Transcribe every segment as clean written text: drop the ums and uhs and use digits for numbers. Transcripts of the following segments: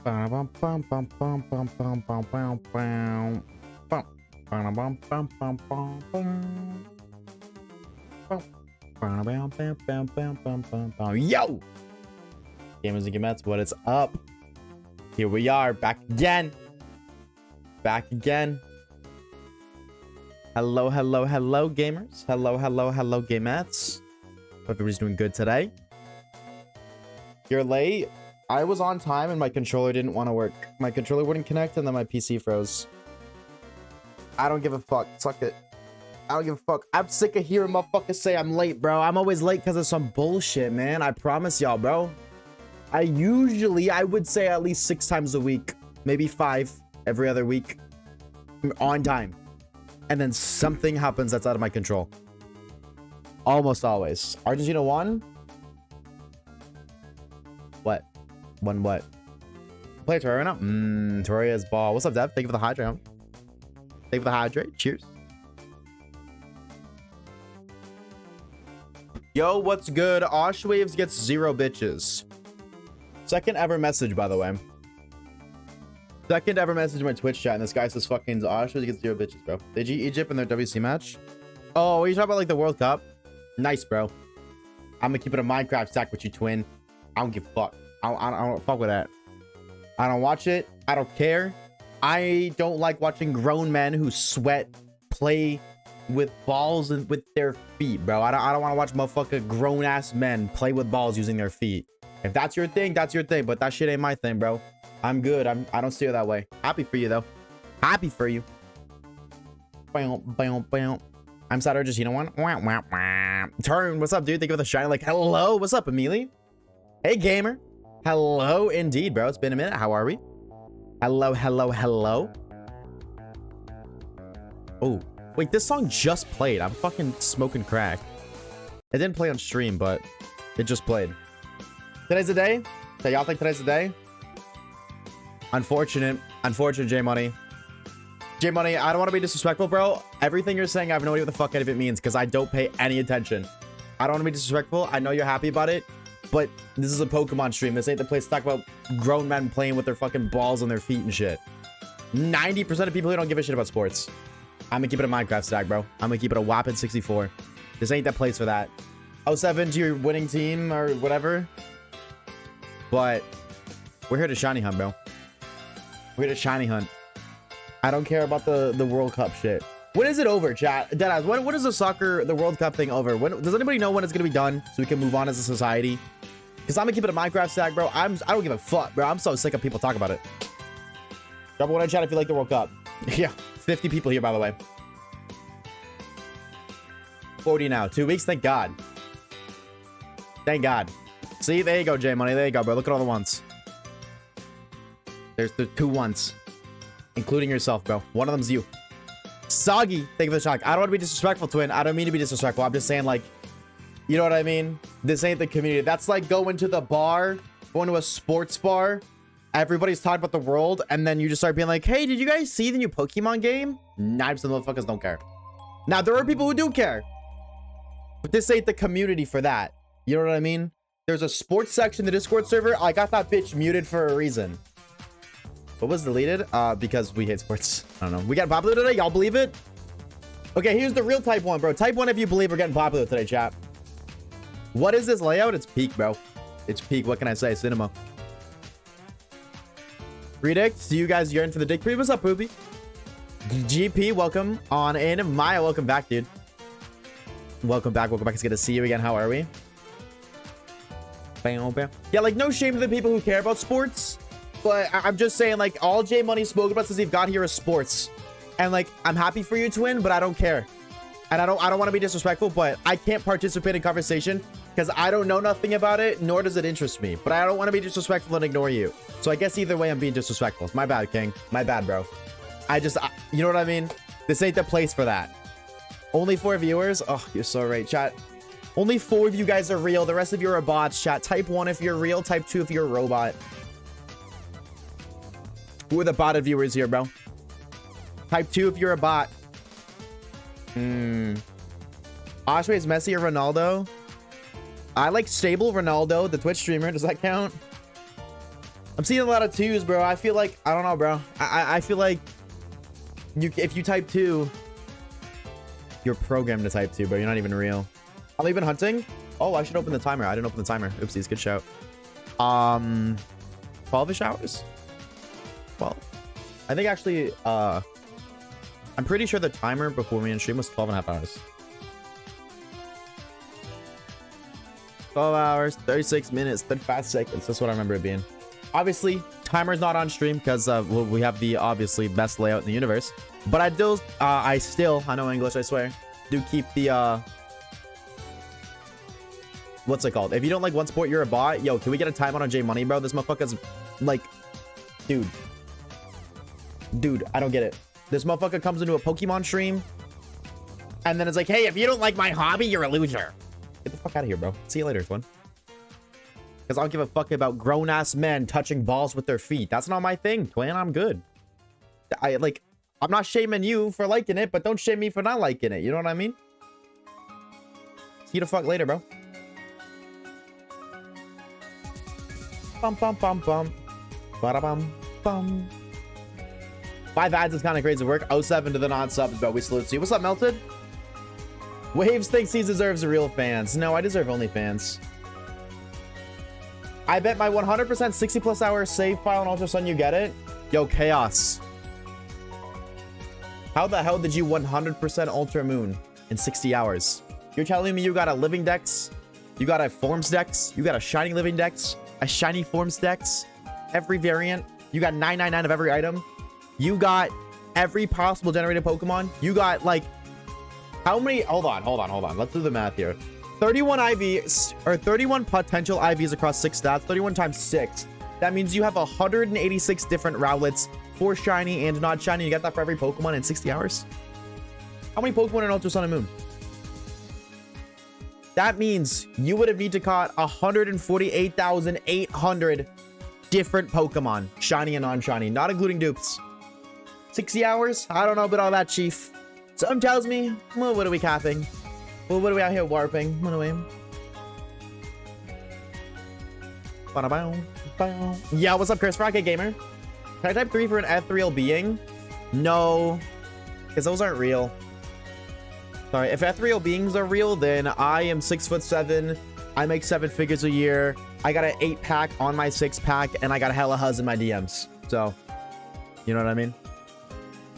Yo! Gamers and gamettes, what is up? Here we are, back again. Back again. Hello, hello, hello, gamers. Hello, hello, hello, gamettes. Hope everybody's doing good today. You're late. I was on time and my controller didn't want to work. My controller wouldn't connect and then my PC froze. I don't give a fuck. Suck it. I don't give a fuck. I'm sick of hearing motherfuckers say I'm late, bro. I'm always late because of some bullshit, man. I promise y'all, bro. I would say at least 6 times a week. Maybe 5 every other week. On time. And then something happens that's out of my control. Almost always. Argentina won? What? Won what? Play Torreira now? Torreira's ball. What's up, Dev? Thank you for the hydrate. Thank you for the hydrate. Cheers. Yo, what's good? Oshawaves gets 0 bitches. Second ever message, by the way. Second ever message in my Twitch chat, and this guy says fucking Oshawaves gets 0 bitches, bro. They G Egypt in their WC match. Oh, are you talking about like the World Cup? Nice, bro. I'm gonna keep it a Minecraft stack with you, twin. I don't give a fuck. I don't fuck with that. I don't watch it. I don't care. I don't like watching grown men who sweat play with balls and with their feet, bro. I don't want to watch motherfucking grown ass men play with balls using their feet. If that's your thing, that's your thing. But that shit ain't my thing, bro. I'm good. I don't steer that way. Happy for you though. Happy for you. I'm sad Argentina won. Turn. What's up, dude? Thank you for the shiny. Like, hello. What's up, Amelie? Hey, gamer. Hello, indeed, bro. It's been a minute. How are we? Hello, hello, hello. Oh, wait. This song just played. I'm fucking smoking crack. It didn't play on stream, but it just played. Today's the day. So y'all think today's the day? Unfortunate, J Money. J Money, I don't want to be disrespectful, bro. Everything you're saying, I have no idea what the fuck any of it means because I don't pay any attention. I don't want to be disrespectful. I know you're happy about it, but this is a Pokemon stream. This ain't the place to talk about grown men playing with their fucking balls on their feet and shit. 90% of people who don't give a shit about sports. I'm gonna keep it a Minecraft stack, bro. I'm gonna keep it a whopping 64. This ain't that place for that. 07 to your winning team or whatever. But we're here to shiny hunt, bro. We're here to shiny hunt. I don't care about the World Cup shit. When is it over, chat? Deadass, when is the World Cup thing over? Does anybody know when it's gonna be done so we can move on as a society? Because I'm gonna keep it a Minecraft stack, bro. I don't give a fuck, bro. I'm so sick of people talking about it. Drop a one in chat if you like the World Cup. Yeah, 50 people here, by the way. 40 now. 2 weeks, thank God. Thank God. See, there you go, J Money. There you go, bro. Look at all the ones. There's the 2 ones. Including yourself, bro. One of them's you. Soggy, thank you for the shock. I don't want to be disrespectful, twin. I don't mean to be disrespectful. I'm just saying, like, you know what I mean? This ain't the community. That's like going to the bar, going to a sports bar. Everybody's talking about the world, and then you just start being like, hey, did you guys see the new Pokemon game? 9% of the motherfuckers don't care. Now, there are people who do care. But this ain't the community for that. You know what I mean? There's a sports section in the Discord server. I got that bitch muted for a reason. What was deleted? Because we hate sports. I don't know. We got popular today? Y'all believe it? Okay, here's the real type 1, bro. Type 1 if you believe we're getting popular today, chat. What is this layout? It's peak, bro. It's peak. What can I say? Cinema. Predict. See you guys yearn for the dick pre. What's up, Poopy? GP, welcome on in. Maya, welcome back, dude. Welcome back. Welcome back. It's good to see you again. How are we? Yeah, like, no shame to the people who care about sports. But I'm just saying, like, all J Money spoke about since he got here is sports. And, like, I'm happy for you, twin, but I don't care. And I don't want to be disrespectful, but I can't participate in conversation because I don't know nothing about it, nor does it interest me. But I don't want to be disrespectful and ignore you. So I guess either way, I'm being disrespectful. It's my bad, King. My bad, bro. You know what I mean? This ain't the place for that. Only 4 viewers? Oh, you're so right, chat. Only 4 of you guys are real. The rest of you are bots, chat. Type 1 if you're real. Type 2 if you're a robot. Who are the botted viewers here, bro? Type 2 if you're a bot. Oshawaves, Messi, or Ronaldo? I like stable Ronaldo, the Twitch streamer. Does that count? I'm seeing a lot of 2s, bro. I feel like, I don't know, bro. I feel like if you type 2, you're programmed to type 2, bro. You're not even real. I'm even hunting. Oh, I should open the timer. I didn't open the timer. Oopsies, good shout. 12-ish hours? 12. I think actually, I'm pretty sure the timer before me in stream was 12 and a half hours. 12 hours, 36 minutes, 35 seconds. That's what I remember it being. Obviously, timer's not on stream because we have the obviously best layout in the universe. But I still, I know English, I swear, do keep the, what's it called? If you don't like one sport, you're a bot. Yo, can we get a timeout on J Money, bro? This motherfucker's like, dude, I don't get it. This motherfucker comes into a Pokemon stream and then it's like, hey, if you don't like my hobby, you're a loser. Get the fuck out of here, bro. See you later, twin. Because I don't give a fuck about grown-ass men touching balls with their feet. That's not my thing, twin. I'm good. I'm not shaming you for liking it, but don't shame me for not liking it. You know what I mean? See you the fuck later, bro. Bum, bum, bum, bum. Ba-da-bum, bum. 5 ads is kind of crazy work. 07 to the non-subs, but we salute you. What's up, Melted? Waves thinks he deserves real fans. No, I deserve OnlyFans. I bet my 100% 60 plus hour save file in Ultra Sun you get it. Yo, Chaos. How the hell did you 100% Ultra Moon in 60 hours? You're telling me you got a Living Dex, you got a Forms Dex, you got a Shiny Living Dex, a Shiny Forms Dex, every variant. You got 999 of every item. You got every possible generated Pokemon. You got like, how many? Hold on. Let's do the math here. 31 IVs, or 31 potential IVs across 6 stats, 31 times 6. That means you have 186 different Rowlets for shiny and not shiny. You get that for every Pokemon in 60 hours. How many Pokemon in Ultra Sun and Moon? That means you would have need to caught 148,800 different Pokemon, shiny and non-shiny, not including dupes. 60 hours? I don't know about all that, Chief. Something tells me, well, what are we capping? Well, what are we out here warping? What are we? Yeah, what's up, Chris? Rocket Gamer. Can I type 3 for an ethereal being? No, because those aren't real. Sorry, if ethereal beings are real, then I am 6'7". I make 7 figures a year. I got an 8-pack on my 6-pack, and I got hella huzz in my DMs. So, you know what I mean?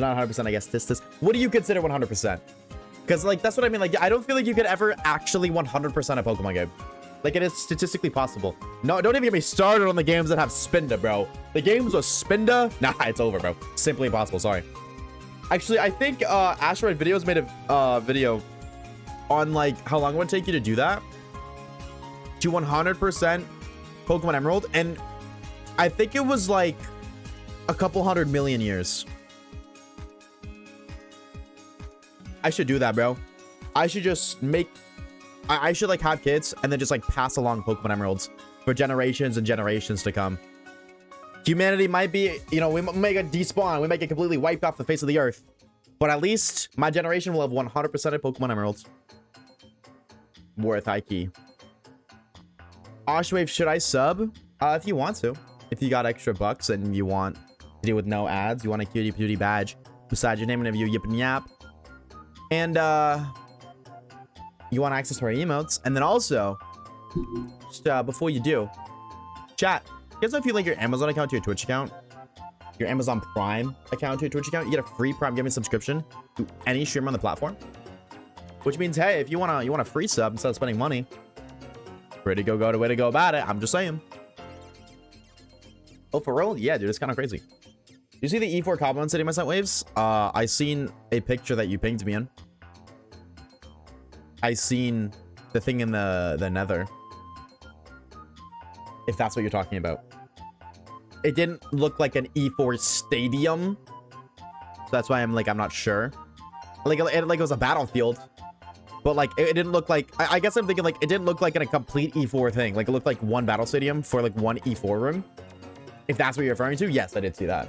Not 100%, I guess. This. What do you consider 100%? Because, like, that's what I mean. Like, I don't feel like you could ever actually 100% a Pokemon game. Like, it is statistically possible. No, don't even get me started on the games that have Spinda, bro. The games with Spinda? Nah, it's over, bro. Simply impossible. Sorry. Actually, I think Asteroid Videos made a video on, like, how long it would take you to do that. To 100% Pokemon Emerald. And I think it was, like, a couple 100 million years. I should do that, bro. I should just make... I should, like, have kids and then just, like, pass along Pokemon Emeralds for generations and generations to come. Humanity might be... You know, we make it despawn. We make it completely wiped off the face of the earth. But at least my generation will have 100% of Pokemon Emeralds. Worth high key. Oshawaves, should I sub? If you want to. If you got extra bucks and you want to deal with no ads, you want a cutie patootie badge beside your name and you yip and yap. And you want access to our emotes. And then also, just before you do, chat, you guys know if you link your Amazon account to your Twitch account, your Amazon Prime account to your Twitch account, you get a free Prime Gaming subscription to any streamer on the platform. Which means, hey, if you want a free sub instead of spending money, way to go about it. I'm just saying. Oh, for real? Yeah, dude, it's kind of crazy. You see the E4 compliments that I sent, Waves? I seen a picture that you pinged me in. I seen the thing in the nether. If that's what you're talking about. It didn't look like an E4 stadium. So that's why I'm not sure. Like it was a battlefield. But like it didn't look like, I guess I'm thinking like it didn't look like in a complete E4 thing. Like it looked like one battle stadium for like one E4 room. If that's what you're referring to, yes, I did see that.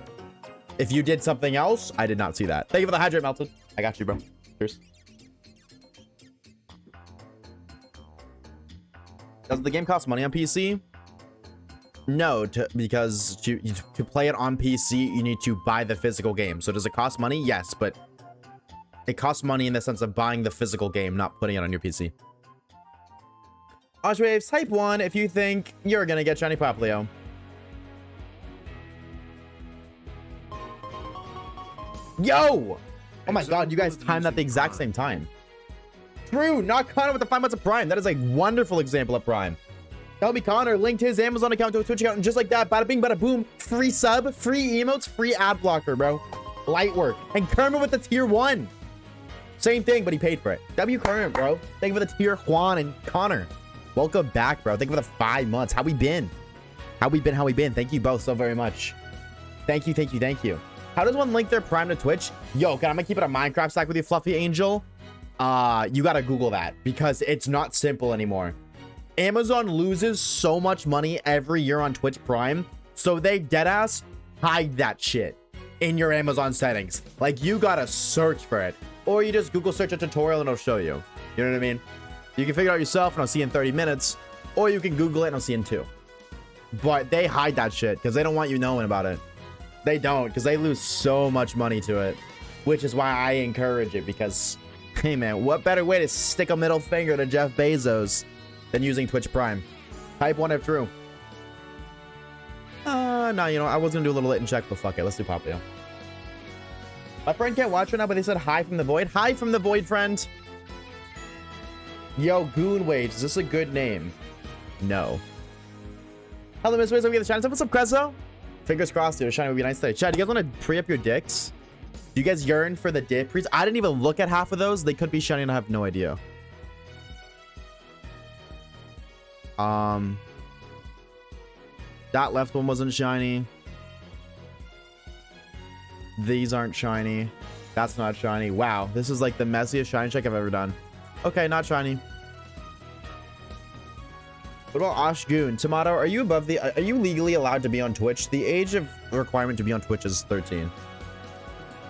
If you did something else, I did not see that. Thank you for the hydrate, Melted. I got you, bro. Cheers. Does the game cost money on PC? No, because to play it on PC, you need to buy the physical game. So does it cost money? Yes, but it costs money in the sense of buying the physical game, not putting it on your PC. Oshawaves, type 1 if you think you're gonna get shiny Popplio. Yo! Oh my god, you guys timed that the exact same time. True, not Connor with the 5 months of Prime. That is a wonderful example of Prime. Tell me Connor linked his Amazon account to a Twitch account, and just like that, bada bing, bada boom, free sub, free emotes, free ad blocker, bro. Light work. And Kermit with the tier 1. Same thing, but he paid for it. W Kermit, bro. Thank you for the tier Juan and Connor. Welcome back, bro. Thank you for the 5 months. How we been? How we been? Thank you both so very much. Thank you, thank you, thank you. How does one link their Prime to Twitch? Yo, I'm gonna keep it a Minecraft stack with you, Fluffy Angel. You gotta Google that because it's not simple anymore. Amazon loses so much money every year on Twitch Prime, so they deadass hide that shit in your Amazon settings. Like, you gotta search for it, or you just Google search a tutorial and it'll show you. You know what I mean? You can figure it out yourself and I'll see you in 30 minutes, or you can Google it and I'll see you in 2. But they hide that shit because they don't want you knowing about it. They don't, because they lose so much money to it, which is why I encourage it, because, hey man, what better way to stick a middle finger to Jeff Bezos than using Twitch Prime? Type 1 if true. No, you know, I was gonna do a little lit and check, but fuck it, let's do Popplio. My friend can't watch right now, but they said hi from the void. Hi from the void, friend. Yo, Goon Waves, is this a good name? No. Hello, Miss Wiz, we get the chance. What's up, Crezo? Fingers crossed, dude. Shiny would be nice today. Chad, you guys want to pre up your dicks? Do you guys yearn for the dip pre's? I didn't even look at half of those. They could be shiny and I have no idea. That left one wasn't shiny. These aren't shiny. That's not shiny. Wow, this is like the messiest shiny check I've ever done. Okay, not shiny. What about Oshgoon? Tomato, are you above the... Are you legally allowed to be on Twitch? The age of requirement to be on Twitch is 13.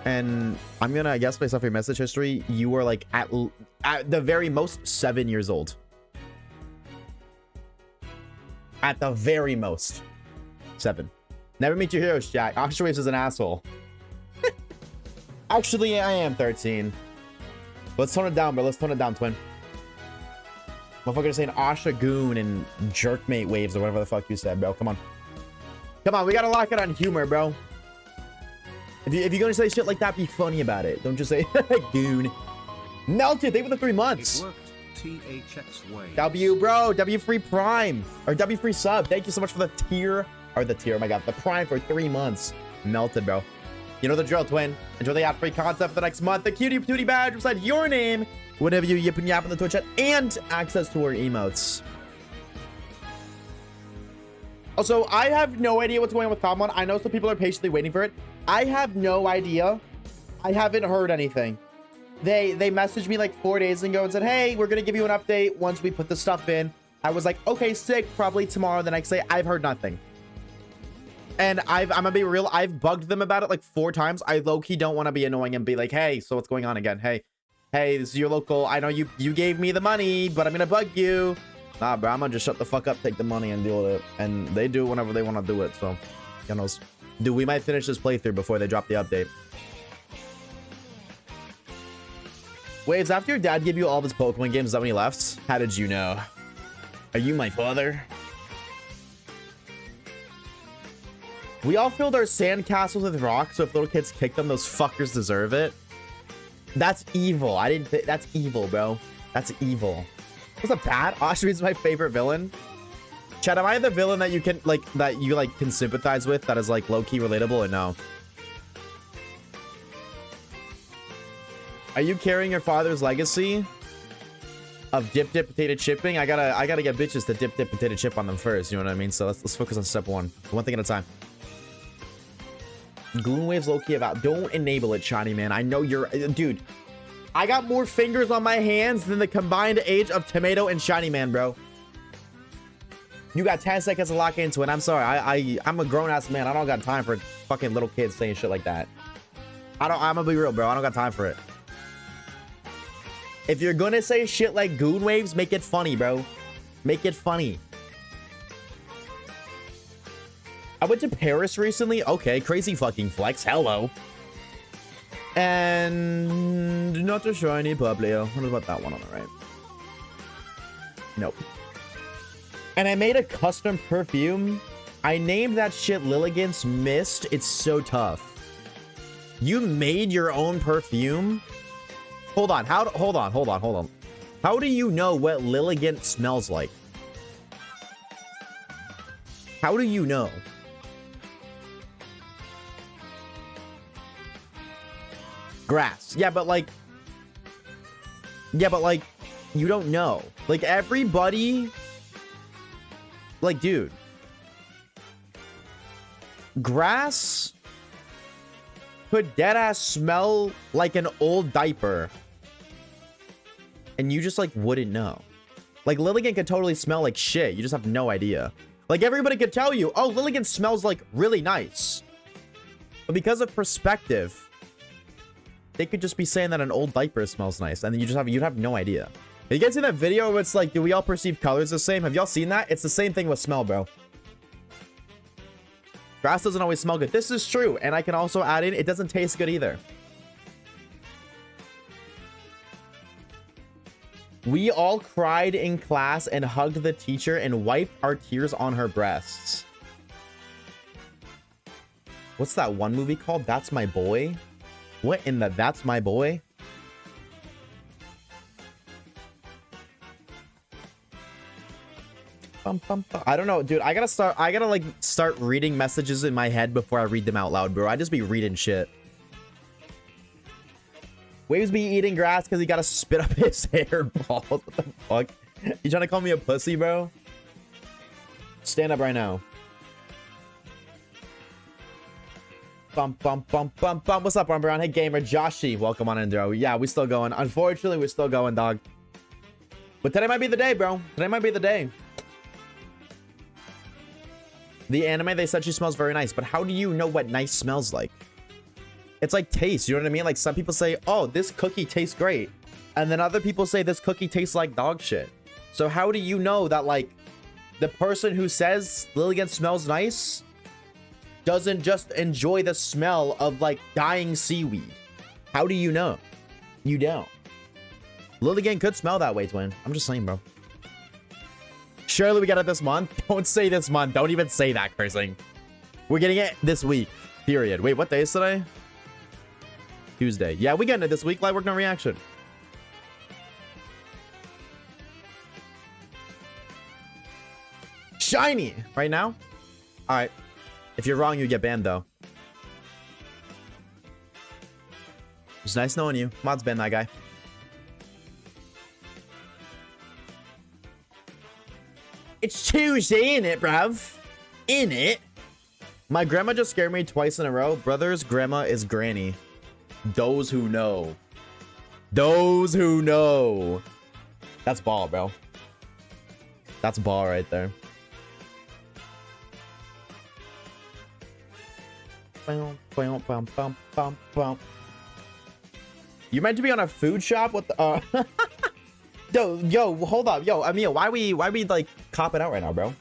And I'm gonna guess based off your message history, you were like at the very most 7 years old. At the very most. 7. Never meet your heroes, Jack. Oshawaves is an asshole. Actually, I am 13. Let's tone it down, bro. Let's tone it down, twin. Motherfucker saying Oshagoon and Jerkmate waves or whatever the fuck you said, bro. Come on. Come on, we gotta lock it on humor, bro. If you're gonna say shit like that, be funny about it. Don't just say goon. Melted, thank you for the 3 months. It worked. THX way. W, bro. W free prime. Or W free sub. Thank you so much for the tier. Or the tier, oh my god. The prime for 3 months. Melted, bro. You know the drill, twin. Enjoy the ad-free concept for the next month. The cutie patootie badge beside your name whenever you yip and yap in the Twitch chat, and access to our emotes. Also, I have no idea what's going on with Common. I know some people are patiently waiting for it. I have no idea. I haven't heard anything. They messaged me like 4 days ago and said, hey, we're gonna give you an update once we put the stuff in. I was like, okay, sick, probably tomorrow. The next day, I've heard nothing. And I'm gonna be real, I've bugged them about it like 4 times. I low-key don't want to be annoying and be like, hey, so what's going on again? Hey, this is your local. I know you gave me the money, but I'm gonna bug you. Nah, bro, I'm gonna just shut the fuck up, take the money, and deal with it. And they do whenever they want to do it. So, you know, dude, we might finish this playthrough before they drop the update. Waves, after your dad gave you all of his Pokemon games, is that when he left? How did you know? Are you my father? We all filled our sandcastles with rocks, so if little kids kick them, those fuckers deserve it. That's evil. I didn't think that's evil, bro. That's evil. What's up, Pat? Oshawaves is my favorite villain. Chad, am I the villain that you can can sympathize with, that is like low-key relatable, or no? Are you carrying your father's legacy of dip potato chipping? I gotta get bitches to dip potato chip on them first, you know what I mean? So let's focus on step 1. One thing at a time. Gloom waves low-key about. Don't enable it, Shiny man. I know you're... Dude, I got more fingers on my hands than the combined age of Tomato and Shiny man, bro. You got 10 seconds to lock into it. I'm sorry. I'm a grown-ass man. I don't got time for fucking little kids saying shit like that. I'm gonna be real, bro. I don't got time for it. If you're gonna say shit like Goon Waves, make it funny, bro. Make it funny. I went to Paris recently. Okay, crazy fucking flex. Hello. And not a shiny Popplio. What about that one on the right? Nope. And I made a custom perfume. I named that shit Lilligant's Mist. It's so tough. You made your own perfume? Hold on. Hold on. How do you know what Lilligant smells like? How do you know? Grass. Yeah, but like, you don't know. Like, everybody, like, dude, grass could deadass smell like an old diaper, and you just like wouldn't know. Like, Lilligant could totally smell like shit. You just have no idea. Like, everybody could tell you, oh, Lilligant smells like really nice, but because of perspective, they could just be saying that an old diaper smells nice, and then you'd have no idea. You guys see that video where it's like, do we all perceive colors the same? Have y'all seen that? It's the same thing with smell, bro. Grass doesn't always smell good. This is true, and I can also add in, it doesn't taste good either. We all cried in class and hugged the teacher and wiped our tears on her breasts. What's that one movie called? That's My Boy? What in the That's My Boy? I don't know, dude. I gotta like start reading messages in my head before I read them out loud, bro. I just be reading shit. Waves be eating grass because he gotta spit up his hairballs. What the fuck? You trying to call me a pussy, bro? Stand up right now. What's up, Arm Brown? Hey, gamer. Joshy, welcome on in, bro. Yeah, we still going. Unfortunately, we're still going, dog. But today might be the day, bro. Today might be the day. The anime, they said she smells very nice, but how do you know what nice smells like? It's like taste, you know what I mean? Like, some people say, oh, this cookie tastes great, and then other people say this cookie tastes like dog shit. So how do you know that, like, the person who says Lilligant smells nice doesn't just enjoy the smell of, like, dying seaweed? How do you know? You don't. Lilligant could smell that way, twin. I'm just saying, bro. Surely we got it this month. Don't say this month. Don't even say that, cursing. We're getting it this week. Period. Wait, what day is today? Tuesday. Yeah, we getting it this week. Light work, no reaction. Shiny! Right now? Alright. If you're wrong, you get banned, though. It's nice knowing you. Mod's ban that guy. It's Tuesday, innit, bruv? Innit? My grandma just scared me twice in a row. Brother's grandma is granny. Those who know. Those who know. That's ball, bro. That's ball right there. You meant to be on a food shop? What the Yo, hold up. Yo, Emil, why we like copping out right now, bro?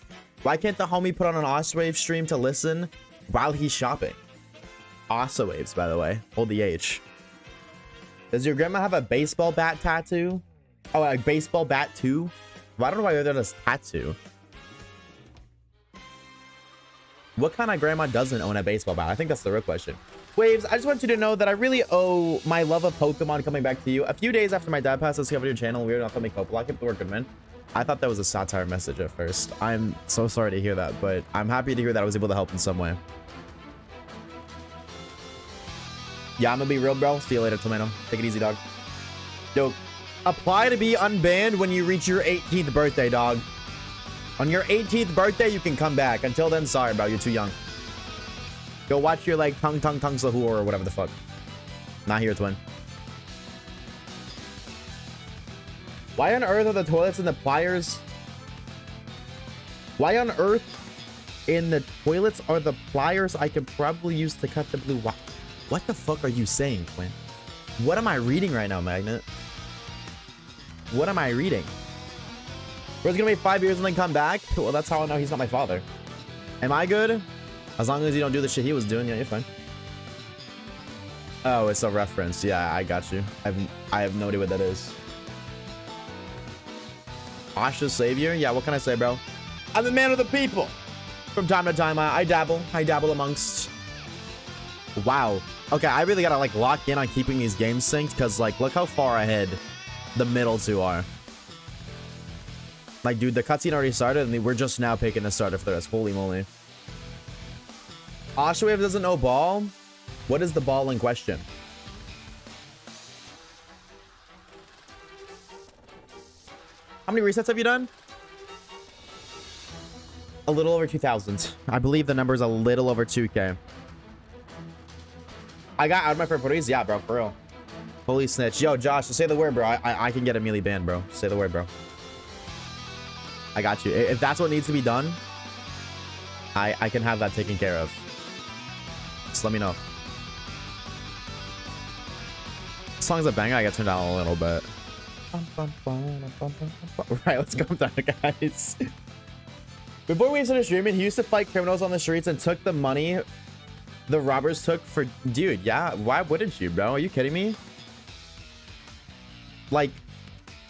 Why can't the homie put on an Oshawaves stream to listen while he's shopping? Oshawaves, by the way. Hold the H. Does your grandma have a baseball bat tattoo? Oh, a baseball bat too? Well, I don't know why they're just tattoo. What kind of grandma doesn't own a baseball bat? I think that's the real question. Waves, I just want you to know that I really owe my love of Pokemon coming back to you. A few days after my dad passed, I discovered your channel. We were not filming Popplio. Keep the work, good man. I thought that was a satire message at first. I'm so sorry to hear that, but I'm happy to hear that I was able to help in some way. Yeah, I'm gonna be real, bro. See you later, Tomato. Take it easy, dog. Yo, apply to be unbanned when you reach your 18th birthday, dog. On your 18th birthday, you can come back. Until then, sorry, bro. You're too young. Go watch your, like, tongue sahur or whatever the fuck. Not here, twin. Why on earth are the toilets and the pliers? Why on earth in the toilets are the pliers I could probably use to cut the blue wire? What the fuck are you saying, twin? What am I reading right now, Magnet? What am I reading? Bro's gonna wait 5 years and then come back? Well, that's how I know he's not my father. Am I good? As long as you don't do the shit he was doing, yeah, you're fine. Oh, it's a reference. Yeah, I got you. I have no idea what that is. Asha's savior? Yeah, what can I say, bro? I'm the man of the people. From time to time, I dabble. I dabble amongst. Wow. Okay, I really gotta like lock in on keeping these games synced because like, look how far ahead the middle two are. Like, dude, the cutscene already started and we're just now picking the starter for this. Holy moly. Oshawaves doesn't know ball. What is the ball in question? How many resets have you done? A little over 2,000. I believe the number is a little over 2K. I got out of my February's. Yeah, bro, for real. Holy snitch. Yo, Josh, just say the word, bro. I can get a melee ban, bro. Say the word, bro. I got you. If that's what needs to be done, I can have that taken care of. Just let me know. This song's a banger. I got turned down a little bit. Right, let's go down, guys. Before we started streaming, he used to fight criminals on the streets and took the money the robbers took for... Dude, yeah, why wouldn't you, bro? Are you kidding me? Like,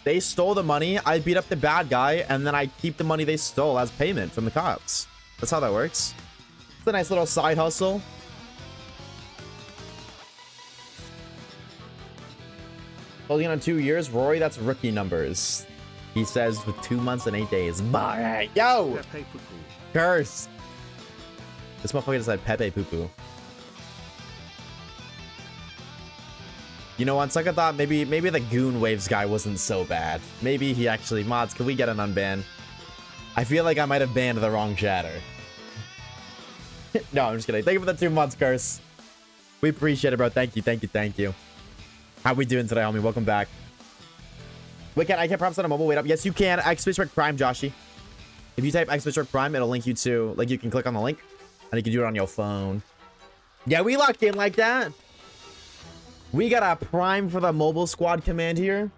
they stole the money, I beat up the bad guy, and then I keep the money they stole as payment from the cops. That's how that works. It's a nice little side hustle. Holding on 2 years, Rory, that's rookie numbers. He says with 2 months and 8 days. Bye. Yo! Pepe Poo Poo. Curse. This motherfucker just said Pepe Poo Poo. You know, on second thought, maybe the Goon Waves guy wasn't so bad. Maybe he actually... Mods, can we get an unban? I feel like I might have banned the wrong chatter. No, I'm just kidding. Thank you for the 2 months, Curse. We appreciate it, bro. Thank you, thank you, thank you. How we doing today, homie? Welcome back. Wait, I can't promise on a mobile. Wait up. Yes, you can. X-Bitch Prime, Joshy. If you type X-Bitch Prime, it'll link you to... Like, you can click on the link, and you can do it on your phone. Yeah, we locked in like that. We got a Prime for the mobile squad command here.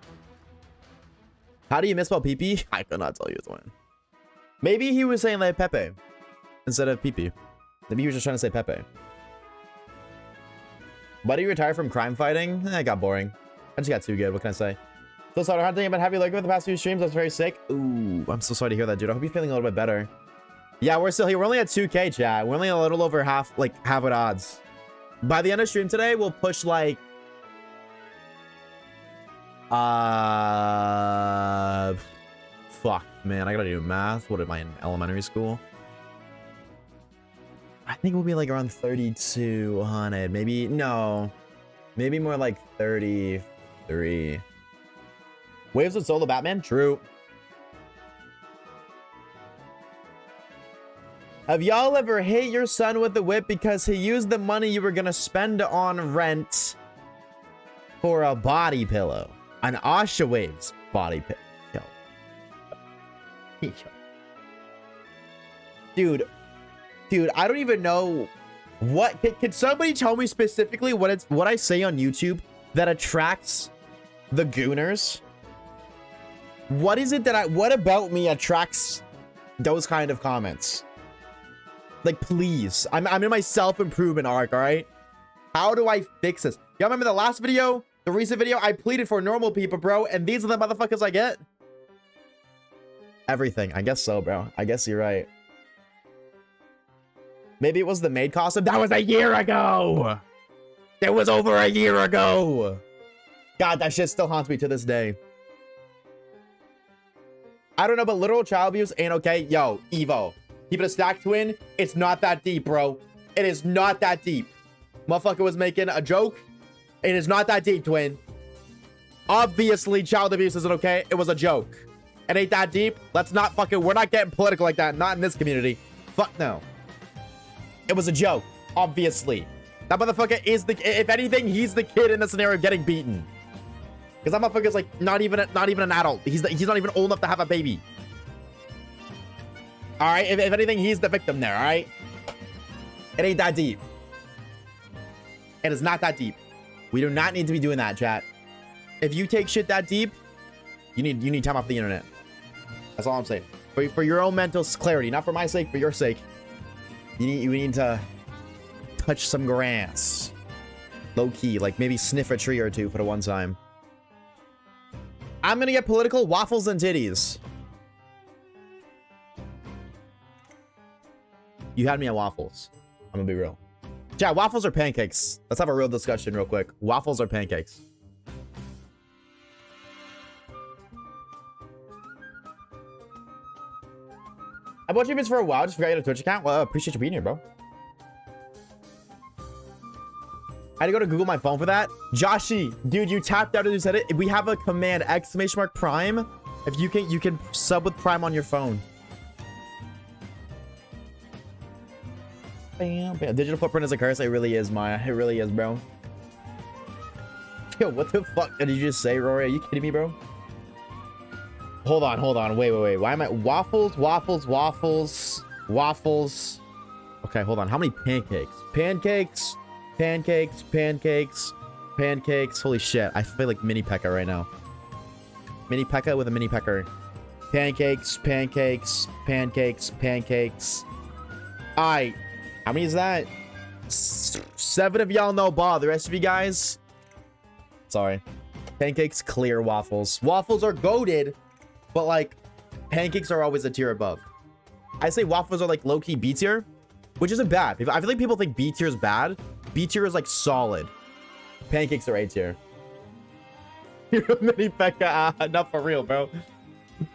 How do you misspell PP? I could not tell you when. Maybe he was saying like Pepe instead of PP. Maybe he was just trying to say Pepe. Why do you retire from crime fighting? It got boring. I just got too good. What can I say? So sorry, hunting. I've been happy looking for the past few streams. I was very sick. Ooh, I'm so sorry to hear that, dude. I hope you're feeling a little bit better. Yeah, we're still here. We're only at 2K, chat. We're only a little over half at odds. By the end of stream today, we'll push like... Fuck, man. I gotta do math. What am I in elementary school? I think we'll be like around 3,200. Maybe, no. Maybe more like 33. Waves with solo Batman? True. Have y'all ever hit your son with the whip because he used the money you were gonna spend on rent for a body pillow? An Oshawaves body pillow. Yo. Dude, I don't even know what... Can somebody tell me specifically what I say on YouTube that attracts the gooners? What is it that what about me attracts those kind of comments? Like, please. I'm in my self-improvement arc, all right? How do I fix this? Y'all remember the last video? The recent video? I pleaded for normal people, bro, and these are the motherfuckers I get? Everything. I guess so, bro. I guess you're right. Maybe it was the maid costume. That was a year ago! It was over a year ago! God, that shit still haunts me to this day. I don't know, but literal child abuse ain't okay. Yo, Evo. Keep it a stack, twin. It's not that deep, bro. It is not that deep. Motherfucker was making a joke. It is not that deep, twin. Obviously, child abuse isn't okay. It was a joke. It ain't that deep. Let's not fucking... We're not getting political like that. Not in this community. Fuck no. It was a joke. Obviously. That motherfucker is the... If anything, he's the kid in the scenario getting beaten. Because that motherfucker's like not even an adult. He's not even old enough to have a baby. All right? If anything, he's the victim there, all right? It ain't that deep. It is not that deep. We do not need to be doing that, chat. If you take shit that deep, you need time off the internet. That's all I'm saying. For your own mental clarity. Not for my sake, for your sake. You need to touch some grass. Low key, like maybe sniff a tree or two for the one time. I'm gonna get political. Waffles and titties. You had me at waffles. I'm gonna be real. Yeah, waffles or pancakes? Let's have a real discussion real quick. Waffles or pancakes? I bought you bits for a while. Just forgot you had a Twitch account. Well, appreciate you being here, bro. I had to go to Google my phone for that. Joshy, dude, you tapped out and you said it. We have a command, !Prime. If you can sub with Prime on your phone. Bam, bam. Digital footprint is a curse. It really is, Maya. It really is, bro. Yo, what the fuck did you just say, Rory? Are you kidding me, bro? Hold on. Wait. Why am I... Waffles. Okay, hold on. How many pancakes? Pancakes. Holy shit. I feel like mini Pekka right now. Mini Pekka with a mini pecker. Pancakes. Alright. How many is that? 7 of y'all know Bob. The rest of you guys... Sorry. Pancakes, clear waffles. Waffles are goated, but like, pancakes are always a tier above. I say waffles are like low-key B tier, which isn't bad. I feel like people think B tier is bad. B tier is like solid. Pancakes are A tier. You're a mini Pekka. Not for real, bro.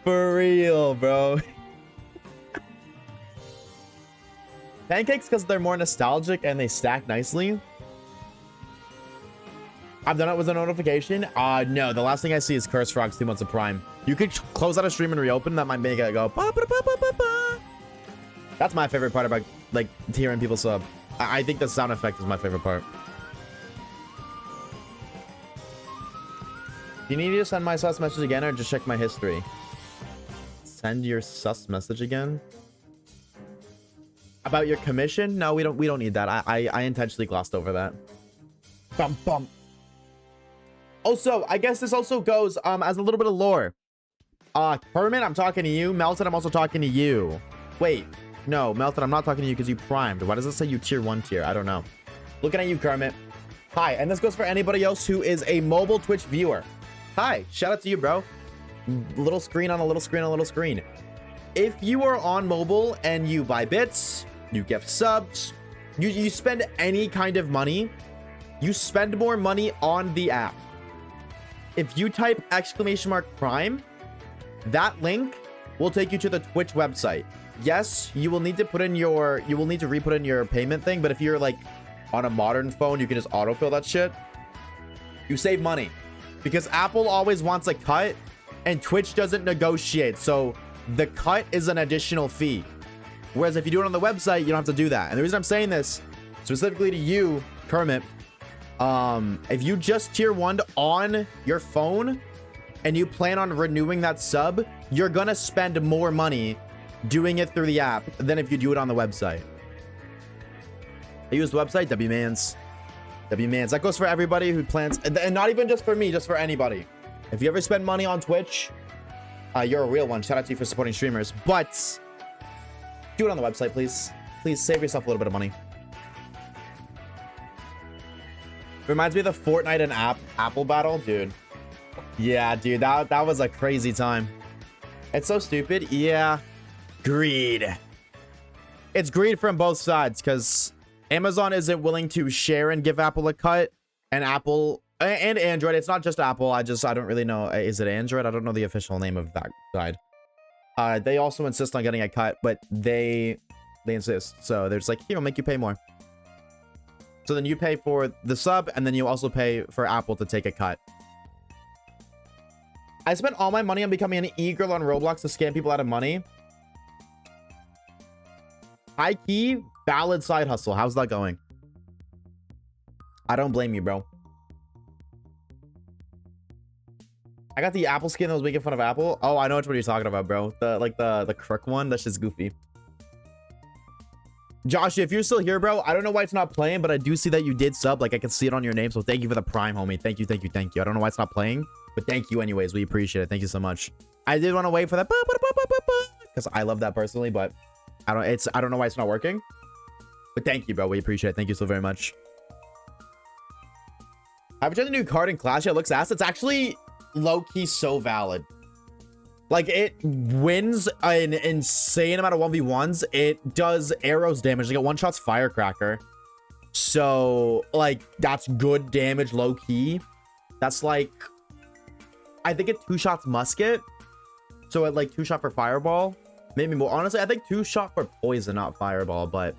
For real, bro. Pancakes because they're more nostalgic and they stack nicely. I've done it with a notification. No, the last thing I see is Curse Frogs 2 months of Prime. You could close out a stream and reopen. That might make it go. Ba, ba, ba, ba, ba, ba. That's my favorite part about like hearing people sub. I think the sound effect is my favorite part. Do you need to send my sus message again or just check my history? Send your sus message again? About your commission? No, we don't need that. I intentionally glossed over that. Bum bum. Also, I guess this also goes as a little bit of lore. Kermit, I'm talking to you. Melton, I'm also talking to you. Wait, no, Melton, I'm not talking to you because you primed. Why does it say you tier 1 tier? I don't know. Looking at you, Kermit. Hi, and this goes for anybody else who is a mobile Twitch viewer. Hi, shout out to you, bro. Little screen on a little screen on a little screen. If you are on mobile and you buy bits, you gift subs, you spend any kind of money, you spend more money on the app. If you type !Prime, that link will take you to the Twitch website. Yes, you will need to re-put in your payment thing, but if you're like on a modern phone, you can just autofill that shit. You save money because Apple always wants a cut and Twitch doesn't negotiate. So the cut is an additional fee. Whereas if you do it on the website, you don't have to do that. And the reason I'm saying this specifically to you, Kermit, if you just tier 1'd on your phone and you plan on renewing that sub, you're gonna spend more money doing it through the app than if you do it on the website. I use the website, WMans. That goes for everybody who plans, and not even just for me, just for anybody. If you ever spend money on Twitch, you're a real one. Shout out to you for supporting streamers, but do it on the website, please. Please save yourself a little bit of money. Reminds me of the Fortnite and Apple battle, dude. Yeah, dude, that was a crazy time. It's so stupid. Yeah, greed. It's greed from both sides because Amazon isn't willing to share and give Apple a cut, and Apple and Android. It's not just Apple. I don't really know. Is it Android? I don't know the official name of that side. They also insist on getting a cut, but they insist. So they're just like, here, we'll make you pay more. So then you pay for the sub, and then you also pay for Apple to take a cut. I spent all my money on becoming an e-girl on Roblox to scam people out of money. High key, valid side hustle. How's that going? I don't blame you, bro. I got the Apple skin that was making fun of Apple. Oh, I know which one you're talking about, bro. The crook one. That's just goofy. Josh, if you're still here, bro, I don't know why it's not playing, but I do see that you did sub. Like, I can see it on your name. So thank you for the Prime, homie. Thank you. I don't know why it's not playing, but thank you anyways. We appreciate it. Thank you so much. I did want to wait for that because I love that personally, but I don't know why it's not working. But thank you, bro. We appreciate it. Thank you so very much. I've tried the new card in Clash. It looks ass. It's actually low-key so valid. Like, it wins an insane amount of 1v1s. It does arrows damage. Like, it one-shots Firecracker. So, like, that's good damage low-key. That's, like, I think it two-shots Musket. So, it, like, two-shot for Fireball. Maybe more. Honestly, I think two-shot for Poison, not Fireball. But,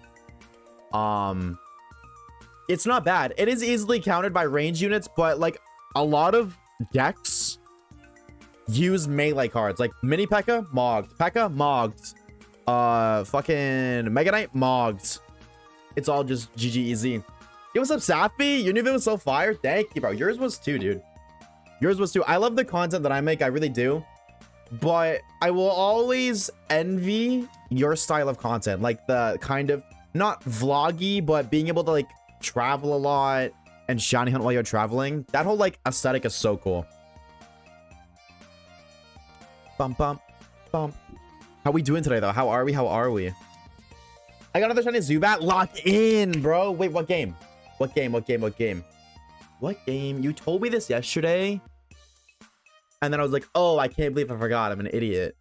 it's not bad. It is easily countered by range units. But, like, a lot of decks use melee cards like Mini P.E.K.K.A, Mogged. P.E.K.K.A, Mogged. Fucking Mega Knight, Mogged. It's all just GG easy. Yo, what's up, Safi? Your new video was so fire. Thank you, bro. Yours was too, dude. Yours was too. I love the content that I make. I really do. But I will always envy your style of content. Like the kind of, not vloggy, but being able to like travel a lot and shiny hunt while you're traveling. That whole like aesthetic is so cool. Bum, bum, bum. How we doing today, though? How are we? How are we? I got another shiny Zubat locked in, bro. Wait, what game? What game? What game? What game? What game? You told me this yesterday. And then I was like, oh, I can't believe I forgot. I'm an idiot.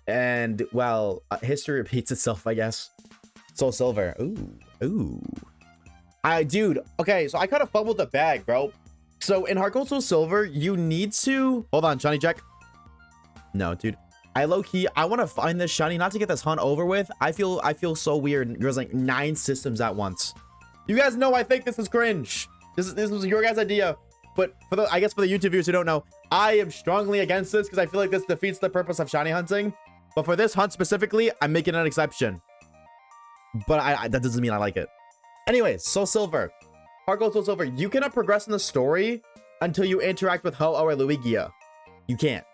And, well, history repeats itself, I guess. Soul Silver. Ooh. Ooh. Dude, okay, so I kind of fumbled the bag, bro. So in Heart Gold Soul Silver, you need to... Hold on, shiny check. No, dude. I low-key, I want to find this shiny, not to get this hunt over with. I feel so weird. There's like 9 systems at once. You guys know I think this is cringe. This was your guys' idea. But for the, I guess for the YouTube viewers who don't know, I am strongly against this because I feel like this defeats the purpose of shiny hunting. But for this hunt specifically, I'm making an exception. But that doesn't mean I like it. Anyways, Soul Silver. Heart Gold Soul Silver. You cannot progress in the story until you interact with Ho-Oh or Luigia. You can't.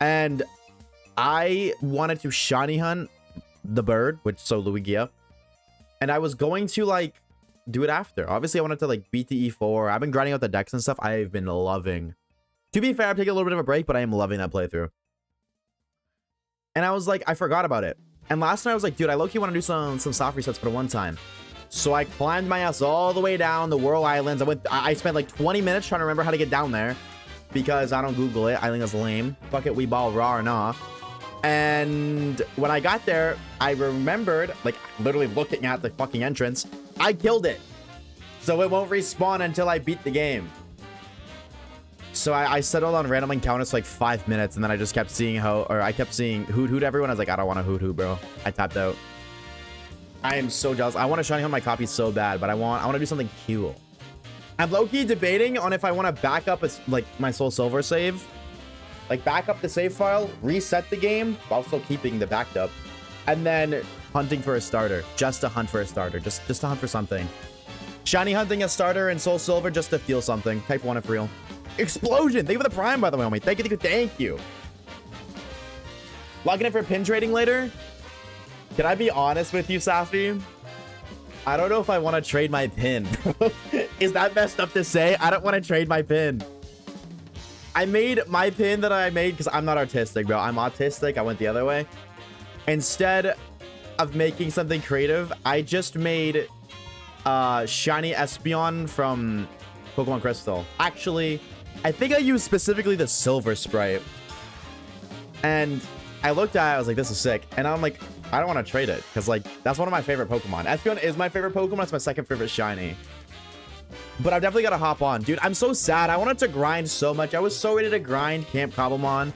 And I wanted to shiny hunt the bird, which so Luigia. And I was going to like do it after. Obviously, I wanted to like beat the E4. I've been grinding out the decks and stuff. I've been loving. To be fair, I'm taking a little bit of a break, but I am loving that playthrough. And I was like, I forgot about it. And last night I was like, dude, I low-key want to do some soft resets for the one time. So I climbed my ass all the way down the Whirl Islands. I spent like 20 minutes trying to remember how to get down there because I don't Google it. I think that's lame. Fuck it, we ball raw or nah. And when I got there, I remembered, like, literally looking at the fucking entrance, I killed it. So it won't respawn until I beat the game. So I settled on random encounters for like 5 minutes, and then I just kept seeing I kept seeing Hoot everyone. I was like, I don't want to Hoot, bro. I tapped out. I am so jealous. I want to shiny hunt my copy so bad, but I want to do something cool. I'm low-key debating on if I want to back up like my Soul Silver save. Like, back up the save file, reset the game, while still keeping the backed up, and then hunting for a starter. Just to hunt for a starter. Just to hunt for something. Shiny hunting a starter in Soul Silver just to feel something. Type 1 if real. Explosion! Thank you for the prime, by the way, homie. Thank you, thank you. Logging in for pin trading later? Can I be honest with you, Safi? I don't know if I want to trade my pin. Is that messed up to say? I don't want to trade my pin. I made my pin that I made because I'm not artistic, bro. I'm autistic. I went the other way. Instead of making something creative, I just made shiny Espeon from Pokemon Crystal. Actually, I think I used specifically the silver sprite. And I looked at it, I was like, this is sick. And I'm like, I don't want to trade it because, like, that's one of my favorite Pokemon. Espeon is my favorite Pokemon. It's my second favorite shiny. But I've definitely got to hop on. Dude, I'm so sad. I wanted to grind so much. I was so ready to grind Camp Cobblemon.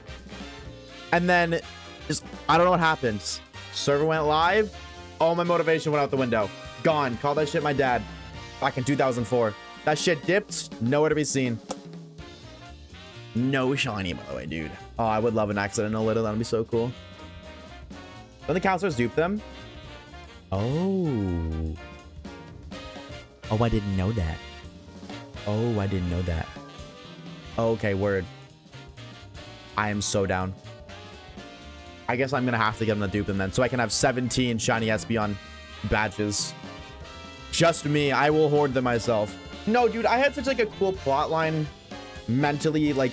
And then, just, I don't know what happened. Server went live. All my motivation went out the window. Gone. Call that shit my dad. Back in 2004. That shit dipped. Nowhere to be seen. No shiny, by the way, dude. Oh, I would love an accidental little. That would be so cool. Don't the counselors dupe them? Oh. Oh, I didn't know that. Oh, I didn't know that. Okay, word. I am so down. I guess I'm gonna have to get them to dupe them then, so I can have 17 shiny Espeon badges. Just me. I will hoard them myself. No, dude, I had such like a cool plot line mentally. Like,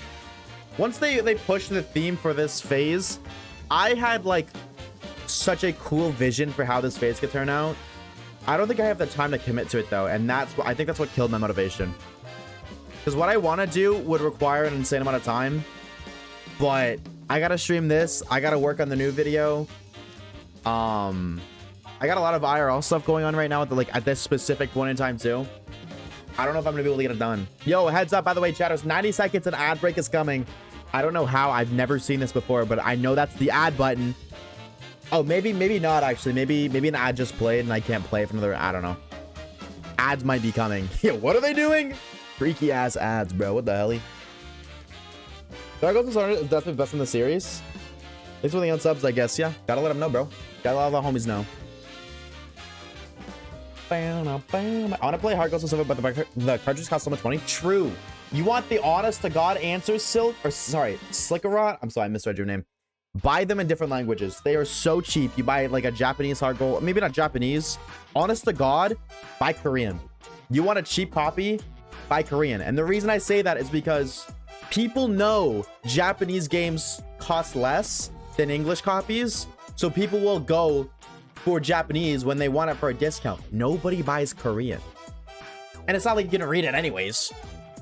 once they pushed the theme for this phase, I had like such a cool vision for how this phase could turn out. I don't think I have the time to commit to it though, and I think that's what killed my motivation. Because what I want to do would require an insane amount of time, but I gotta stream this. I gotta work on the new video. I got a lot of IRL stuff going on right now at this specific point in time too. I don't know if I'm gonna be able to get it done. Yo, heads up, by the way, chatters, 90 seconds and ad break is coming. I don't know how. I've never seen this before, but I know that's the ad button. Oh, maybe not actually. Maybe an ad just played and I can't play it for another. I don't know. Ads might be coming. Yo, what are they doing? Freaky ass ads, bro. What the hell? Dark Ghost is definitely best in the series. Thanks for the unsubs, I guess. Yeah, gotta let them know, bro. Gotta let all the homies know. I want to play Heart Ghost Silver, but the cartridge costs so much money. True. You want the honest to God answer, Silk? Or sorry, Slickerot? I'm sorry, I misread your name. Buy them in different languages. They are so cheap. You buy like a Japanese Heart Gold, maybe not Japanese. Honest to God, buy Korean. You want a cheap copy? Buy Korean. And the reason I say that is because people know Japanese games cost less than English copies. So people will go for Japanese when they want it for a discount. Nobody buys Korean. And it's not like you're gonna read it anyways.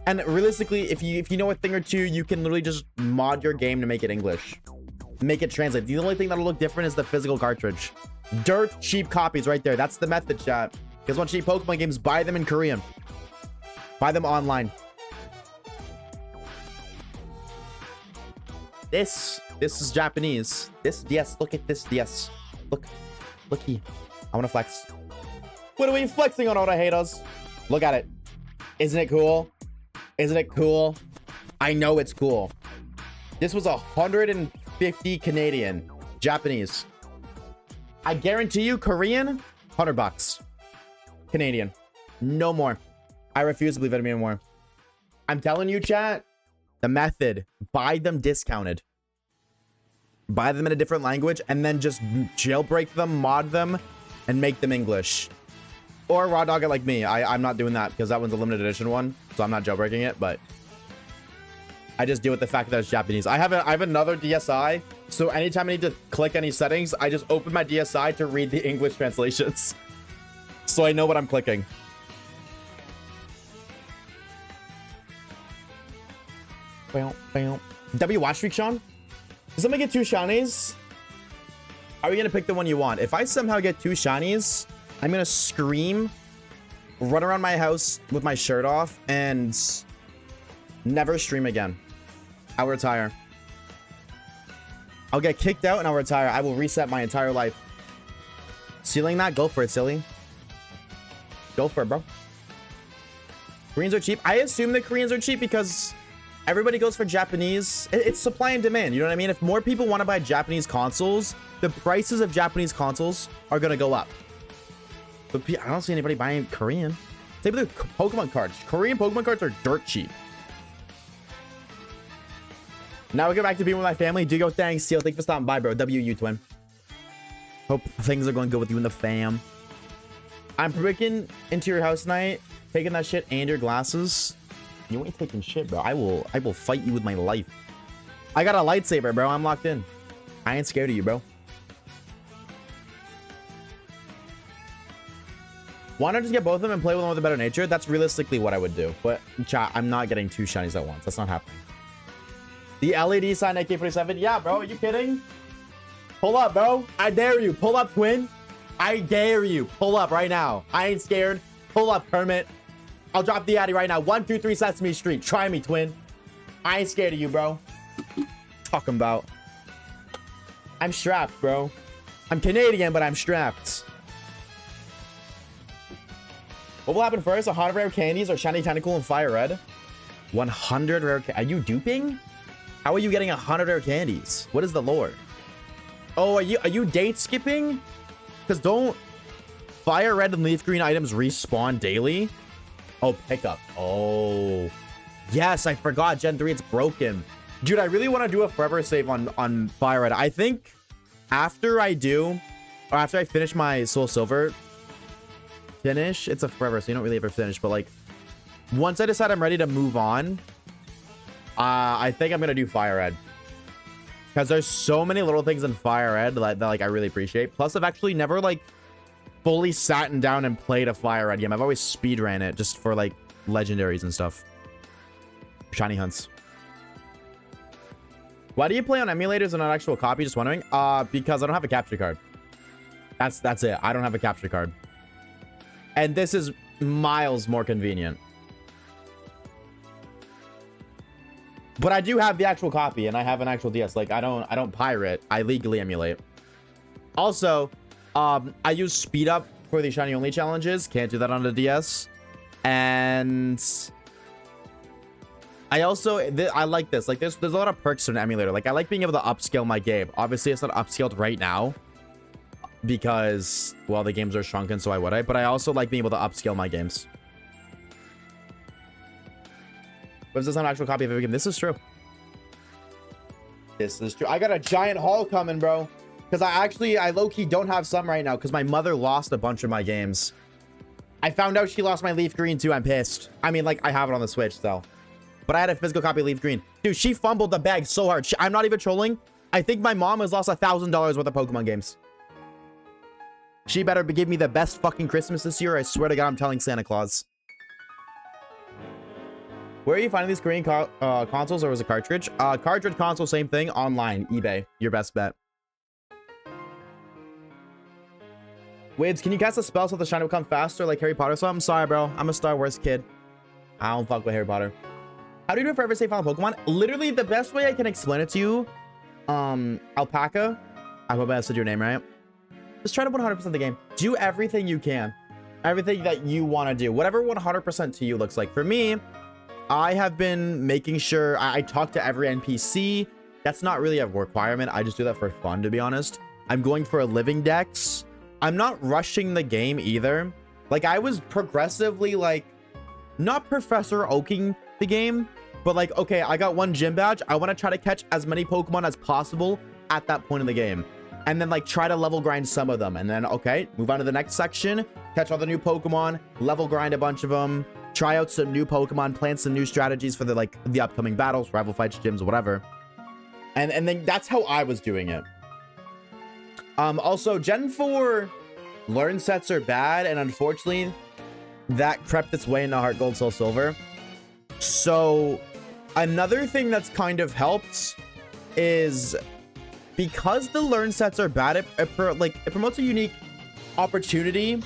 And realistically, if you know a thing or two, you can literally just mod your game to make it English. Make it translate. The only thing that'll look different is the physical cartridge. Dirt cheap copies right there. That's the method, chat. Because want cheap Pokemon games, buy them in Korean. Buy them online. This is Japanese. Yes, look at this. Yes. Looky. I want to flex. What are we flexing on, all the haters? Look at it. Isn't it cool? Isn't it cool? I know it's cool. This was 150 Canadian. Japanese. I guarantee you, Korean, $100. Canadian. No more. I refuse to believe it anymore. I'm telling you, chat, the method. Buy them discounted. Buy them in a different language and then just jailbreak them, mod them, and make them English. Or raw dog it like me. I'm not doing that because that one's a limited edition one, so I'm not jailbreaking it, but I just deal with the fact that it's Japanese. I have another DSi, so anytime I need to click any settings, I just open my DSi to read the English translations. So I know what I'm clicking. W watch streak, Sean? Does somebody get 2 shinies? Are we gonna pick the one you want? If I somehow get 2 shinies, I'm gonna scream, run around my house with my shirt off, and never stream again. I'll retire. I'll get kicked out and I'll retire. I will reset my entire life. Stealing that? Go for it, silly. Go for it, bro. Koreans are cheap. I assume that Koreans are cheap because everybody goes for Japanese. It's supply and demand. You know what I mean? If more people want to buy Japanese consoles, the prices of Japanese consoles are going to go up. But I don't see anybody buying Korean. Same with the Pokemon cards. Korean Pokemon cards are dirt cheap. Now we get back to being with my family. Do go, thanks, Seal. Thanks for stopping by, bro. WU, twin. Hope things are going good with you and the fam. I'm breaking into your house tonight, taking that shit and your glasses. You ain't taking shit, bro. I will fight you with my life. I got a lightsaber, bro. I'm locked in. I ain't scared of you, bro. Why not just get both of them and play with one with a better nature? That's realistically what I would do. But chat, I'm not getting 2 shinies at once. That's not happening. The LED sign AK-47. Yeah, bro. Are you kidding? Pull up, bro. I dare you. Pull up, twin. I dare you. Pull up right now. I ain't scared. Pull up, Kermit. I'll drop the Addy right now. 123 Sesame Street. Try me, twin. I ain't scared of you, bro. Talking about. I'm strapped, bro. I'm Canadian, but I'm strapped. What will happen first? 100 rare candies or shiny tentacle and fire red? 100 rare. Are you duping? How are you getting 100 rare candies? What is the lore? Oh, are you date skipping? Because don't fire red and leaf green items respawn daily? Oh, pickup. Oh, yes, I forgot. Gen 3, it's broken. Dude, I really want to do a forever save on fire red. I think after I finish my Soul Silver finish, it's a forever, so you don't really ever finish. But like, once I decide I'm ready to move on, I think I'm gonna do fire red. Because there's so many little things in fire red that like I really appreciate. Plus, I've actually never like fully sat down and played a fire red game. I've always speed ran it just for like legendaries and stuff. Shiny hunts. Why do you play on emulators and not actual copy? Just wondering. Because I don't have a capture card. That's it. I don't have a capture card. And this is miles more convenient. But I do have the actual copy and I have an actual DS. Like I don't pirate. I legally emulate. Also, I use speed up for the shiny only challenges. Can't do that on the DS. And I also I like this. Like there's a lot of perks to an emulator. Like I like being able to upscale my game. Obviously, it's not upscaled right now because well, the games are shrunken, so why would I? But I also like being able to upscale my games. But if there's not an actual copy of every game, this is true. This is true. I got a giant haul coming, bro. Because I low-key don't have some right now because my mother lost a bunch of my games. I found out she lost my Leaf Green too. I'm pissed. I mean, like, I have it on the Switch, though. But I had a physical copy of Leaf Green. Dude, she fumbled the bag so hard. I'm not even trolling. I think my mom has lost $1,000 worth of Pokemon games. She better give me the best fucking Christmas this year. I swear to God, I'm telling Santa Claus. Where are you finding these Korean consoles, or was it cartridge? Cartridge console, same thing. Online, eBay. Your best bet. Wids, can you cast a spell so the shine will come faster like Harry Potter? So I'm sorry, bro. I'm a Star Wars kid. I don't fuck with Harry Potter. How do you do it for every save file Pokemon? Literally, the best way I can explain it to you, Alpaca, I hope I said your name right. Just try to 100% the game. Do everything you can. Everything that you want to do. Whatever 100% to you looks like. For me, I have been making sure I talk to every NPC. That's not really a requirement. I just do that for fun, to be honest. I'm going for a living dex. I'm not rushing the game either. Like, I was progressively, like, not Professor Oaking the game, but like, okay, I got one gym badge. I want to try to catch as many Pokemon as possible at that point in the game. And then, like, try to level grind some of them. And then, okay, move on to the next section. Catch all the new Pokemon. Level grind a bunch of them. Try out some new Pokemon. Plan some new strategies for the upcoming battles, rival fights, gyms, whatever. And then that's how I was doing it. Also, Gen 4 learn sets are bad, and unfortunately, that crept its way into Heart Gold, Soul Silver. So, another thing that's kind of helped is because the learn sets are bad, it promotes a unique opportunity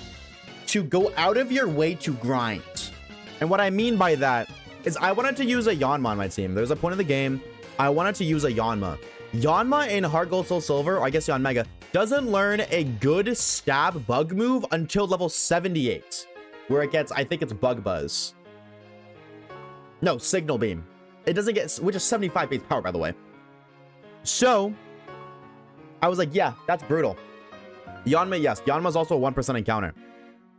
to go out of your way to grind. And what I mean by that is I wanted to use a Yanma on my team. There's a point in the game I wanted to use a Yanma. Yanma in Heart Gold, Soul Silver, or I guess Yanmega, doesn't learn a good stab bug move until level 78, where it gets, I think it's Bug Buzz. No, Signal Beam. It doesn't get, which is 75 base power, by the way. So, I was like, yeah, that's brutal. Yanma, yes. Yanma's also a 1% encounter.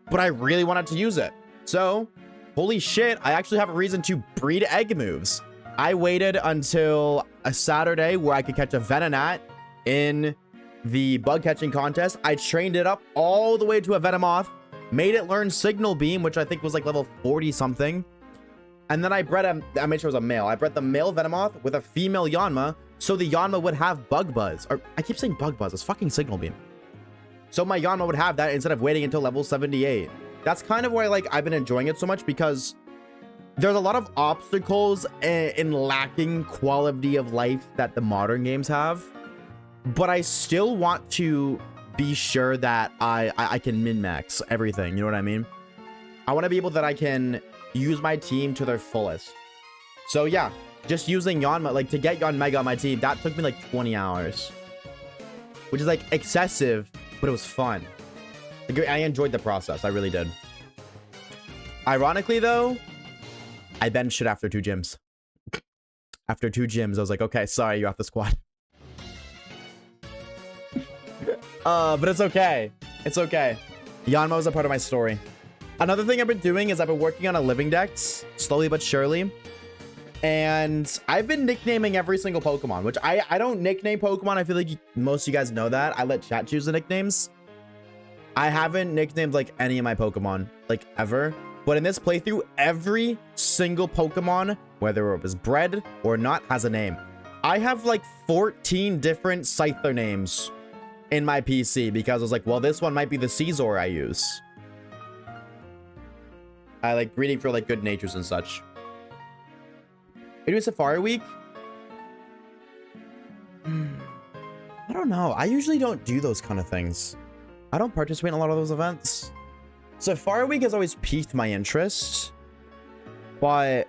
But I really wanted to use it. So, holy shit, I actually have a reason to breed egg moves. I waited until a Saturday where I could catch a Venonat in the bug catching contest. I trained it up all the way to a Venomoth, made it learn Signal Beam, which I think was like level 40 something. And then I made sure it was a male. I bred the male Venomoth with a female Yanma, so the Yanma would have Bug Buzz. Or I keep saying Bug Buzz, it's fucking Signal Beam. So my Yanma would have that instead of waiting until level 78. That's kind of why, like, I've been enjoying it so much, because there's a lot of obstacles in lacking quality of life that the modern games have. But I still want to be sure that I can min-max everything, you know what I mean? I want to be able that I can use my team to their fullest. So yeah, just using Yanma, like, to get Yanmega on my team, that took me like 20 hours. Which is like excessive, but it was fun. Like, I enjoyed the process, I really did. Ironically though, I benched it after 2 gyms. After 2 gyms, I was like, okay, sorry, you're off the squad. But it's okay. It's okay. Yanma was a part of my story. Another thing I've been doing is I've been working on a living dex, slowly but surely. And I've been nicknaming every single Pokemon, which I don't nickname Pokemon. I feel like most of you guys know that. I let chat choose the nicknames. I haven't nicknamed, like, any of my Pokemon, like, ever. But in this playthrough, every single Pokemon, whether it was bred or not, has a name. I have, like, 14 different Scyther names in my PC because I was like, well, this one might be the Caesar I use. I like breeding for like good natures and such. Are you doing Safari Week? I don't know. I usually don't do those kind of things. I don't participate in a lot of those events. Safari Week has always piqued my interest, but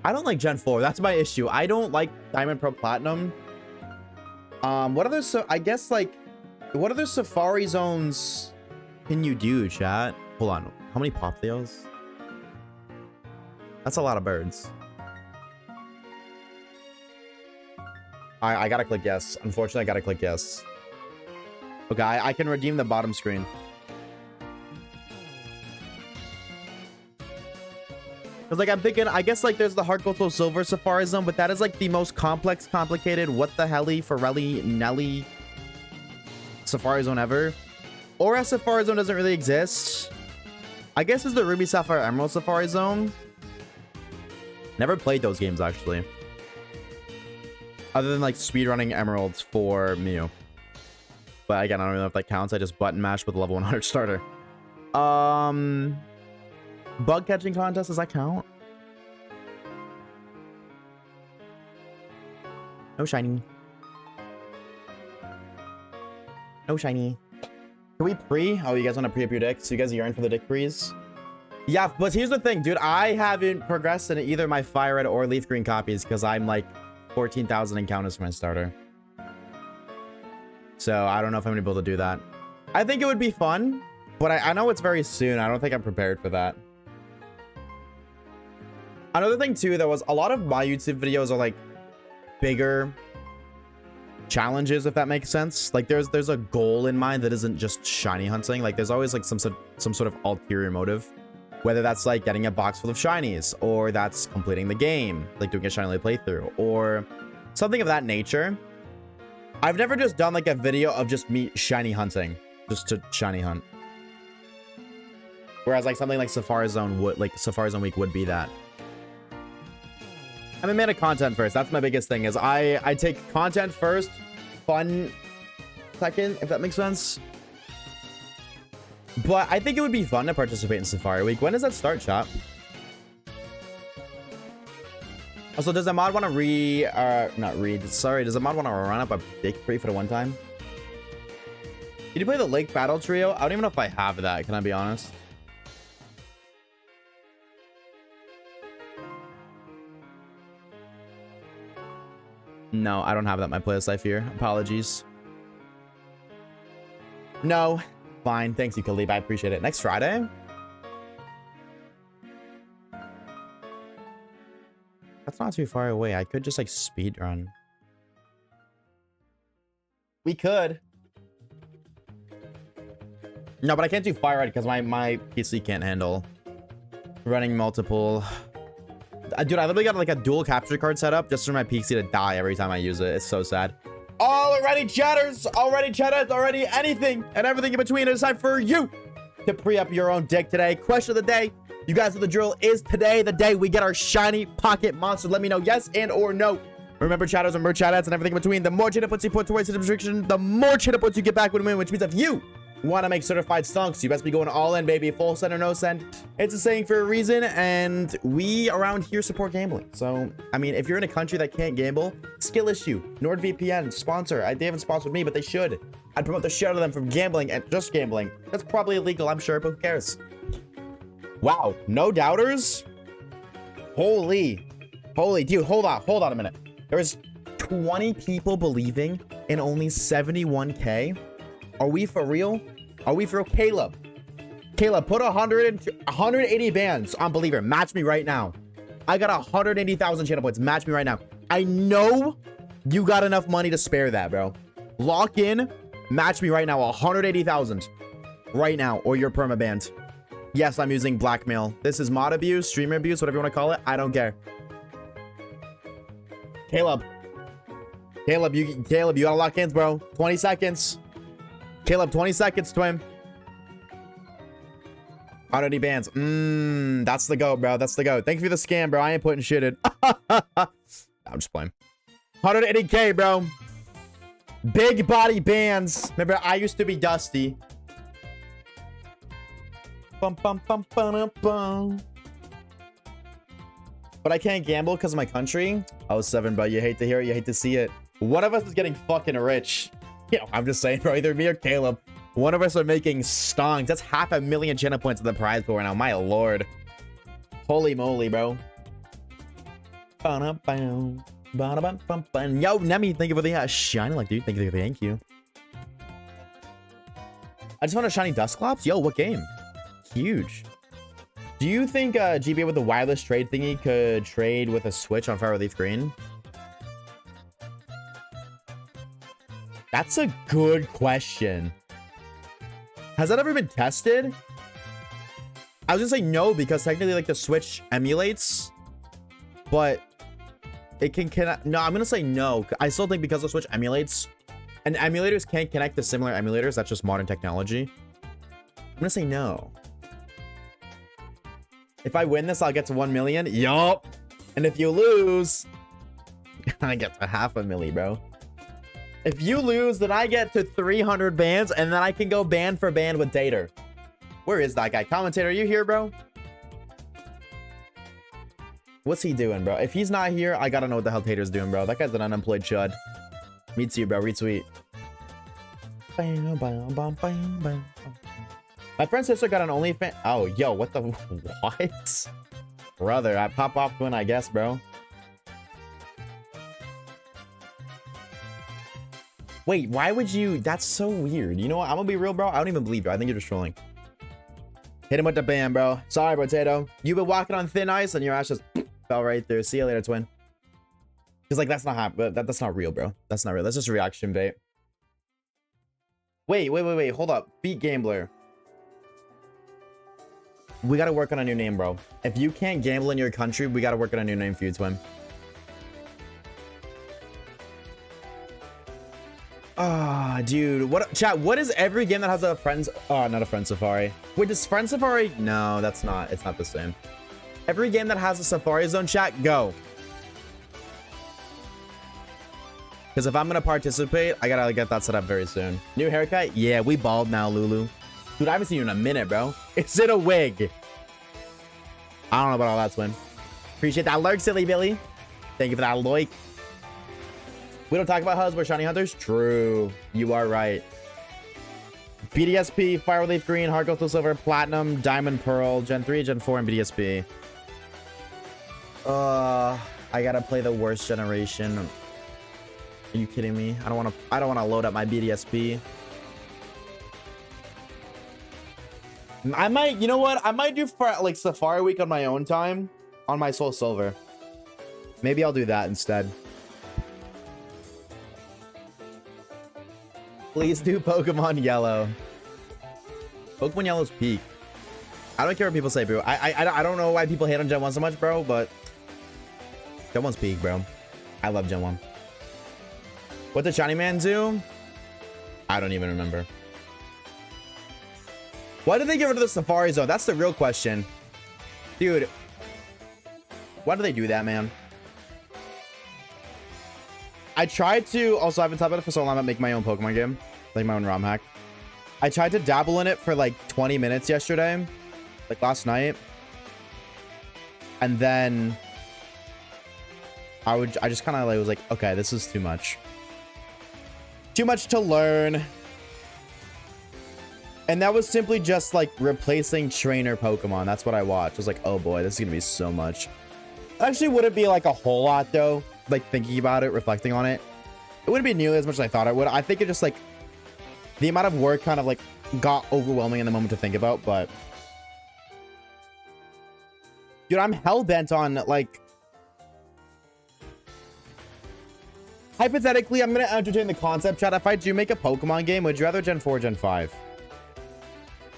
I don't like Gen 4. That's my issue. I don't like Diamond Pro Platinum. What other, I guess, like, what other Safari zones can you do, chat? Hold on. How many Popplios? That's a lot of birds. I gotta click yes. Unfortunately, I gotta click yes. Okay, I can redeem the bottom screen. Because, like, I'm thinking, I guess, like, there's the Hard Gold Silver Safari Zone, but that is, like, the most complex, complicated, what the helly, Forelli, Nelly Safari Zone ever. Aura Safari Zone doesn't really exist. I guess it's the Ruby Sapphire Emerald Safari Zone. Never played those games, actually. Other than, like, speedrunning Emeralds for Mew. But, again, I don't really know if that counts. I just button mashed with a level 100 starter. Bug catching contest, does that count? No shiny. No shiny. Can we pre? Oh, you guys want to pre-up your dicks? So you guys yearn for the dick prees? Yeah, but here's the thing, dude. I haven't progressed in either my Fire Red or Leaf Green copies because I'm like 14,000 encounters for my starter. So I don't know if I'm going to be able to do that. I think it would be fun, but I know it's very soon. I don't think I'm prepared for that. Another thing, too, there was a lot of my YouTube videos are like bigger challenges, if that makes sense. Like there's a goal in mind that isn't just shiny hunting. Like there's always like some sort of ulterior motive, whether that's like getting a box full of shinies, or that's completing the game, like doing a shiny playthrough, or something of that nature. I've never just done like a video of just me shiny hunting, just to shiny hunt. Whereas like something like Safari Zone would, like Safari Zone Week would be that. I'm a man of content first. That's my biggest thing, is I take content first, fun second, if that makes sense. But I think it would be fun to participate in Safari Week. When does that start, chat? Also, does the mod want to does the mod want to run up a big pre for the one time? Did you play the Lake Battle Trio? I don't even know if I have that, can I be honest? No, I don't have that in my playlist, I fear. Apologies. No. Fine. Thanks, you, Khalib. I appreciate it. Next Friday? That's not too far away. I could just, like, speed run. We could. No, but I can't do Fire Red because my PC can't handle running multiple... Dude, I literally got like a dual capture card set up just for my PC to die every time I use it. It's so sad. Already chatters, already anything and everything in between. It's time for you to pre-up your own dick today. Question of the day. You guys know the drill. Is today the day we get our shiny pocket monster? Let me know yes and or no. Remember, chatters and merch chat and everything in between. The more chit puts you put towards the subscription, the more chit puts you get back when we win, which means if you want to make certified stunks, you best be going all in, baby. Full send or no send. It's a saying for a reason, and we around here support gambling. So, I mean, if you're in a country that can't gamble, skill issue. NordVPN, sponsor. They haven't sponsored me, but they should. I'd promote the shit out of them from gambling and just gambling. That's probably illegal, I'm sure, but who cares? Wow, no doubters? Holy, dude, hold on a minute. There's 20 people believing in only 71K. Are we for real? Are we for real? Caleb, put 180 bands on Believer. Match me right now. I got 180,000 channel points. Match me right now. I know you got enough money to spare that, bro. Lock in. Match me right now. 180,000 right now, or you're permabanned. Yes, I'm using blackmail. This is mod abuse, streamer abuse, whatever you want to call it. I don't care. Caleb, you gotta lock in, bro. 20 seconds. Caleb, 20 seconds, twin. 180 bands. That's the go, bro. That's the go. Thank you for the scam, bro. I ain't putting shit in. I'm just playing. 180K, bro. Big body bands. Remember, I used to be Dusty. Bum, bum, bum, bum, bum. But I can't gamble because of my country. Oh, 7, bro. You hate to hear it. You hate to see it. One of us is getting fucking rich. You know, I'm just saying, bro. Either me or Caleb. One of us are making stonks. That's 500,000 channel points of the prize pool right now. My lord. Holy moly, bro. Yo, Nemi, thank you for the shiny like, dude. Thank you. I just want a shiny Dusclops. Yo, what game? Huge. Do you think GBA with the wireless trade thingy could trade with a Switch on Fire Leaf Green? That's a good question. Has that ever been tested? I was gonna say no, because technically like the Switch emulates, but it cannot. No, I'm gonna say no. I still think because the Switch emulates and emulators can't connect to similar emulators, that's just modern technology. I'm gonna say no. If I win this, I'll get to 1 million. Yup. And if you lose, I get to 500,000, bro. If you lose, then I get to 300 bans, and then I can go band for band with Dater. Where is that guy? Commentator, are you here, bro? What's he doing, bro? If he's not here, I gotta know what the hell Tater's doing, bro. That guy's an unemployed chud. Me too, bro. Retweet. My friend's sister got an OnlyFans. Oh, yo, what the... What? Brother, I pop off when I guess, bro. Wait, why would you... That's so weird. You know what? I'm gonna be real, bro. I don't even believe you. I think you're just trolling. Hit him with the bam, bro. Sorry, Potato. You've been walking on thin ice and your ass just fell right through. See you later, twin. Because, like, that's not happening. That's not real, bro. That's not real. That's just reaction bait. Wait. Hold up. Beat Gambler. We gotta work on a new name, bro. If you can't gamble in your country, we gotta work on a new name for you, twin. Ah, dude. What, chat, what is every game that has a friends... Oh, not a friend safari. Wait, does friend safari... No, that's not... It's not the same. Every game that has a safari zone, chat, go. Because if I'm gonna participate, I gotta get that set up very soon. New haircut? Yeah, we bald now, Lulu. Dude, I haven't seen you in a minute, bro. Is it a wig? I don't know about all that, twin. Appreciate that lurk, silly Billy. Thank you for that like. We don't talk about hubs, we're shiny hunters. True. You are right. BDSP, Fire Leaf Green, Heart Gold Silver, Platinum, Diamond Pearl, Gen 3, Gen 4, and BDSP. I gotta play the worst generation. Are you kidding me? I don't wanna load up my BDSP. I might, you know what? I might do for like Safari Week on my own time on my Soul Silver. Maybe I'll do that instead. Please do Pokemon Yellow. Pokemon Yellow's peak. I don't care what people say, bro. I don't know why people hate on Gen 1 so much, bro, but Gen 1's peak, bro. I love Gen 1. What did Shiny Man do? I don't even remember. Why did they get rid of the Safari Zone? That's the real question. Dude. Why do they do that, man? I tried to... Also, I've been talking about it for so long, I'm make my own Pokemon game. Like my own ROM hack. I tried to dabble in it for like 20 minutes yesterday. Like last night. And then... I just kind of like was like, okay, this is too much. Too much to learn. And that was simply just like replacing trainer Pokemon. That's what I watched. I was like, oh boy, this is gonna be so much. Actually, wouldn't be like a whole lot though. Like thinking about it, reflecting on it. It wouldn't be nearly as much as I thought it would. I think it just like the amount of work kind of like got overwhelming in the moment to think about, but dude, I'm hell bent on like hypothetically, I'm gonna entertain the concept, chat. If I do make a Pokemon game, would you rather Gen 4 or Gen 5?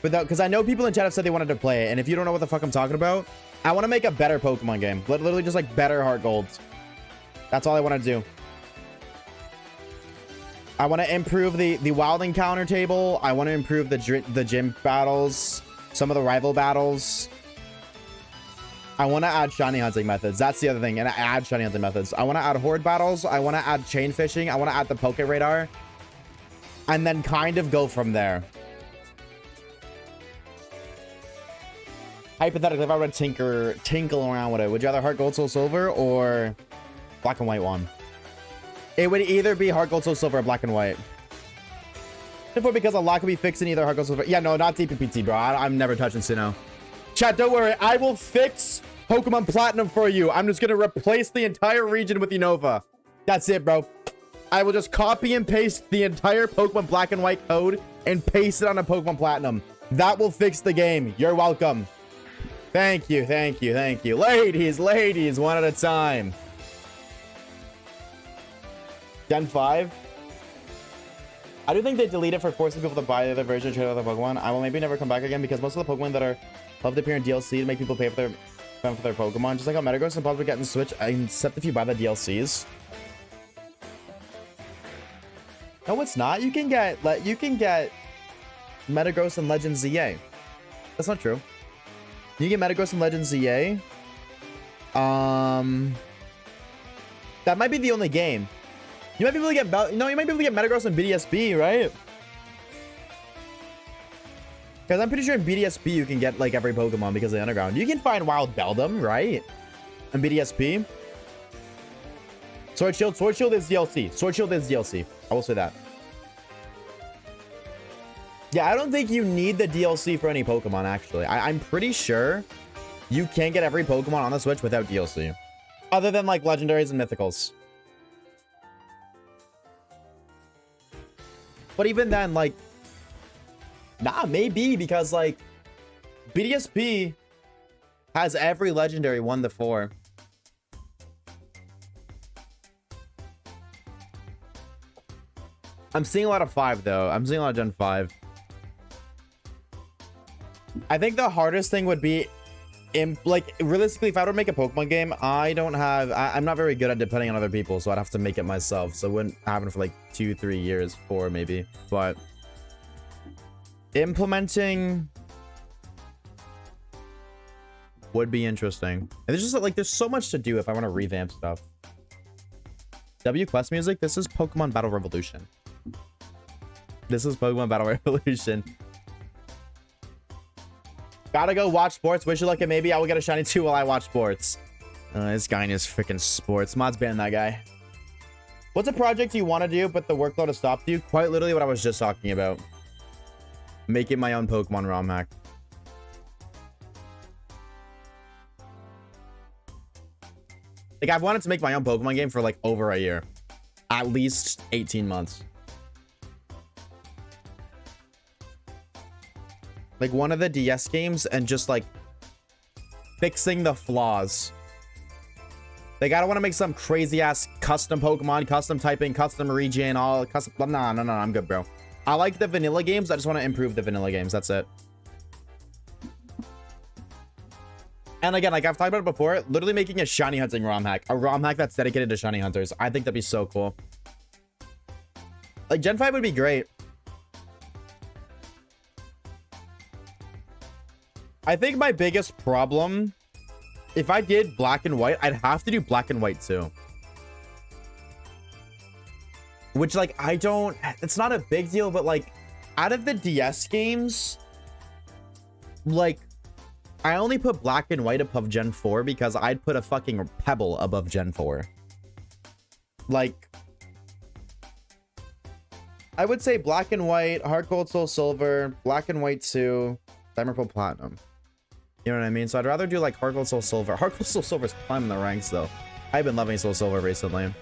But because I know people in chat have said they wanted to play it, and if you don't know what the fuck I'm talking about, I want to make a better Pokemon game. Literally just like better Heart Golds. That's all I want to do. I want to improve the wild encounter table. I want to improve the gym battles, some of the rival battles. I want to add shiny hunting methods. That's the other thing. And I add shiny hunting methods. I want to add horde battles. I want to add chain fishing. I want to add the Poke Radar. and then kind of go from there. Hypothetically, if I were to tinkle around with it, would you rather Heart Gold Soul Silver or Black and White one? It would either be Heart Gold Soul Silver or Black and White. Simply because a lot could be fixed in either Heart Gold Soul Silver. Yeah, no, not DPPT, bro. I'm never touching Sinnoh. Chat, don't worry. I will fix Pokemon Platinum for you. I'm just going to replace the entire region with Unova. That's it, bro. I will just copy and paste the entire Pokemon Black and White code and paste it on a Pokemon Platinum. That will fix the game. You're welcome. Thank you, thank you, thank you. Ladies, one at a time. Gen 5. I do think they deleted for forcing people to buy the other version and trade other Pokemon. I will maybe never come back again because most of the Pokemon that are love to appear in DLC to make people pay for their Pokemon. Just like how Metagross and Popplio getting Switch, except if you buy the DLCs. No, it's not. You can get Metagross and Legends ZA. That's not true. You get Metagross and Legends ZA. That might be the only game. You might be able to get you might be able to get Metagross and BDSP, right? Because I'm pretty sure in BDSP you can get like every Pokemon because of the underground. You can find Wild Beldum, right? In BDSP. Sword Shield is DLC. Sword Shield is DLC. I will say that. Yeah, I don't think you need the DLC for any Pokemon, actually. I'm pretty sure you can get every Pokemon on the Switch without DLC. Other than, like, Legendaries and Mythicals. But even then, like... Nah, maybe, because, like... BDSP has every Legendary 1 to 4. I'm seeing a lot of 5, though. I'm seeing a lot of Gen 5. I think the hardest thing would be, like, realistically, if I were to make a Pokemon game, I'm not very good at depending on other people, so I'd have to make it myself. So it wouldn't happen for like 2-3 years, 4 maybe. But implementing would be interesting. And there's just like, there's so much to do if I want to revamp stuff. W Quest music. This is Pokemon Battle Revolution. This is Pokemon Battle Revolution. Gotta go watch sports. Wish you luck, and maybe I will get a shiny too while I watch sports. This guy in his freaking sports. Mod's ban that guy. What's a project you want to do, but the workload has stopped you? Quite literally what I was just talking about. Making my own Pokemon ROM hack. Like, I've wanted to make my own Pokemon game for like over a year. At least 18 months. Like one of the DS games and just like fixing the flaws. Like, I don't want to make some crazy ass custom Pokemon, custom typing, custom region, all custom. No, I'm good, bro. I like the vanilla games. I just want to improve the vanilla games. That's it. And again, like I've talked about it before, literally making a shiny hunting ROM hack. A ROM hack that's dedicated to shiny hunters. I think that'd be so cool. Like, Gen 5 would be great. I think my biggest problem, if I did Black and White, I'd have to do Black and White too. Which, like, it's not a big deal, but like, out of the DS games, like, I only put Black and White above Gen 4 because I'd put a fucking Pebble above Gen 4. Like, I would say Black and White, Heart Gold, Soul Silver, Black and White 2, Diamond, Pearl, Platinum. You know what I mean? So I'd rather do like Heart Gold, Soul Silver. Heart Gold, Soul Silver is climbing the ranks though. I've been loving Soul Silver recently.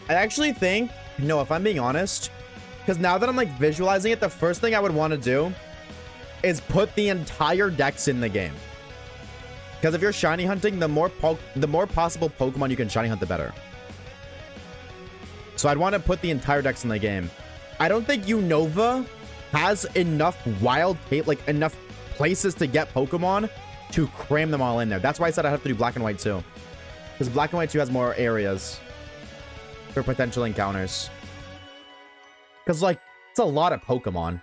I actually think, no, if I'm being honest, because now that I'm like visualizing it, the first thing I would want to do is put the entire dex in the game. Because if you're shiny hunting, the more possible Pokemon you can shiny hunt, the better. So I'd want to put the entire dex in the game. I don't think Unova has enough like enough places to get Pokemon to cram them all in there. That's why I said I have to do Black and White 2. Because Black and White 2 has more areas for potential encounters. Because, like, it's a lot of Pokemon.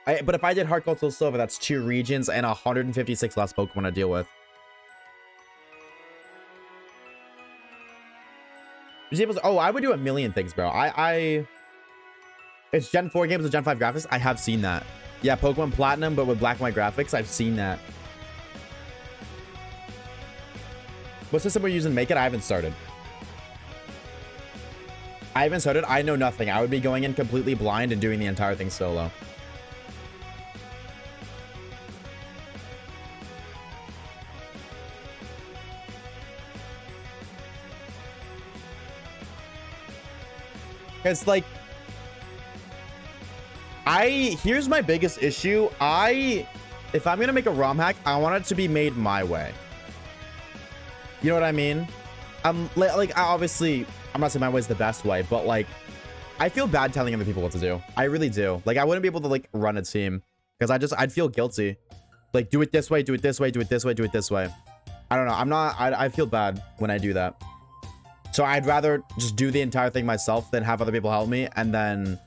But if I did Heart Gold, Soul Silver, that's 2 regions and 156 less Pokemon to deal with. Disables. Oh, I would do a million things, bro. It's Gen 4 games with Gen 5 graphics. I have seen that. Yeah, Pokemon Platinum, but with black and white graphics. I've seen that. What system we're using to make it? I haven't started. I know nothing. I would be going in completely blind and doing the entire thing solo. It's like, here's my biggest issue. If I'm gonna make a ROM hack, I want it to be made my way. You know what I mean? Obviously, I'm not saying my way is the best way, but like, I feel bad telling other people what to do. I really do. Like, I wouldn't be able to like run a team because I'd feel guilty. Like, do it this way, do it this way, do it this way, do it this way. I don't know. I feel bad when I do that. So I'd rather just do the entire thing myself than have other people help me and then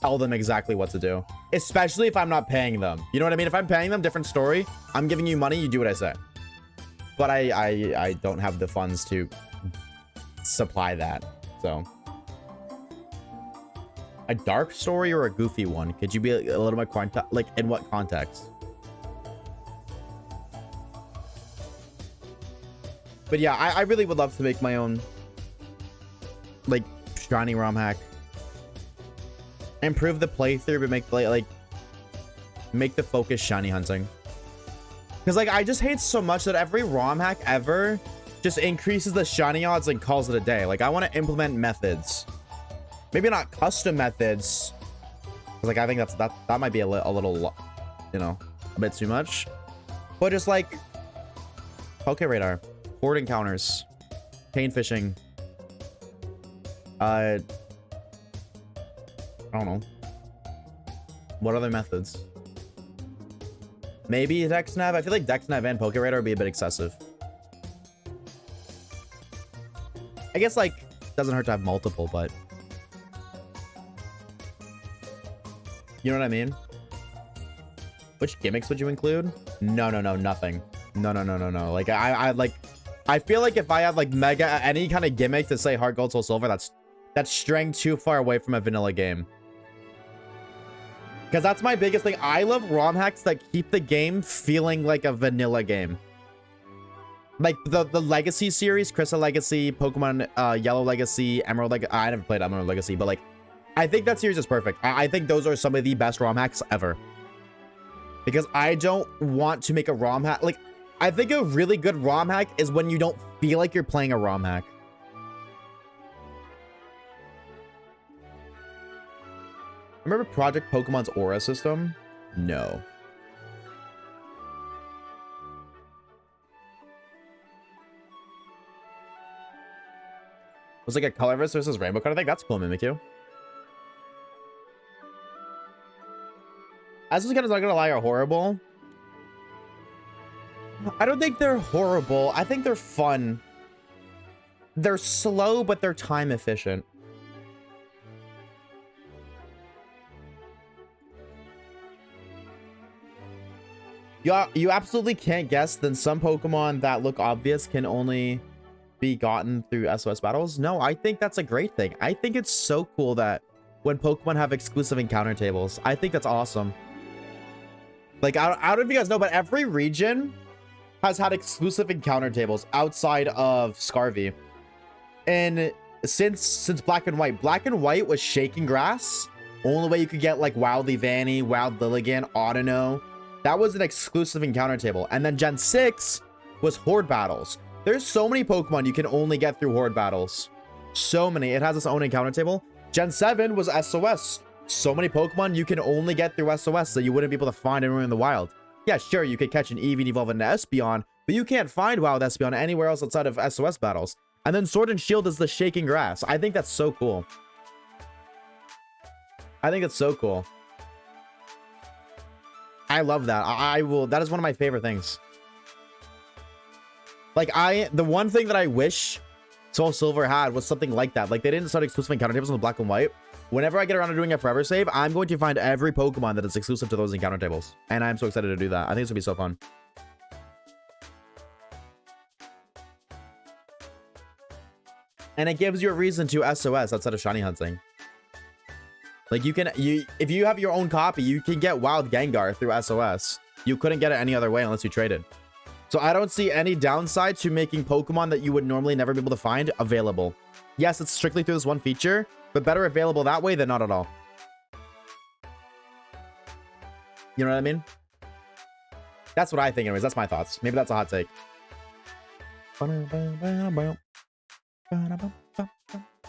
tell them exactly what to do. Especially if I'm not paying them. You know what I mean? If I'm paying them, different story. I'm giving you money, you do what I say. But I don't have the funds to supply that. So a dark story or a goofy one? Could you be a little more like in what context? But yeah, I really would love to make my own like shiny ROM hack. Improve the playthrough, but make the focus shiny hunting. Because like I just hate so much that every ROM hack ever just increases the shiny odds and calls it a day. Like I want to implement methods, maybe not custom methods. Like I think that might be a little, you know, a bit too much. But just like Poke Radar, horde encounters, pain fishing. I don't know. What other methods? Maybe DexNav. I feel like DexNav and Poke Radar would be a bit excessive. I guess like doesn't hurt to have multiple, but you know what I mean? Which gimmicks would you include? No, nothing. No. Like I feel like if I had like mega any kind of gimmick to say Heart Gold Soul Silver, that's straying too far away from a vanilla game. Because that's my biggest thing. I love ROM hacks that keep the game feeling like a vanilla game. Like the Legacy series, Crystal Legacy, Pokemon Yellow Legacy, Emerald Legacy. I never played Emerald Legacy, but like, I think that series is perfect. I think those are some of the best ROM hacks ever. Because I don't want to make a ROM hack. Like, I think a really good ROM hack is when you don't feel like you're playing a ROM hack. Remember Project Pokemon's Aura system? No. It was like a colorless versus rainbow card. I think that's cool, Mimikyu. As those guys, not gonna lie, are horrible. I don't think they're horrible. I think they're fun. They're slow, but they're time efficient. You absolutely can't guess. Then some Pokemon that look obvious can only be gotten through SOS battles. No, I think that's a great thing. I think it's so cool that when Pokemon have exclusive encounter tables, I think that's awesome. Like, I don't know if you guys know, but every region has had exclusive encounter tables outside of Scarvy. And since Black and White was Shaking Grass, only way you could get like Wild Vanny, Wild Lilligant, Audino. That was an exclusive encounter table. And then Gen 6 was Horde battles. There's so many Pokemon you can only get through Horde battles. So many. It has its own encounter table. Gen 7 was SOS. So many Pokemon you can only get through SOS that you wouldn't be able to find anywhere in the wild. Yeah, sure, you could catch an Eevee and evolve into Espeon, but you can't find Wild Espeon anywhere else outside of SOS battles. And then Sword and Shield is the Shaking Grass. I think that's so cool. I think it's so cool. I love that. That is one of my favorite things. Like, the one thing that I wish Soul Silver had was something like that. Like, they didn't start exclusive encounter tables with Black and White. Whenever I get around to doing a forever save, I'm going to find every Pokemon that is exclusive to those encounter tables. And I'm so excited to do that. I think it's gonna be so fun. And it gives you a reason to SOS outside of shiny hunting. Like if you have your own copy, you can get Wild Gengar through SOS. You couldn't get it any other way unless you traded. So I don't see any downside to making Pokemon that you would normally never be able to find available. Yes, it's strictly through this one feature, but better available that way than not at all. You know what I mean? That's what I think anyways. That's my thoughts. Maybe that's a hot take.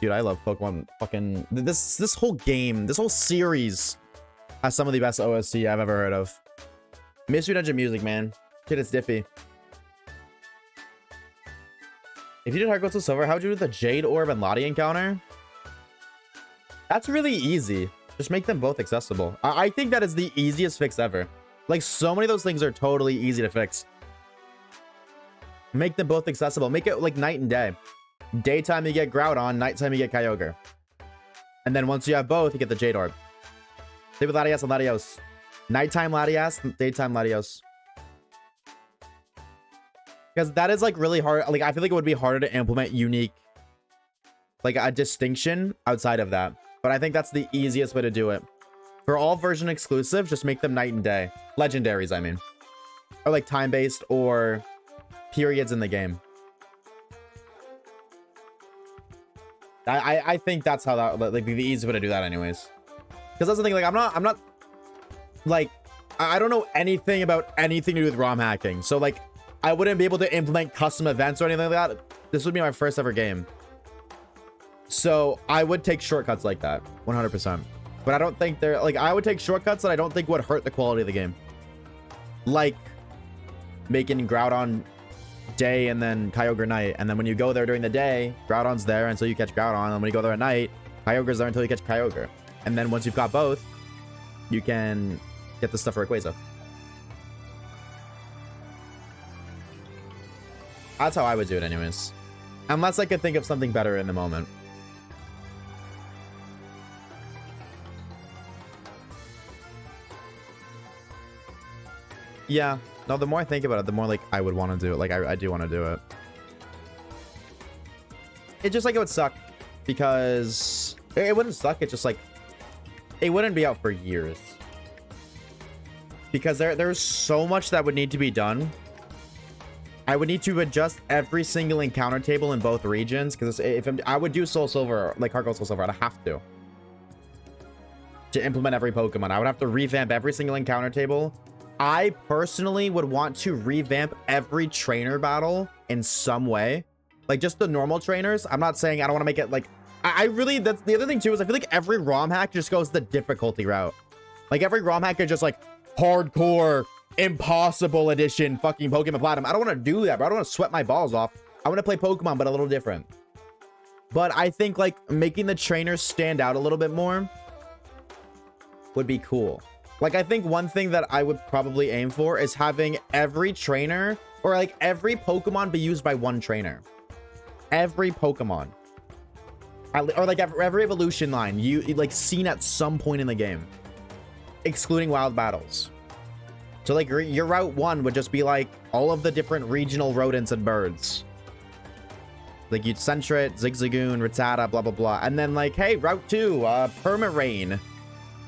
Dude, I love Pokemon. Fucking this whole game, this whole series has some of the best OST I've ever heard of. Mystery Dungeon music, man. Shit, it's diffy. If you did Heart Gold Soul Silver, how would you do the Jade Orb and Lottie encounter? That's really easy. Just make them both accessible. I think that is the easiest fix ever. Like, so many of those things are totally easy to fix. Make them both accessible. Make it like night and day. Daytime you get Groudon, nighttime you get Kyogre. And then once you have both, you get the Jade Orb. Same with Latias and Latios. Nighttime Latias, daytime Latios. Because that is like really hard. Like, I feel like it would be harder to implement unique, like a distinction outside of that. But I think that's the easiest way to do it. For all version exclusive, just make them night and day. Legendaries, I mean. Or like time-based or periods in the game. I think that's how that, like, the easiest way to do that anyways. Because that's the thing, like, I'm not, like, I don't know anything about anything to do with ROM hacking. So, like, I wouldn't be able to implement custom events or anything like that. This would be my first ever game. So, I would take shortcuts like that, 100%. But I don't think they're, like, I would take shortcuts that I don't think would hurt the quality of the game. Like, making Groudon day and then Kyogre night, and then when you go there during the day, Groudon's there until you catch Groudon, and when you go there at night, Kyogre's there until you catch Kyogre. And then once you've got both, you can get the stuff for Rayquaza. That's how I would do it anyways. Unless I could think of something better in the moment. Yeah. No, the more I think about it, the more, like, I would want to do it. Like, I do want to do it. It's just, like, it would suck. Because... It wouldn't suck. It's just, like... It wouldn't be out for years. Because there's so much that would need to be done. I would need to adjust every single encounter table in both regions. Because I would do Soul Silver, like Heart Gold Soul Silver, I'd have to implement every Pokemon. I would have to revamp every single encounter table. I personally would want to revamp every trainer battle in some way. Like, just the normal trainers. I'm not saying I don't want to make it, like... I really... That's the other thing, too, is I feel like every ROM hack just goes the difficulty route. Like, every ROM hack is just, like, hardcore, impossible edition fucking Pokemon Platinum. I don't want to do that, bro. I don't want to sweat my balls off. I want to play Pokemon, but a little different. But I think, like, making the trainers stand out a little bit more would be cool. Like, I think one thing that I would probably aim for is having every trainer, or like every Pokemon, be used by one trainer. Every Pokemon. Or like every evolution line, you like seen at some point in the game. Excluding wild battles. So like your Route 1 would just be like all of the different regional rodents and birds. Like you'd Sentret, Zigzagoon, Rattata, blah, blah, blah. And then like, hey, Route 2, Permarain.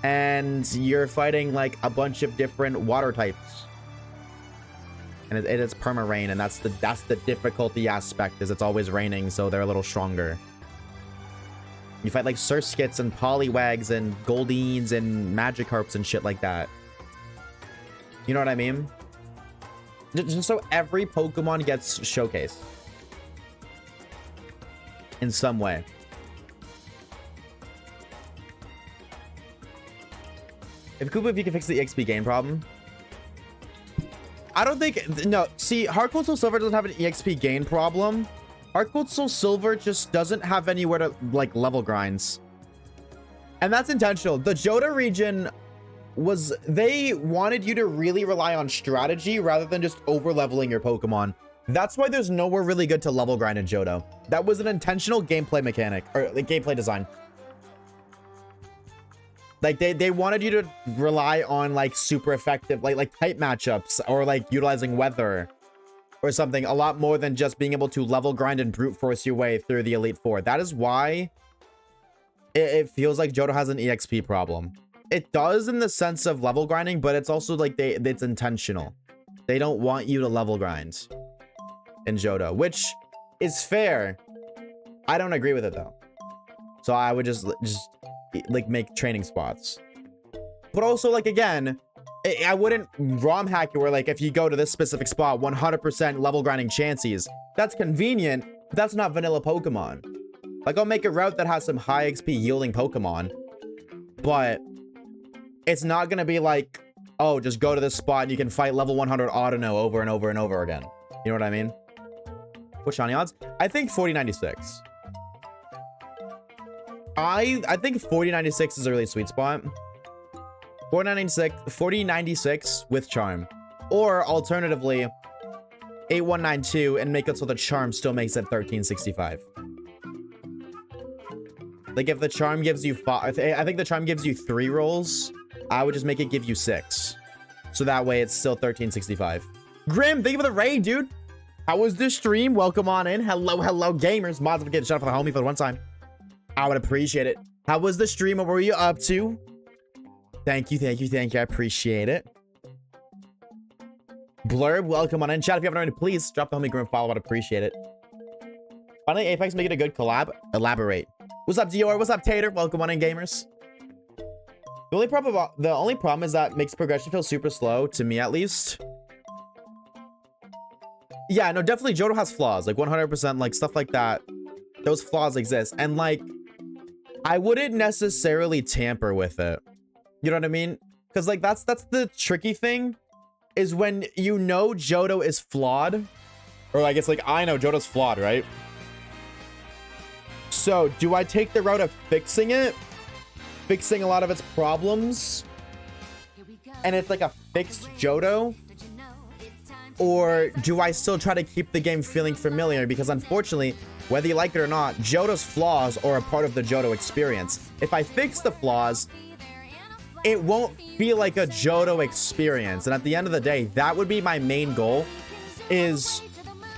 And you're fighting like a bunch of different water types, and it is Permarain, and that's the difficulty aspect, is it's always raining, so they're a little stronger. You fight like Surskits and Poliwags and Goldines and Magikarps and shit like that. You know what I mean? Just so every Pokemon gets showcased in some way. If you can fix the EXP gain problem. I don't think... No, see, Heart Gold Soul Silver doesn't have an EXP gain problem. Heart Gold Soul Silver just doesn't have anywhere to, like, level grinds. And that's intentional. The Johto region was... They wanted you to really rely on strategy rather than just over-leveling your Pokemon. That's why there's nowhere really good to level grind in Johto. That was an intentional gameplay mechanic, or like, gameplay design. Like, they wanted you to rely on, like, super effective, like type matchups, or, like, utilizing weather. or something a lot more than just being able to level grind and brute force your way through the Elite Four. That is why it feels like Johto has an EXP problem. It does in the sense of level grinding, but it's also like it's intentional. They don't want you to level grind in Johto, which is fair. I don't agree with it though. So I would just like make training spots. But also, like, again, I wouldn't ROM hack it where, like, if you go to this specific spot, 100% level grinding chances. That's convenient, but that's not vanilla Pokemon. Like, I'll make a route that has some high XP yielding Pokemon, but it's not going to be like, oh, just go to this spot and you can fight level 100 Audino over and over and over again. You know what I mean? What shiny odds? I think 4096. I think 4096 is a really sweet spot. 4096 with charm, or alternatively 8192 and make it so the charm still makes it 1365. Like if the charm gives you five, I think the charm gives you 3 rolls, I would just make it give you 6, so that way it's still 1365. Grim, thank you for the raid, dude. How was this stream? Welcome on in. Hello gamers. Mods of getting shut up for the homie for the one time. I would appreciate it. How was the stream? What were you up to? Thank you. I appreciate it. Blurb, welcome on in. Chat, if you haven't already, please drop the homie Grim follow. I'd appreciate it. Finally, Apex making a good collab. Elaborate. What's up, Dior? What's up, Tater? Welcome on in, gamers. The only problem is that makes progression feel super slow, to me at least. Yeah, no, definitely Johto has flaws, like 100%, like stuff like that. Those flaws exist, and like, I wouldn't necessarily tamper with it. You know what I mean? Because like that's the tricky thing, is when you know Johto is flawed, or I guess like I know Johto's flawed, right? So do I take the route of fixing it, fixing a lot of its problems, and it's like a fixed Johto? Or do I still try to keep the game feeling familiar? Because unfortunately, whether you like it or not, Johto's flaws are a part of the Johto experience. If I fix the flaws, it won't feel like a Johto experience. And at the end of the day, that would be my main goal, is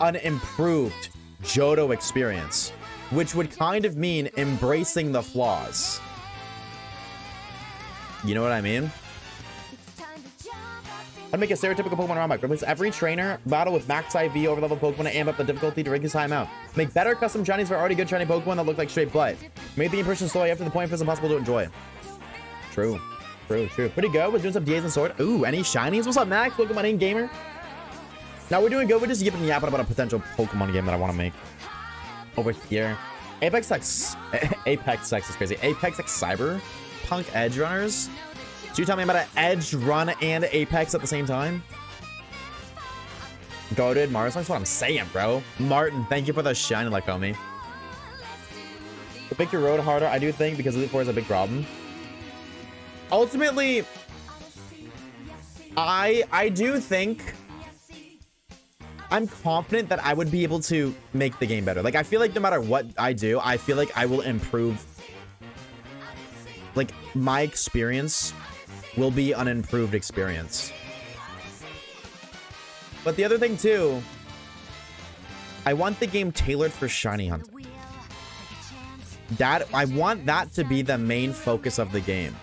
an improved Johto experience, which would kind of mean embracing the flaws. You know what I mean? I'd make a stereotypical Pokemon around Mike. Replace every trainer battle with max IV over level Pokemon to amp up the difficulty to rig his time out. Make better custom shinies for already good shiny Pokemon that look like straight butt. Make the impression slowly after the point if it's impossible to enjoy. True. Pretty good. We're doing some DAs and Sword. Ooh, any shinies? What's up, Max? Welcome on in, gamer. Now we're doing good. We're just yapping about a potential Pokemon game that I want to make. Over here. Apex Sex is crazy. Apex X Cyberpunk Edge Runners. So you tell me about an Edge Run and Apex at the same time? Goated Mars, that's what I'm saying, bro. Martin, thank you for the shiny like on me. To make your road harder, I do think, because Elite Four is a big problem. Ultimately, I do think I'm confident that I would be able to make the game better. Like, I feel like no matter what I do, I feel like I will improve. Like, my experience will be an improved experience. But the other thing too, I want the game tailored for shiny hunting. I want that to be the main focus of the game.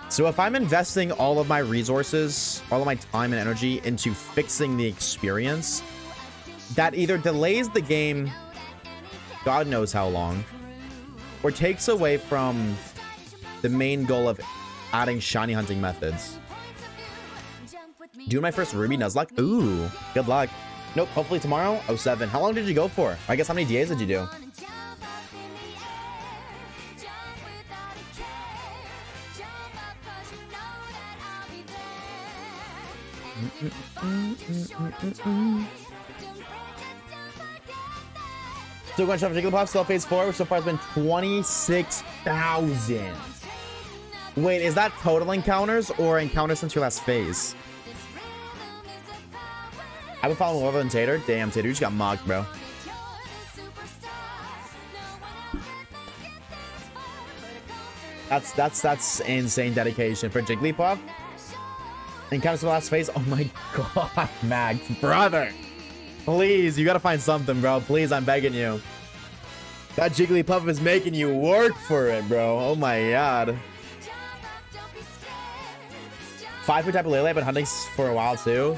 So if I'm investing all of my resources, all of my time and energy into fixing the experience, that either delays the game God knows how long, or takes away from the main goal of adding shiny hunting methods. Doing my first Ruby Nuzlocke? Ooh, good luck. Nope, hopefully tomorrow. 07. How long did you go for? I guess how many DAs did you do? Still going to shop Jigglypuff, still phase 4, which so far has been 26,000. Wait, is that total encounters or encounters since your last phase? I've been following Lover and Tater. Damn, Tater, you just got mocked, bro. That's insane dedication for Jigglypuff. Encounters from the last phase. Oh my god, Max, brother. Please, you gotta find something, bro. Please, I'm begging you. That Jigglypuff is making you work for it, bro. Oh my god. 5-foot type of Lele. I've been hunting for a while too.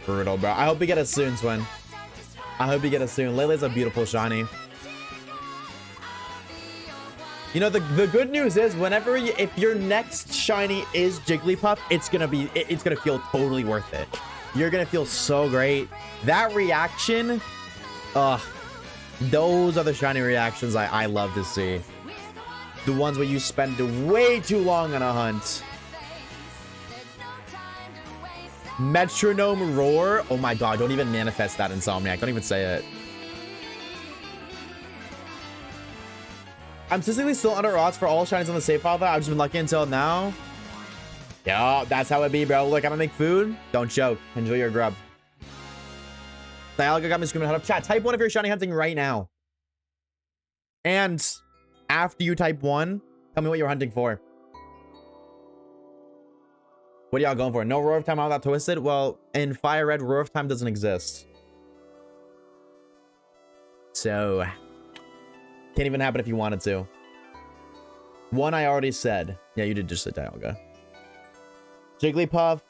Brutal, bro. I hope we get it soon, Twin. I hope we get it soon. Lele's a beautiful shiny. You know, the good news is whenever if your next shiny is Jigglypuff, it's gonna feel totally worth it. You're gonna feel so great. That reaction, those are the shiny reactions I love to see. The ones where you spend way too long on a hunt. Metronome Roar. Oh my god, don't even manifest that, Insomniac. Don't even say it. I'm statistically still under odds for all shinies on the save file though. I've just been lucky until now. Yeah, that's how it be, bro. Look, I'm gonna make food. Don't choke. Enjoy your grub. Dialga got me screaming out of chat. Type 1 if you're shiny hunting right now. And after you type 1, tell me what you're hunting for. What are y'all going for? No Roar of Time out without Twisted? Well, in Fire Red, Roar of Time doesn't exist. So, can't even happen if you wanted to. 1 I already said. Yeah, you did just say Dialga. Jigglypuff,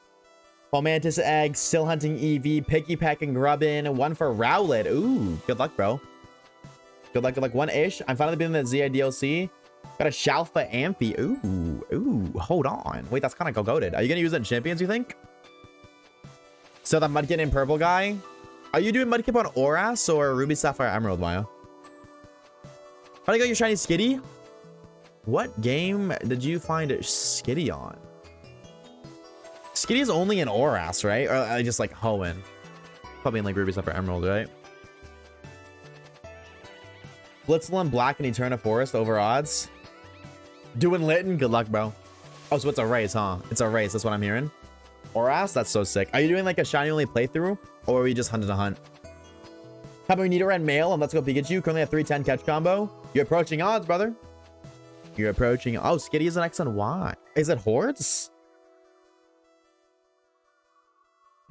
Fomantis Egg, still hunting Eevee, Picky Pecking Grubbin, 1 for Rowlet. Ooh, good luck, bro. Good luck, 1-ish. I'm finally beating the ZI DLC. Got a Shalfa Amphi. Ooh, hold on. Wait, that's kind of goated. Are you gonna use that in Champions, you think? So the Mudkip and Purple guy. Are you doing Mudkip on Oras or Ruby, Sapphire, Emerald, Maya? How do you got your shiny Skitty? What game did you find Skitty on? Skitty is only in Oras, right? Or just like Hoenn. Probably in like Ruby, Sapphire, Emerald, right? Blitzel and Black and Eterna Forest over odds. Doing Litten? Good luck, bro. Oh, so it's a race, huh? It's a race. That's what I'm hearing. Oras? That's so sick. Are you doing like a shiny only playthrough? Or are we just hunting a hunt? How about we need a red mail and let's go Pikachu? Currently at 310 catch combo. You're approaching odds, brother. You're approaching. Oh, Skitty is an X and Y. Is it Hordes?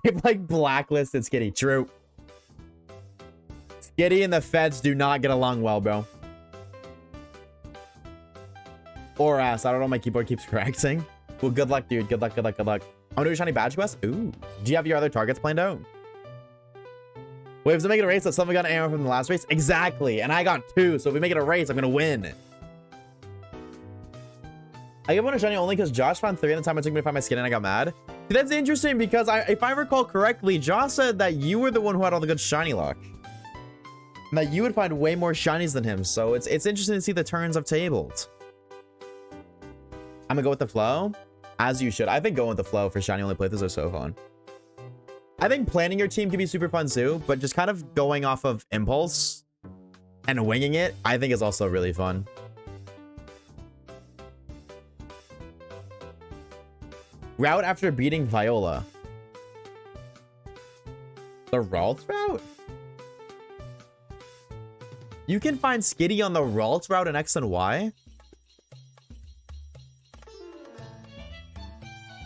You've like blacklisted Skitty. True. Skitty and the feds do not get along well, bro. Or ass. I don't know. My keyboard keeps correcting. Well, good luck, dude. Good luck. I'm gonna do a shiny badge quest. Ooh. Do you have your other targets planned out? Wait, if we make it a race, let someone got an arrow from the last race. Exactly. And I got 2. So if we make it a race, I'm gonna win. I gave one a shiny only because Josh found 3 in the time it took me to find my skin and I got mad. See, that's interesting because if I recall correctly, Josh said that you were the one who had all the good shiny luck. And that you would find way more shinies than him. So it's interesting to see the turns of tables. I'm gonna go with the flow. As you should. I think going with the flow for shiny only playthroughs are so fun. I think planning your team can be super fun too, but just kind of going off of impulse and winging it, I think is also really fun. Route after beating Viola. The Ralts route? You can find Skitty on the Ralts route in X and Y?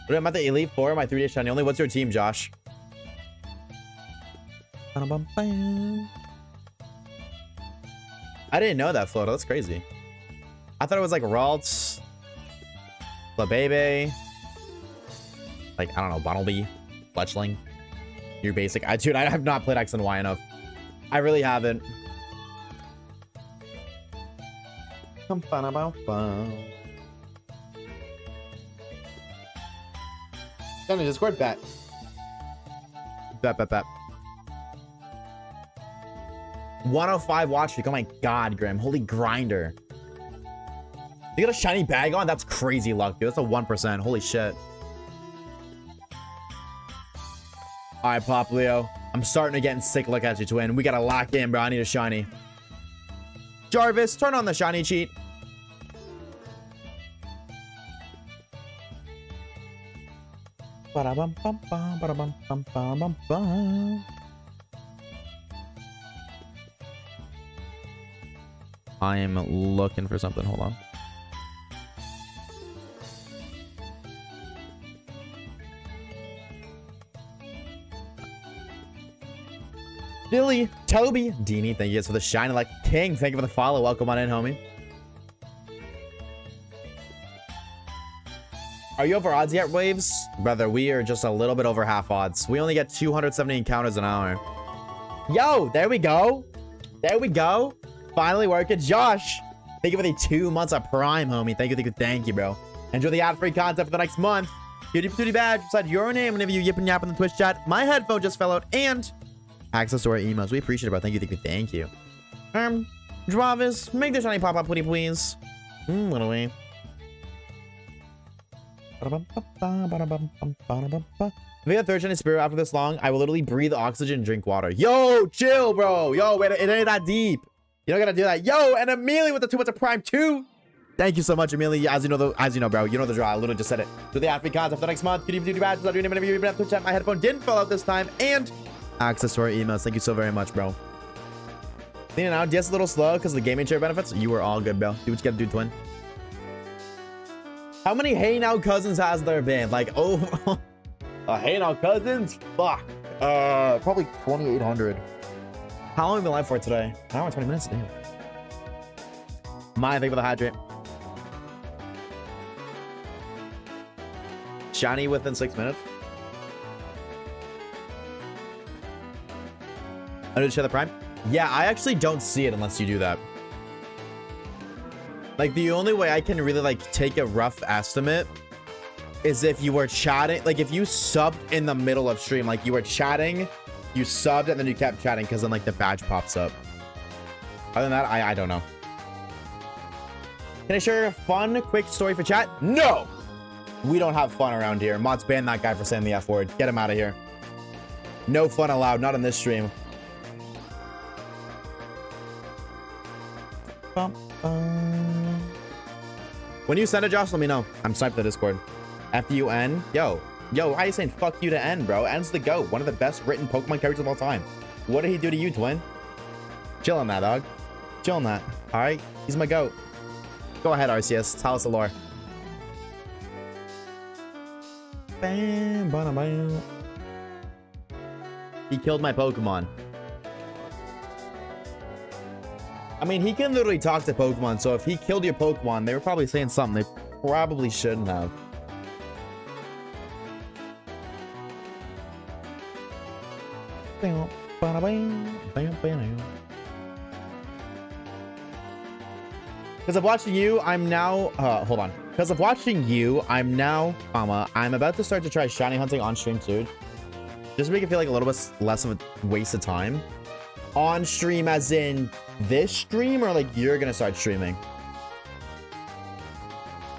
What about the Elite Four? My 3-day shiny only. What's your team, Josh? I didn't know that, Floto. That's crazy. I thought it was like Ralts, Flabebe, like, I don't know, Bunnelby, Fletchling. Your basic. Dude, I have not played X and Y enough. I really haven't. Send me Discord, bet. Bet. 105 watch streak. Oh my god, Grim. Holy grinder. You got a shiny bag on? That's crazy luck, dude. That's a 1%. Holy shit. Alright, Popplio. I'm starting to get in sick look at you, twin. We gotta lock in, bro. I need a shiny. Jarvis, turn on the shiny cheat. I am looking for something. Hold on. Billy, Toby, Deanie, thank you guys for the shine. Like King, thank you for the follow. Welcome on in, homie. Are you over odds yet, Waves? Brother, we are just a little bit over half odds. We only get 270 encounters an hour. Yo, there we go. There we go. Finally working. Josh, thank you for the 2 months of Prime, homie. Thank you, bro. Enjoy the ad-free content for the next month. Cutie patootie badge beside your name whenever you yip and yap in the Twitch chat. My headphone just fell out and access to our emails. We appreciate it, bro. Thank you. Dravis, make the shiny pop up, please. What a way. If we have third shiny spirit after this long, I will literally breathe oxygen and drink water. Yo, chill, bro. Yo, wait, it ain't that deep. You don't gotta do that. Yo, and Amelia with the 2 months of Prime 2. Thank you so much, Amelia. As you know, bro. You know the draw. I literally just said it. Do the ad-free content for the next month. Cutie patootie badge. Without doing whenever you have Twitch chat. My headphone didn't fall out this time. And access to our emails. Thank you so very much, bro. Cleaning out. Yes, a little slow because of the gaming chair benefits. You were all good, bro. Do what you gotta do, twin. How many Hey Now Cousins has there been? Like, oh, Hey Now Cousins? Fuck. Probably 2,800. How long have we been live for today? An hour and 20 minutes? Damn. Thank you for the hydrate. Shiny within 6 minutes. I need to share the Prime? Yeah, I actually don't see it unless you do that. Like, the only way I can really, like, take a rough estimate is if you were chatting. Like, if you subbed in the middle of stream, like, you were chatting, you subbed, and then you kept chatting because then, like, the badge pops up. Other than that, I don't know. Can I share a fun, quick story for chat? No! We don't have fun around here. Mods banned that guy for saying the F word. Get him out of here. No fun allowed. Not in this stream. When you send it, Josh, let me know. I'm sniped the Discord. F-U-N. Yo, why are you saying fuck you to N, bro? N's the GOAT. One of the best written Pokemon characters of all time. What did he do to you, twin? Chill on that, dog. Chill on that. All right? He's my GOAT. Go ahead, RCS. Tell us the lore. Bam, bam, bam. He killed my Pokemon. I mean, he can literally talk to Pokemon, so if he killed your Pokemon, they were probably saying something they probably shouldn't have. Because of watching you, I'm now... hold on. Because of watching you, I'm now... I'm about to start to try shiny hunting on stream too. Just to make it feel like a little bit less of a waste of time. On stream as in this stream, or like you're gonna start streaming?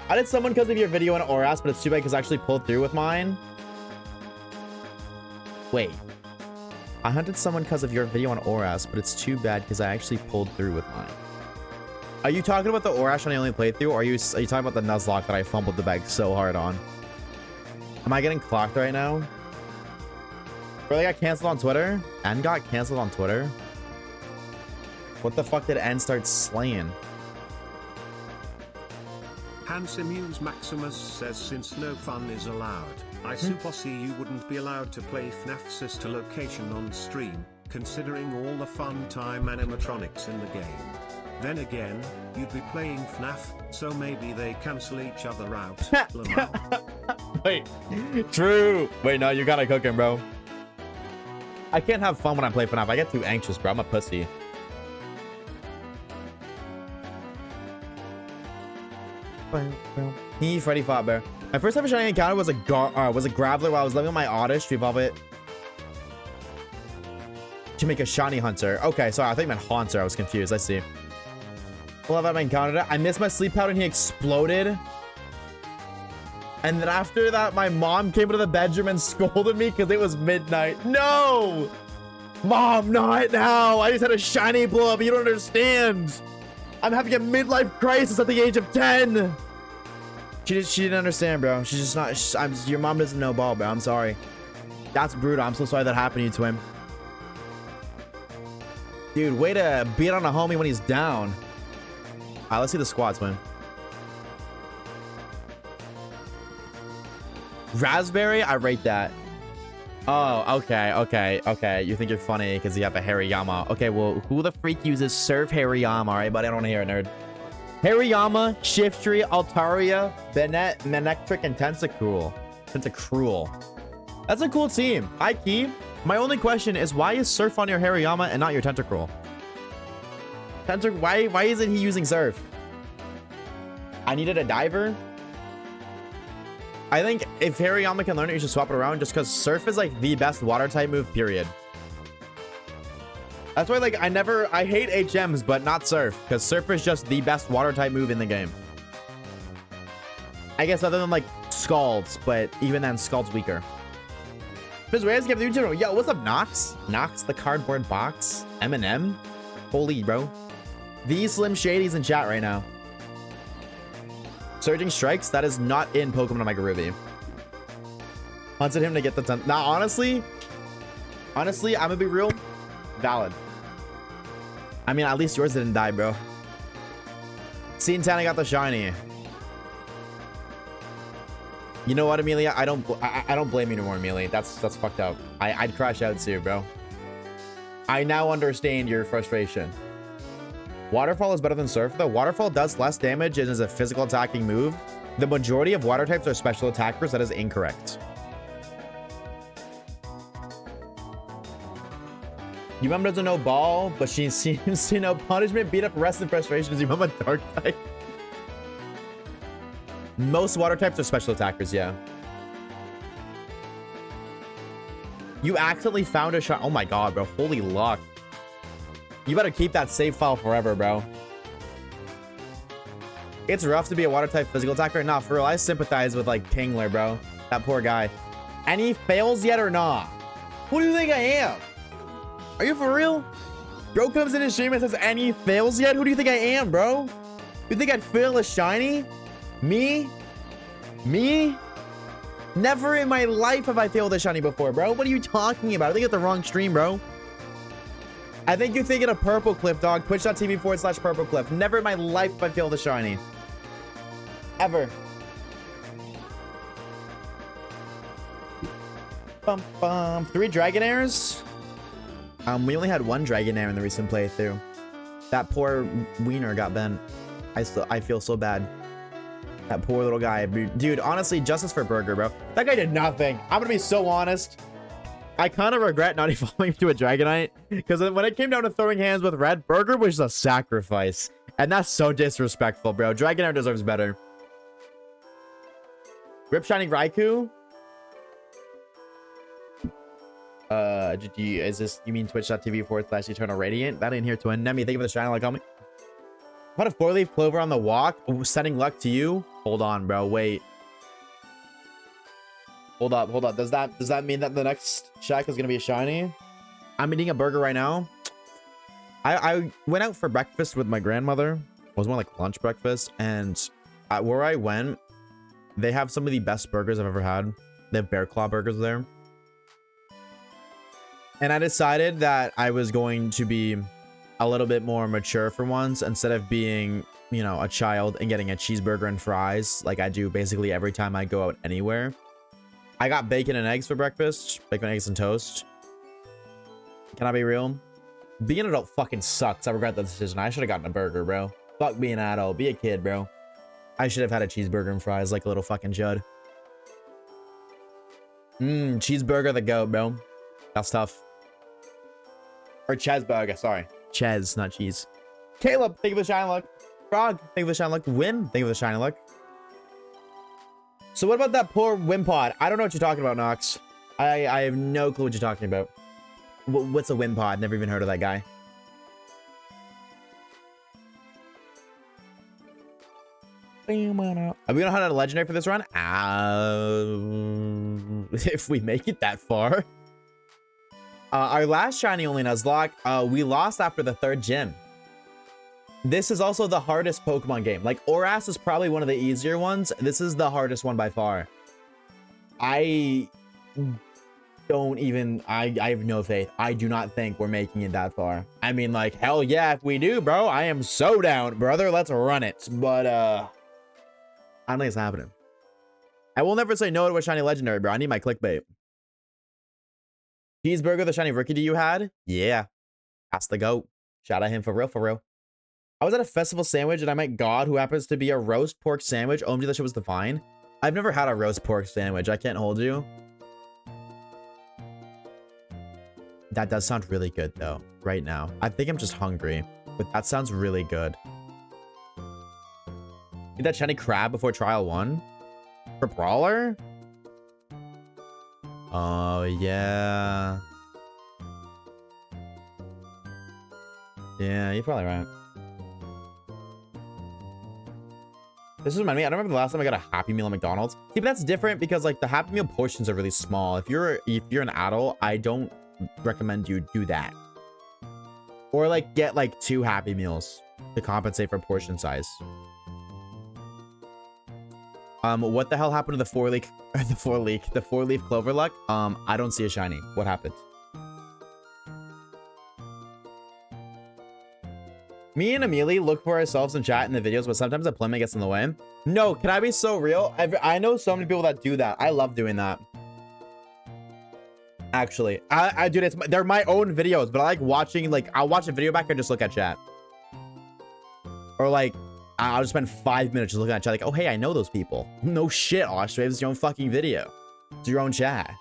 I did someone because of your video on Oras, but it's too bad because I actually pulled through with mine. Wait. I hunted someone because of your video on Oras, but it's too bad because I actually pulled through with mine. Are you talking about the Orash I only played through, or are you talking about the Nuzlocke that I fumbled the bag so hard on? Am I getting clocked right now? Really got canceled on Twitter? N got canceled on Twitter? What the fuck did N start slaying? Hansimuse Maximus says since no fun is allowed, I suppose you wouldn't be allowed to play FNAF Sister Location on stream, considering all the fun time animatronics in the game. Then again, you'd be playing FNAF, so maybe they cancel each other out. Wait, true. Wait, no, you gotta cook him, bro. I can't have fun when I play FNAF. I get too anxious, bro. I'm a pussy. He Freddy fought bear. My first ever shiny encounter was a Graveler while I was leveling my Oddish to evolve it to make a shiny hunter. Okay, sorry, I think I meant haunter. I was confused. I see. Love how I encountered it. I missed my sleep powder and he exploded. And then after that, my mom came into the bedroom and scolded me because it was midnight. No! Mom, not now. I just had a shiny blow up. You don't understand. I'm having a midlife crisis at the age of 10. She didn't understand, bro. She's just not... your mom doesn't know ball, bro. I'm sorry. That's brutal. I'm so sorry that happened to you, twin. Dude, way to beat on a homie when he's down. All right, let's see the squats, man. Raspberry, I rate that. Oh, okay. You think you're funny because you have a Hariyama. Okay, well, who the freak uses Surf Hariyama? All right, buddy, I don't want to hear it, nerd. Hariyama, Shiftry, Altaria, Bennett, Manectric, and Tentacruel. Tentacruel. That's a cool team. High key. My only question is, why is Surf on your Hariyama and not your Tentacruel? Why isn't he using Surf? I needed a diver. I think if Hariyama can learn it, you should swap it around just because Surf is like the best water type move, period. That's why, like, I hate HMs, but not Surf, because Surf is just the best water type move in the game. I guess other than like Scalds, but even then, Scald's weaker. Ms. Reyes, give the YouTube. Yo, what's up, Nox? Nox, the cardboard box. Eminem. Holy, bro. These Slim Shadys in chat right now. Surging Strikes, that is not in Pokemon Omega Ruby. Hunted him to get the 10th. Now, honestly, I'm gonna be real. Valid. I mean, at least yours didn't die, bro. Scene 10, I got the shiny. You know what, Amelia? I don't blame you anymore, Amelia. That's fucked up. I'd crash out too, bro. I now understand your frustration. Waterfall is better than Surf, though. Waterfall does less damage and is a physical attacking move. The majority of water types are special attackers. That is incorrect. Your mom doesn't know ball, but she seems to know punishment, beat up, rest, and frustration. Is your mom a dark type? Most water types are special attackers, yeah. You accidentally found a shot. Oh my god, bro. Holy luck. You better keep that save file forever, bro. It's rough to be a water type physical attacker. Nah, for real, I sympathize with like Kingler, bro. That poor guy. And he fails yet or not? Who do you think I am? Are you for real? Bro comes in his stream and says, and he fails yet? Who do you think I am, bro? You think I'd fail a shiny? Me? Never in my life have I failed a shiny before, bro. What are you talking about? I think it's the wrong stream, bro. I think you're thinking of Purple Cliff, dog. Twitch.tv/Purple Cliff. Never in my life have I failed a shiny. Ever. Bum, bum. 3 Dragonairs? We only had 1 Dragonair in the recent playthrough. That poor wiener got bent. I feel so bad. That poor little guy. Dude, honestly, justice for Burger, bro. That guy did nothing. I'm gonna be so honest. I kind of regret not evolving to a Dragonite, because when it came down to throwing hands with Red, Burger was a sacrifice. And that's so disrespectful, bro. Dragonair deserves better. Rip Shining Raikou? Is this, you mean twitch.tv/Eternal Radiant? That ain't here to end. Nemi, thank you for the shiny like comment. What a 4-leaf clover on the walk? Ooh, sending luck to you? Hold on, bro. Wait. Hold up. Does that mean that the next shack is gonna be a shiny? I'm eating a burger right now. I went out for breakfast with my grandmother. It was more like lunch breakfast, and where I went, they have some of the best burgers I've ever had. They have bear claw burgers there. And I decided that I was going to be a little bit more mature for once, instead of being, you know, a child and getting a cheeseburger and fries like I do basically every time I go out anywhere. I got bacon and eggs for breakfast. Bacon, eggs, and toast. Can I be real? Being an adult fucking sucks. I regret that decision. I should have gotten a burger, bro. Fuck being an adult. Be a kid, bro. I should have had a cheeseburger and fries like a little fucking Judd. Cheeseburger the goat, bro. That's tough. Or Chesburger, sorry. Ches, not cheese. Caleb, thank you for the shiny luck. Frog, thank you for the shiny luck. Win, thank you for the shiny luck. So what about that poor Wimpod? I don't know what you're talking about, Nox. I have no clue what you're talking about. What's a Wimpod? Never even heard of that guy. Are we gonna hunt a legendary for this run? If we make it that far. Our last shiny only Nuzlocke, we lost after the 3rd gym. This is also the hardest Pokemon game. Like, Oras is probably one of the easier ones. This is the hardest one by far. I have no faith. I do not think we're making it that far. I mean, like, hell yeah, if we do, bro, I am so down, brother. Let's run it. But, I don't think it's happening. I will never say no to a shiny legendary, bro. I need my clickbait. Cheeseburger, the shiny rookie you had? Yeah. That's the GOAT. Shout out him for real, for real. I was at a festival sandwich and I met God, who happens to be a roast pork sandwich. OMG, that shit was divine. I've never had a roast pork sandwich. I can't hold you. That does sound really good though, right now. I think I'm just hungry, but that sounds really good. Need that shiny crab before trial 1? For Brawler? Oh, yeah. Yeah, you're probably right. This is remind me, I don't remember the last time I got a Happy Meal at McDonald's. See, but that's different because like the Happy Meal portions are really small. If you're an adult, I don't recommend you do that. Or like get like 2 Happy Meals to compensate for portion size. What the hell happened to the 4-leaf clover luck? I don't see a shiny. What happened? Me and Amelie look for ourselves in chat in the videos, but sometimes a playmat gets in the way. No, can I be so real? I know so many people that do that. I love doing that. Actually, I do this. They're my own videos, but I like watching, like, I'll watch a video back and just look at chat. Or like, I'll just spend 5 minutes just looking at chat like, oh, hey, I know those people. No shit, Oshawaves, it's your own fucking video. It's your own chat.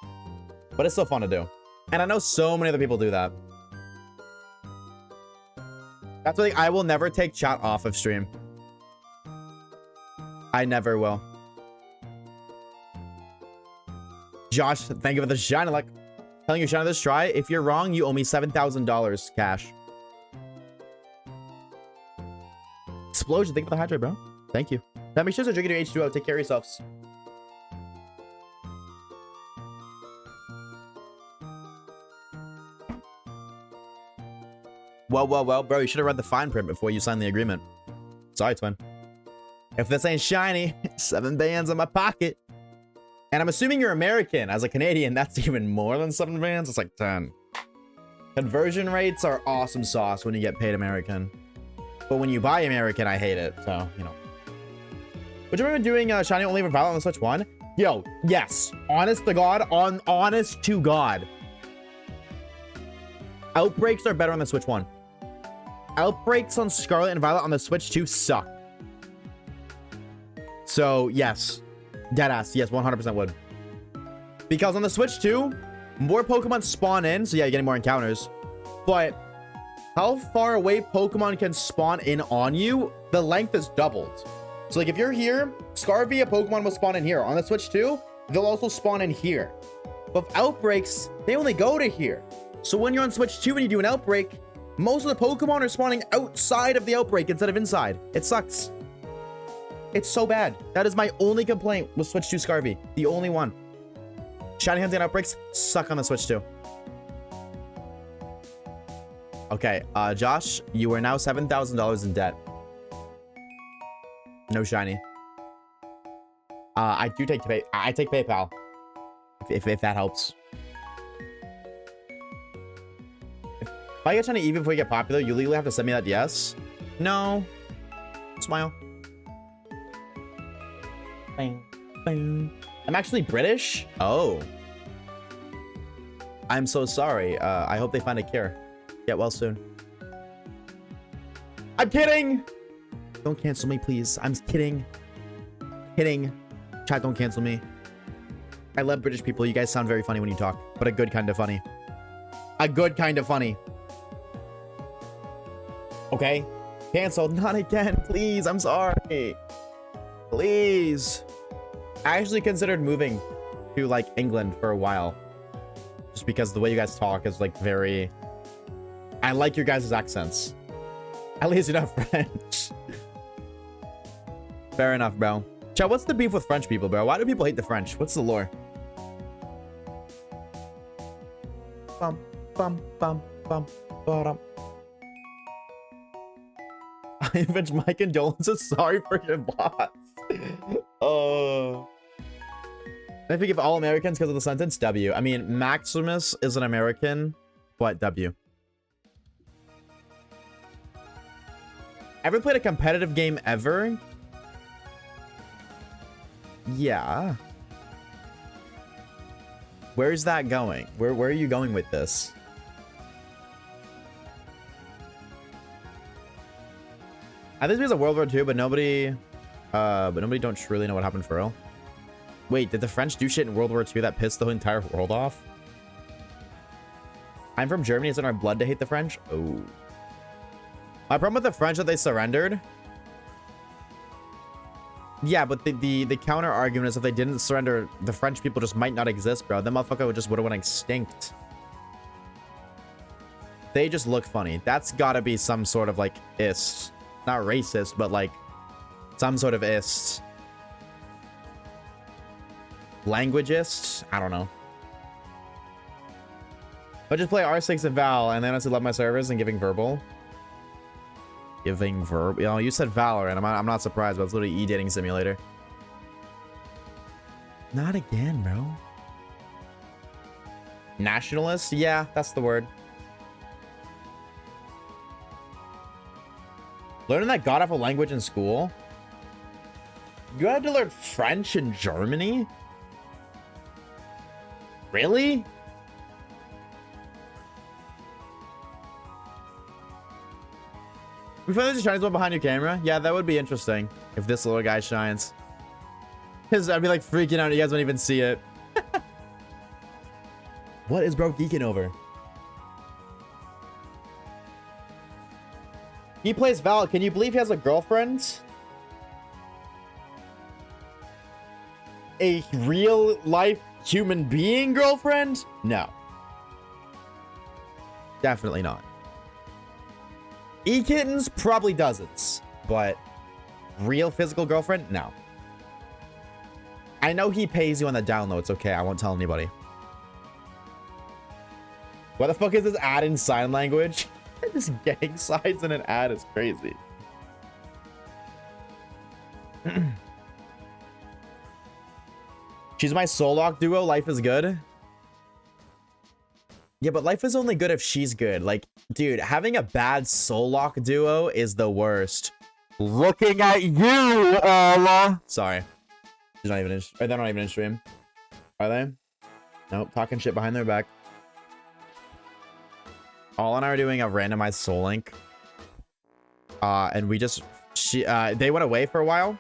But it's still fun to do. And I know so many other people do that. That's why I will never take chat off of stream. I never will. Josh, thank you for the shine. Like, telling you, shine this try. If you're wrong, you owe me $7,000 cash. Explosion, thank you for the hydrate, bro. Thank you. That makes sure to drink your H2O. Take care of yourselves. Well, bro, you should have read the fine print before you signed the agreement. Sorry, twin. If this ain't shiny, 7 bands in my pocket. And I'm assuming you're American. As a Canadian, that's even more than 7 bands. It's like 10. Conversion rates are awesome sauce when you get paid American. But when you buy American, I hate it. So, you know. Would you remember doing shiny only for Valor on the Switch 1? Yo, yes. Honest to God. Honest to God. Outbreaks are better on the Switch 1. Outbreaks on Scarlet and Violet on the Switch 2 suck. So, yes. Deadass. Yes, 100% would. Because on the Switch 2, more Pokemon spawn in. So, yeah, you're getting more encounters. But how far away Pokemon can spawn in on you, the length is doubled. So, like, if you're here, Scarvia Pokemon will spawn in here. On the Switch 2, they'll also spawn in here. But with Outbreaks, they only go to here. So when you're on Switch 2 and you do an outbreak, most of the Pokemon are spawning outside of the outbreak instead of inside. It sucks. It's so bad. That is my only complaint with Switch 2 Scarvy. The only one. Shiny Hunting and Outbreaks suck on the Switch 2. Okay, Josh, you are now $7,000 in debt. No shiny. I take PayPal. If that helps. If I get shiny even before you get popular, you legally have to send me that yes? No. Smile. Bang. Bang. I'm actually British? Oh. I'm so sorry. I hope they find a cure. Get well soon. I'm kidding! Don't cancel me, please. I'm kidding. Kidding. Chat, don't cancel me. I love British people. You guys sound very funny when you talk, but a good kind of funny. A good kind of funny. Okay. Canceled. Not again. Please. I'm sorry. Please. I actually considered moving to like England for a while. Just because the way you guys talk is like very... I like your guys' accents. At least you're not French. Fair enough, bro. Chat, what's the beef with French people, bro? Why do people hate the French? What's the lore? Bum, bum, bum, bum, bum. I avenge my condolences. Sorry for your loss. Oh. I think if all Americans because of the sentence, W. I mean, Maximus is an American, but W. Ever played a competitive game ever? Yeah. Where's that going? Where are you going with this? I think there's a World War II, but nobody don't really know what happened for real. Wait, did the French do shit in World War II that pissed the entire world off? I'm from Germany. It's in our blood to hate the French. Oh. My problem with the French that they surrendered. Yeah, but the counter argument is if they didn't surrender, the French people just might not exist, bro. That motherfucker would just would have went extinct. They just look funny. That's gotta be some sort of like ist. Not racist, but like some sort of ist. Languageist? I don't know. But just play R6 and Val, and then I love my servers and giving verbal. Giving verb. You know, you said Valorant. I'm not surprised, but it's literally e-dating simulator. Not again, bro. Nationalist? Yeah, that's the word. Learning that god-awful language in school? You had to learn French in Germany? Really? We find there's a Chinese one behind your camera? Yeah, that would be interesting if this little guy shines. Because I'd be like freaking out. You guys won't even see it. What is bro geeking over? He plays Val. Can you believe he has a girlfriend? A real life human being girlfriend? No. Definitely not. E-kittens probably dozens, but real physical girlfriend? No. I know he pays you on the download. It's okay. I won't tell anybody. What the fuck is this ad in sign language? Just gang signs in an ad is crazy. She's my soul lock duo. Life is good. Yeah, but life is only good if she's good. Like, dude, having a bad soul lock duo is the worst. Looking at you, Allah. Sorry. She's not even in, or they're not even in stream. Are they? Nope, talking shit behind their back. All and I are doing a randomized soul link. And we just, they went away for a while.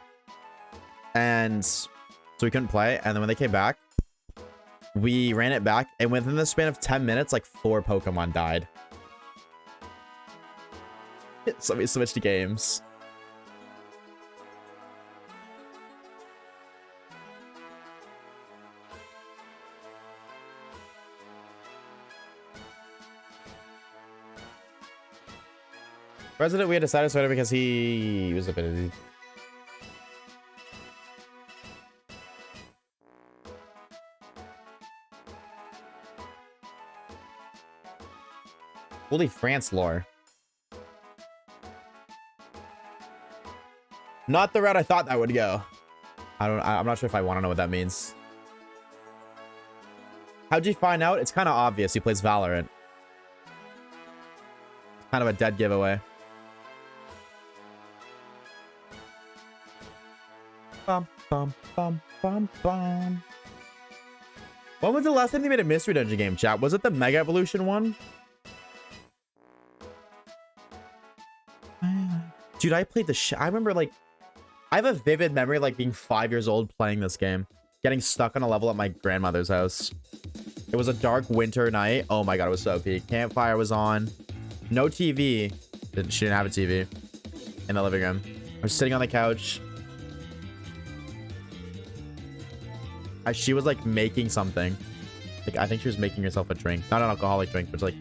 And so we couldn't play. And then when they came back, we ran it back, and within the span of 10 minutes, like 4 Pokemon died. So we switched games. President, we had decided to because he was a bit. Holy France lore. Not the route I thought that would go. I'm not sure if I want to know what that means. How'd you find out? It's kind of obvious he plays Valorant. It's kind of a dead giveaway. Bum, bum, bum, bum, bum. When was the last time they made a mystery dungeon game, chat? Was it the Mega Evolution one? Dude, I played the I remember, like, I have a vivid memory, like, being 5 years old playing this game. Getting stuck on a level at my grandmother's house. It was a dark winter night. Oh my god, it was so peak. Campfire was on. No TV. She didn't have a TV in the living room. I was sitting on the couch. She was, like, making something. Like, I think she was making herself a drink. Not an alcoholic drink, but, like,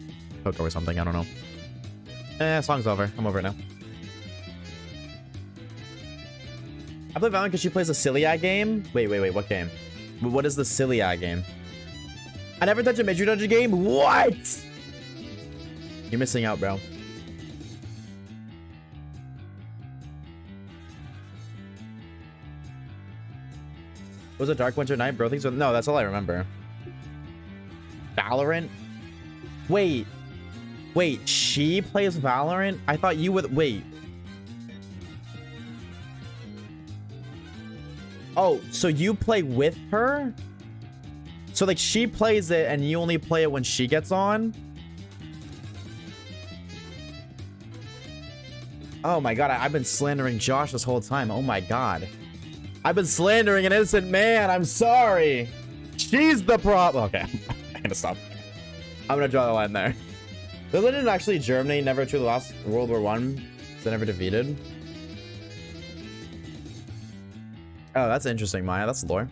cocoa or something. I don't know. Song's over. I'm over it now. I play Valorant because she plays a Celiac game. Wait, what game? What is the Celiac game? I never touched a Mystery Dungeon game? What? You're missing out, bro. Was it Dark Winter Night, bro? No, that's all I remember. Valorant? Wait, she plays Valorant? I thought you would. Wait. Oh, so you play with her? So like she plays it and you only play it when she gets on? Oh my god, I've been slandering Josh this whole time. Oh my god. I've been slandering an innocent man. I'm sorry. She's the problem. Okay, I'm gonna stop. I'm gonna draw the line there. Isn't actually Germany never truly lost World War I? So never defeated? Oh, that's interesting, Maya. That's lore.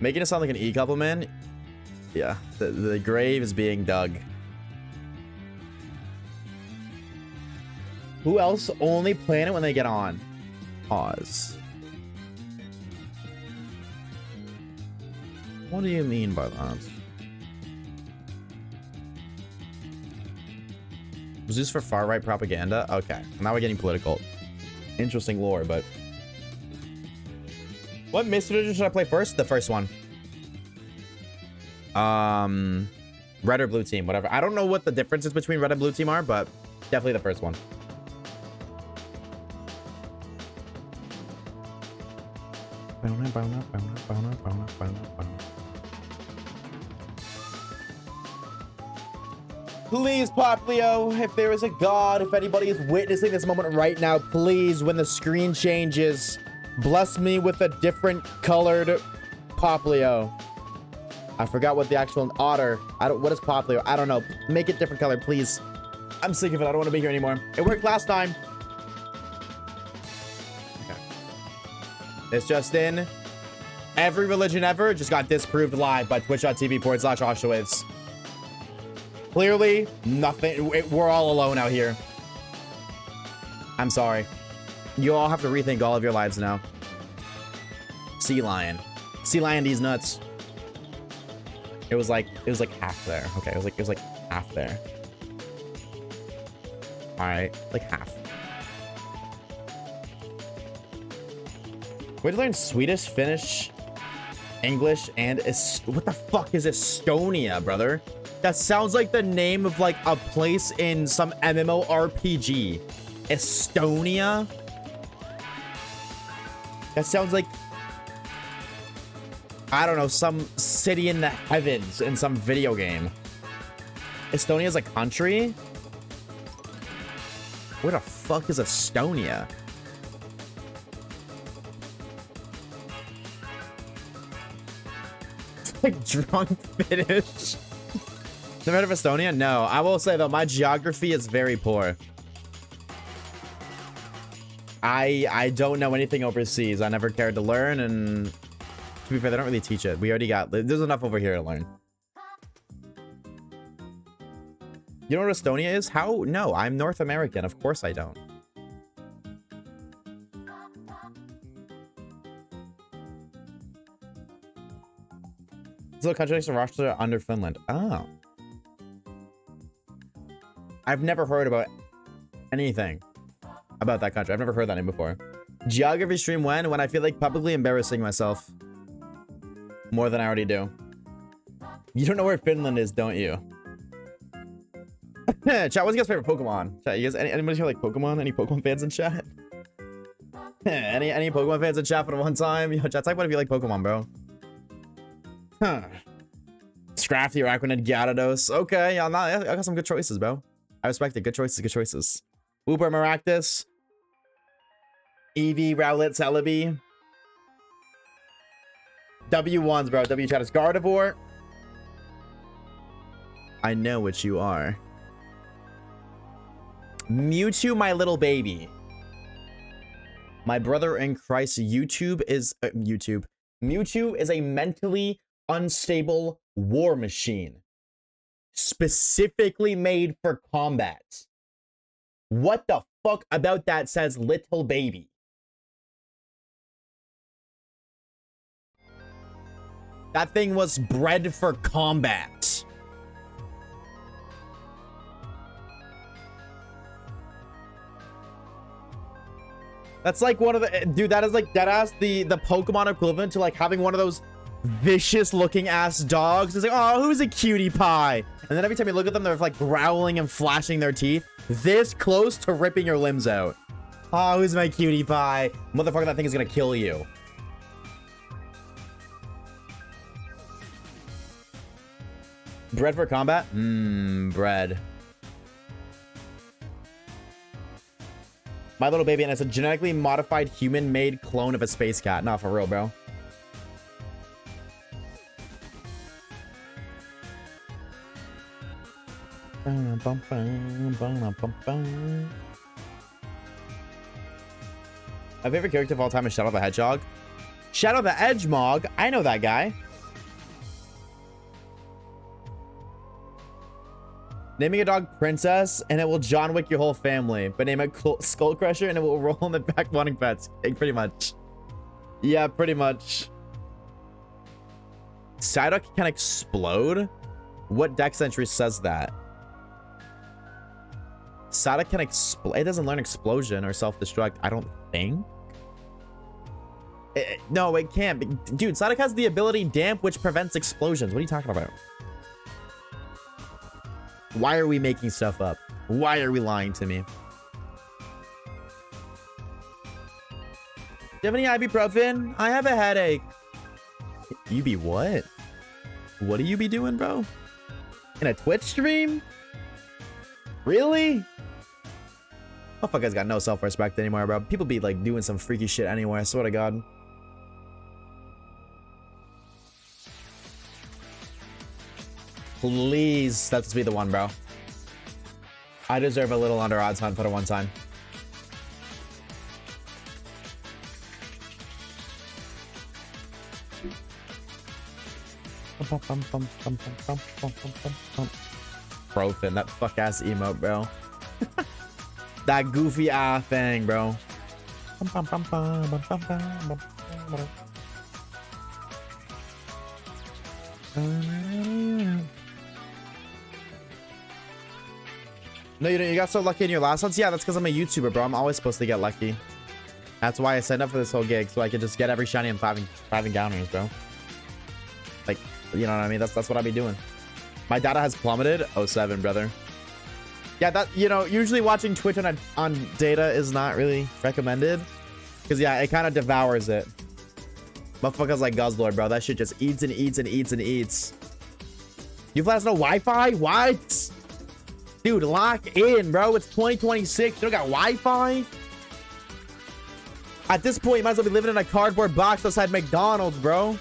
Making it sound like an E-couple, man. Yeah, the grave is being dug. Who else only plan it when they get on? Pause. What do you mean by that? Was this for far-right propaganda? Okay, now we're getting political. Interesting lore, but... What Mystery Edition should I play first? The first one. Red or blue team, whatever. I don't know what the differences between red and blue team are, but definitely the first one. Please, Popplio, if there is a god, if anybody is witnessing this moment right now, please, when the screen changes, bless me with a different colored Popplio. I forgot what the actual otter. What is Popplio? I don't know. Make it different color, please. I'm sick of it. I don't want to be here anymore. It worked last time. Okay. It's just in. Every religion ever just got disproved live by twitch.tv/Oshawaves. Clearly, nothing. We're all alone out here. I'm sorry. You all have to rethink all of your lives now. Sea lion. Sea lion these nuts. It was like half there. Okay, it was like half there. All right, like half. Way to learn Swedish, Finnish, English, and what the fuck is Estonia, brother? That sounds like the name of like a place in some MMORPG. Estonia? That sounds like, I don't know, some city in the heavens in some video game. Estonia is a country? Where the fuck is Estonia? It's like drunk Finnish. Never heard of Estonia? No. I will say though, my geography is very poor. I don't know anything overseas. I never cared to learn, and to be fair, they don't really teach it. We already got, there's enough over here to learn. You know what Estonia is? How? No, I'm North American. Of course I don't. This little country next to Russia under Finland. Oh. I've never heard about anything about that country. I've never heard that name before. Geography stream when I feel like publicly embarrassing myself more than I already do. You don't know where Finland is, don't you? Chat, what's your guys' favorite Pokemon? Chat, you guys, anybody here like Pokemon? Any Pokemon fans in chat? any Pokemon fans in chat for one time? Yo, chat, type what if you like Pokemon, bro. Huh. Scrafty or Aquanid Gyarados. Okay, yeah, I got some good choices, bro. I respect it. Good choices, good choices. Wooper Maractus. Eevee, Rowlet, Celebi. W1s, bro. W chat is Gardevoir. I know what you are. Mewtwo, my little baby. My brother in Christ, Mewtwo is a mentally unstable war machine. Specifically made for combat. What the fuck about that says little baby? That thing was bred for combat. That's like one of the, dude, that is like deadass the Pokemon equivalent to like having one of those vicious looking ass dogs. It's like, oh, who's a cutie pie? And then every time you look at them, they're like growling and flashing their teeth this close to ripping your limbs out. Oh, who's my cutie pie? Motherfucker, that thing is gonna kill you. Bread for combat? Bread. My Little Baby, and it's a genetically modified human-made clone of a space cat. Not for real, bro. My favorite character of all time is Shadow the Hedgehog. Shadow the Edgemog? I know that guy. Naming a dog Princess, and it will John Wick your whole family. But name it Skull Crusher, and it will roll in the back wanting pets. Pretty much. Yeah, pretty much. Psyduck can explode? What deck century says that? Psyduck can explode. It doesn't learn explosion or self-destruct, I don't think. No, it can't. Dude, Psyduck has the ability Damp, which prevents explosions. What are you talking about? Why are we making stuff up? Why are we lying to me? Do you have any ibuprofen? I have a headache. You be what? What do you be doing, bro? In a Twitch stream? Really? Motherfuckers got no self-respect anymore, bro. People be like doing some freaky shit anyway, I swear to God. Please, that's be the one, bro. I deserve a little under odds hunt for the one time. Profin, that fuck ass emote, bro. That goofy ass thing, bro. No, you don't. You got so lucky in your last ones? Yeah, that's because I'm a YouTuber, bro. I'm always supposed to get lucky. That's why I signed up for this whole gig, so I could just get every shiny and five encounters, bro. Like, you know what I mean? That's what I be doing. My data has plummeted. 07, brother. Yeah, that, you know, usually watching Twitch on data is not really recommended. Because, yeah, it kind of devours it. Motherfuckers like Guzzlord, bro. That shit just eats and eats and eats and eats. You flat has no Wi-Fi? What? Dude, lock in, bro. It's 2026. You don't got Wi-Fi? At this point, you might as well be living in a cardboard box outside McDonald's, bro.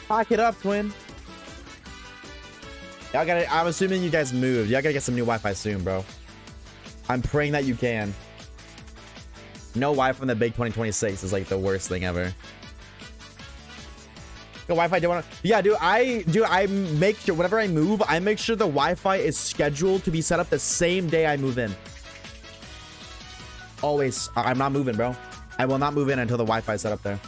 Lock it up, twin. Y'all gotta, I'm assuming you guys moved. Y'all gotta get some new Wi-Fi soon, bro. I'm praying that you can. No Wi-Fi in the big 2026 is like the worst thing ever. The Wi-Fi don't want to. Yeah, dude. I make sure whenever I move, I make sure the Wi-Fi is scheduled to be set up the same day I move in. Always. I'm not moving, bro. I will not move in until the Wi-Fi is set up there.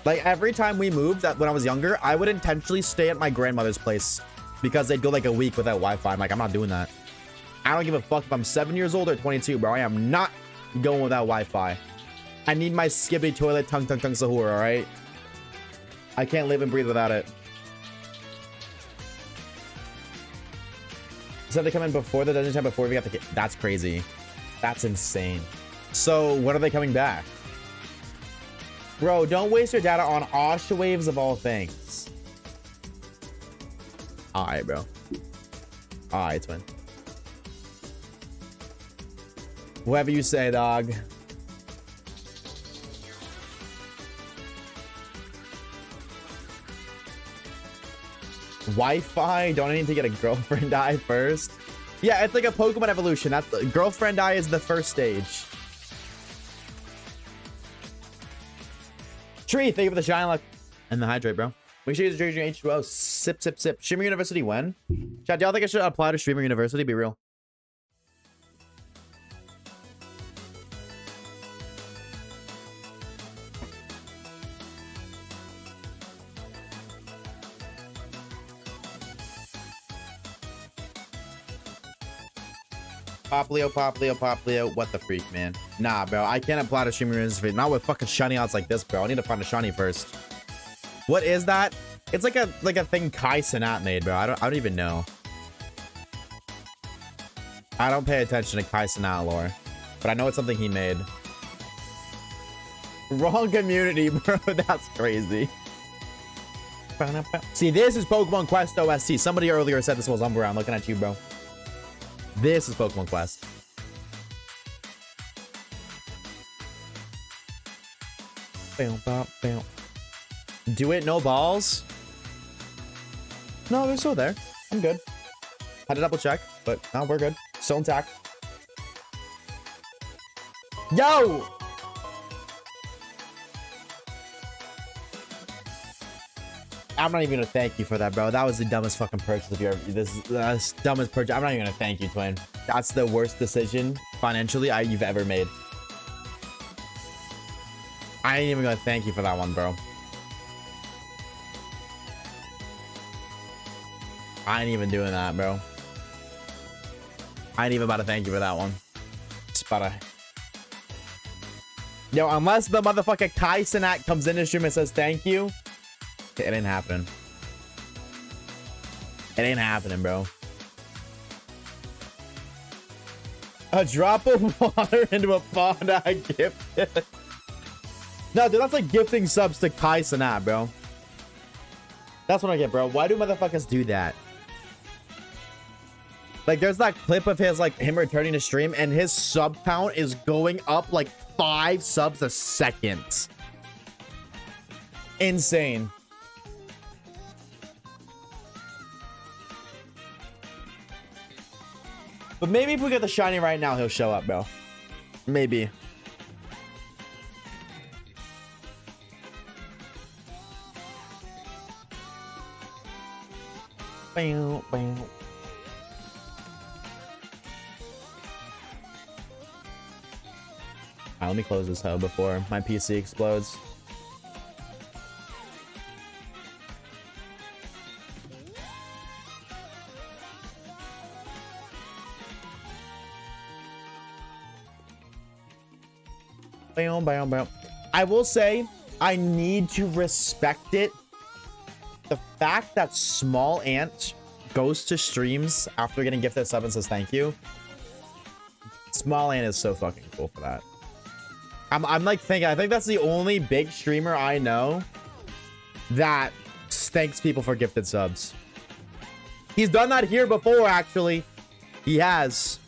Like every time we moved, that when I was younger, I would intentionally stay at my grandmother's place because they'd go like a week without Wi-Fi. I'm like, I'm not doing that. I don't give a fuck if I'm 7 years old or 22, bro. I am not going without Wi-Fi. I need my skibbity toilet tung sahur, all right? I can't live and breathe without it. So they come in before the dungeon time, before we got the... That's crazy. That's insane. So when are they coming back? Bro, don't waste your data on Oshawaves of all things. Alright, bro. Alright, twin. Whatever you say, dog. Wi-Fi? Don't I need to get a girlfriend eye first? Yeah, it's like a Pokemon evolution. That's the girlfriend eye is the first stage. Tree, thank you for the shine luck and the hydrate, bro. Make sure you drink your H2O. Sip, sip, sip. Streamer University when? Chat, do y'all think I should apply to Streamer University? Be real. Popplio. What the freak, man? Nah, bro. I can't apply to Streamer University. Not with fucking shiny odds like this, bro. I need to find a shiny first. What is that? It's like a thing Kai Cenat made, bro. I don't even know. I don't pay attention to Kai Cenat lore, but I know it's something he made. Wrong community, bro. That's crazy. See, this is Pokemon Quest OST. Somebody earlier said this was Umbreon. Looking at you, bro. This is Pokemon Quest. Do it, no balls? No, they're still there. I'm good. Had to double check, but no, we're good. Still intact. Yo! I'm not even gonna thank you for that, bro. That was the dumbest fucking purchase of your. This is the dumbest purchase. I'm not even gonna thank you, twin. That's the worst decision financially you've ever made. I ain't even gonna thank you for that one, bro. I ain't even doing that, bro. I ain't even about to thank you for that one. Just about to. Yo, unless the motherfucker Kai Cenat comes in the stream and says thank you, it ain't happening. It ain't happening, bro. A drop of water into a pond I gifted. No, dude, that's like gifting subs to Kai Cenat, bro. That's what I get, bro. Why do motherfuckers do that? Like, there's that clip of his, like, him returning to stream, and his sub count is going up, like, 5 subs a second. Insane. But maybe if we get the shiny right now, he'll show up, bro. Maybe. Bam, bam. Alright, let me close this hub before my PC explodes. Bam, bam, bam. I will say, I need to respect it. The fact that Small Ant goes to streams after getting gifted a sub and says thank you. Small Ant is so fucking cool for that. I'm like thinking, I think that's the only big streamer I know that thanks people for gifted subs. He's done that here before, actually. He has.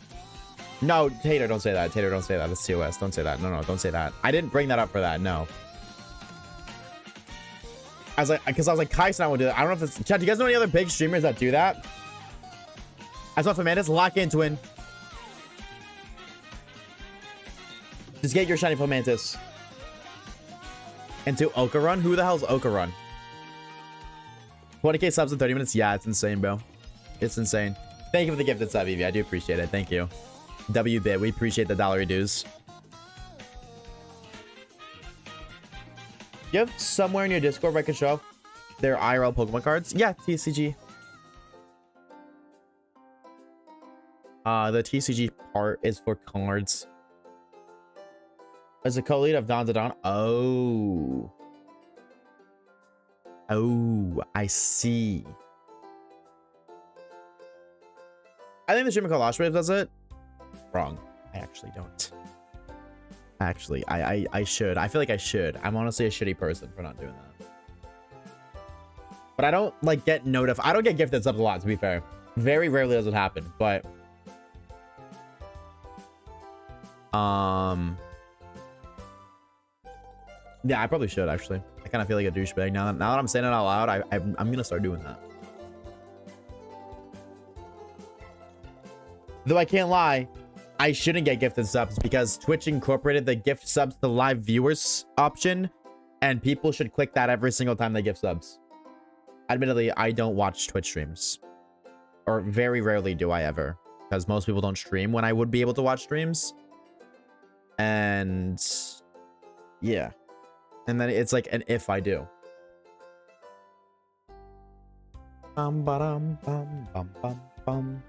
No, Tater, don't say that. Tater, don't say that. It's TOS. Don't say that. No, no, don't say that. I didn't bring that up for that. No. I was like, because I was like, Kai Cenat would do that. I don't know if it's. Chat, do you guys know any other big streamers that do that? I saw Fermantis. Lock in, twin. Just get your shiny Fomantis. Into Okarun? Who the hell's Okarun? 20k subs in 30 minutes? Yeah, it's insane, bro. It's insane. Thank you for the gifted sub, Evie. I do appreciate it. Thank you. WBit, we appreciate the $1 dues. You have somewhere in your Discord where I can show off their IRL Pokemon cards? Yeah, TCG. The TCG part is for cards. As a co-lead of Don to Don. Oh. Oh, I see. I think the streamer called Oshawaves does it. Wrong. I actually don't. Actually, I should. I feel like I should. I'm honestly a shitty person for not doing that. But I don't like get notified. I don't get gifted subs a lot, to be fair. Very rarely does it happen, but yeah, I probably should actually. I kind of feel like a douchebag now. Now that I'm saying it out loud, I'm gonna start doing that. Though I can't lie, I shouldn't get gifted subs because Twitch incorporated the gift subs to live viewers option, and people should click that every single time they gift subs. Admittedly, I don't watch Twitch streams, or very rarely do I ever, because most people don't stream when I would be able to watch streams. And yeah. And then it's like an if I do. Bum bum bum bum bum bum.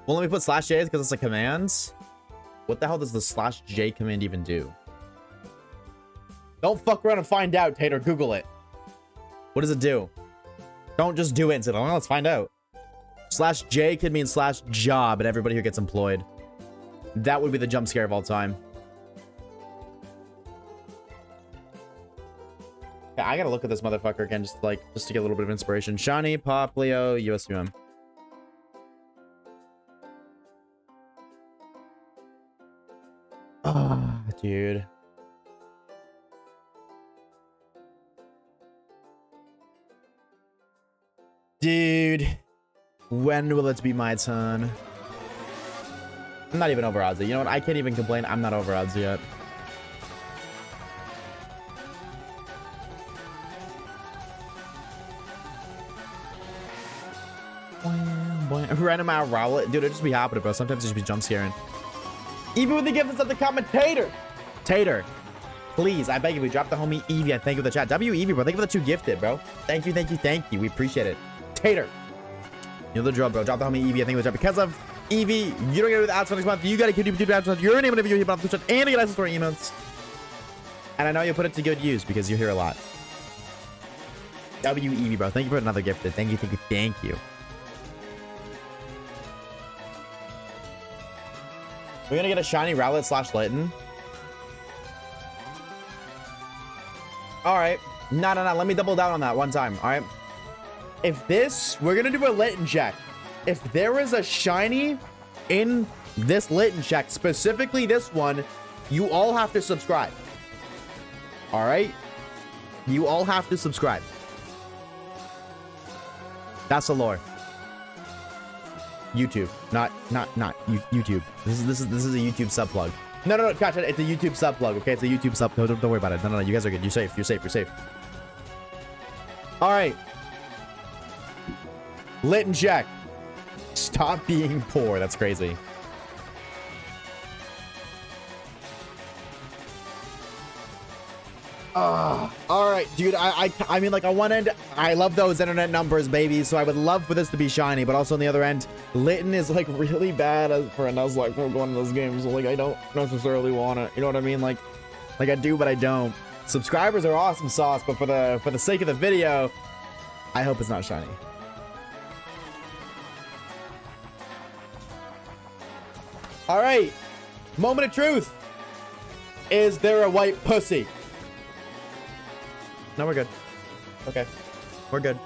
Well, let me put /J because it's a command. What the hell does the /J command even do? Don't fuck around and find out, Tater. Google it. What does it do? Don't just do it and say, oh, let's find out. /J could mean /job and everybody who gets employed. That would be the jump scare of all time. I gotta look at this motherfucker again, just to get a little bit of inspiration. Shiny, Popplio, USUM. Oh, dude. Dude. When will it be my turn? I'm not even over odds. You know what? I can't even complain. I'm not over odds yet. Random out Rowlet. Dude, it just be happening, bro. Sometimes it just be jump scaring. Even with the gifts of the commentator. Tater. Please, I beg you, we drop the homie Evie. I thank you for the chat. W Evie, bro. Thank you for the 2 gifted, bro. Thank you, thank you, thank you. We appreciate it. Tater. You know the drill, bro. Drop the homie Evie. I thank you for the chat. Because of Evie, you don't get with ads for next month. You gotta keep YouTube ads. Your name in the video, you put on the chat, and you get access to our emotes. And I know you'll put it to good use because you're here a lot. W Evie, bro. Thank you for another gifted. Thank you, thank you, thank you. We're gonna get a shiny Rowlet / Litten. All right. No. Let me double down on that one time. All right. If this, we're gonna do a Litten check. If there is a shiny in this Litten check, specifically this one, you all have to subscribe. All right. You all have to subscribe. That's the lore. YouTube, not YouTube. This is a YouTube sub plug. No, gotcha. It's a YouTube sub plug. Okay, it's a YouTube sub. No, don't worry about it. No. You guys are good. You're safe. You're safe. All right. Litten check. Stop being poor. That's crazy. All right, dude. I mean, like, on one end, I love those internet numbers, baby. So I would love for this to be shiny, but also on the other end, Litten is like really bad for a Nuzlocke for going to those games. So, like, I don't necessarily want it. You know what I mean? Like I do, but I don't. Subscribers are awesome sauce, but for the sake of the video, I hope it's not shiny. All right, moment of truth. Is there a white pussy? No, we're good. Okay. We're good.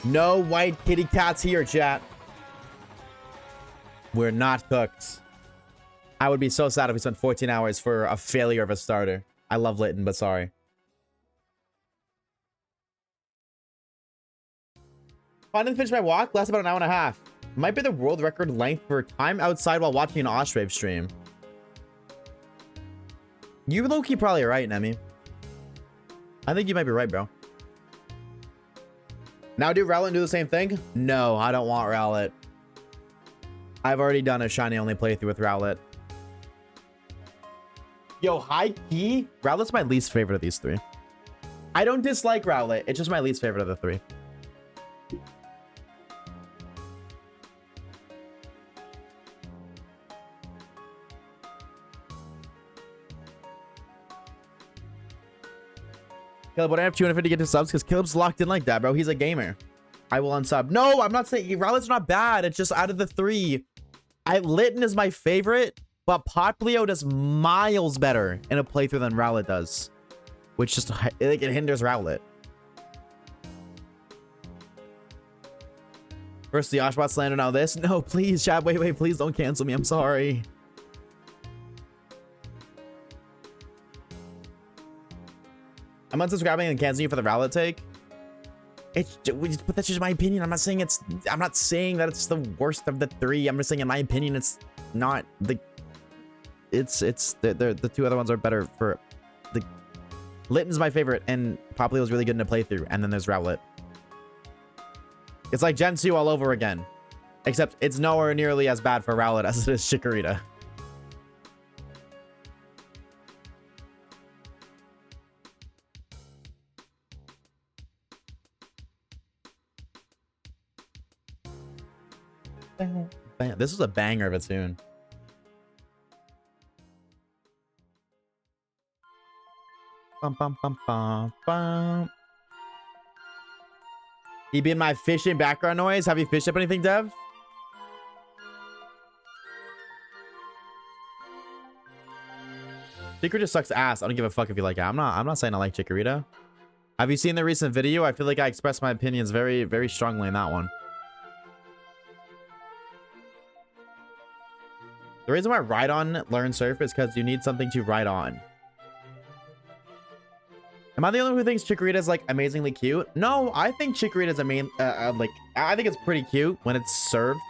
No white kitty cats here, chat. We're not cooked. I would be so sad if we spent 14 hours for a failure of a starter. I love Litten, but sorry. Finally finished my walk. Lasted about an hour and a half. Might be the world record length for time outside while watching an Oshawaves stream. You low-key probably right, Nemi. I think you might be right, bro. Now do Rowlet and do the same thing? No, I don't want Rowlet. I've already done a shiny only playthrough with Rowlet. Yo, high key, Rowlet's my least favorite of these 3. I don't dislike Rowlet. It's just my least favorite of the 3. Caleb, would I have 250 to get to subs? Because Caleb's locked in like that, bro. He's a gamer. I will unsub. No, I'm not saying Rowlet's not bad. It's just out of the 3. Litten is my favorite, but Popplio does miles better in a playthrough than Rowlet does. Which just, it hinders Rowlet. First the Oshawott slander, now this. No, please, chat. Wait, please don't cancel me. I'm sorry. I'm unsubscribing and canceling you for the Rowlet take. But that's just my opinion. I'm not saying that it's the worst of the 3. I'm just saying, in my opinion, it's not the. The 2 other ones are better for the. Litten's my favorite, and Popplio is really good in a playthrough, and then there's Rowlet. It's like Gen 2 all over again, except it's nowhere nearly as bad for Rowlet as it is Chikorita. This is a banger of a tune. Bum, bum, bum, bum, bum. You be in my fishing background noise? Have you fished up anything, Dev? Chikorita sucks ass. I don't give a fuck if you like it. I'm not saying I like Chikorita. Have you seen the recent video? I feel like I expressed my opinions very, very strongly in that one. The reason why Rhydon learns Surf is because you need something to ride on. Am I the only one who thinks Chikorita is like amazingly cute? No, I think Chikorita is I think it's pretty cute when it's served,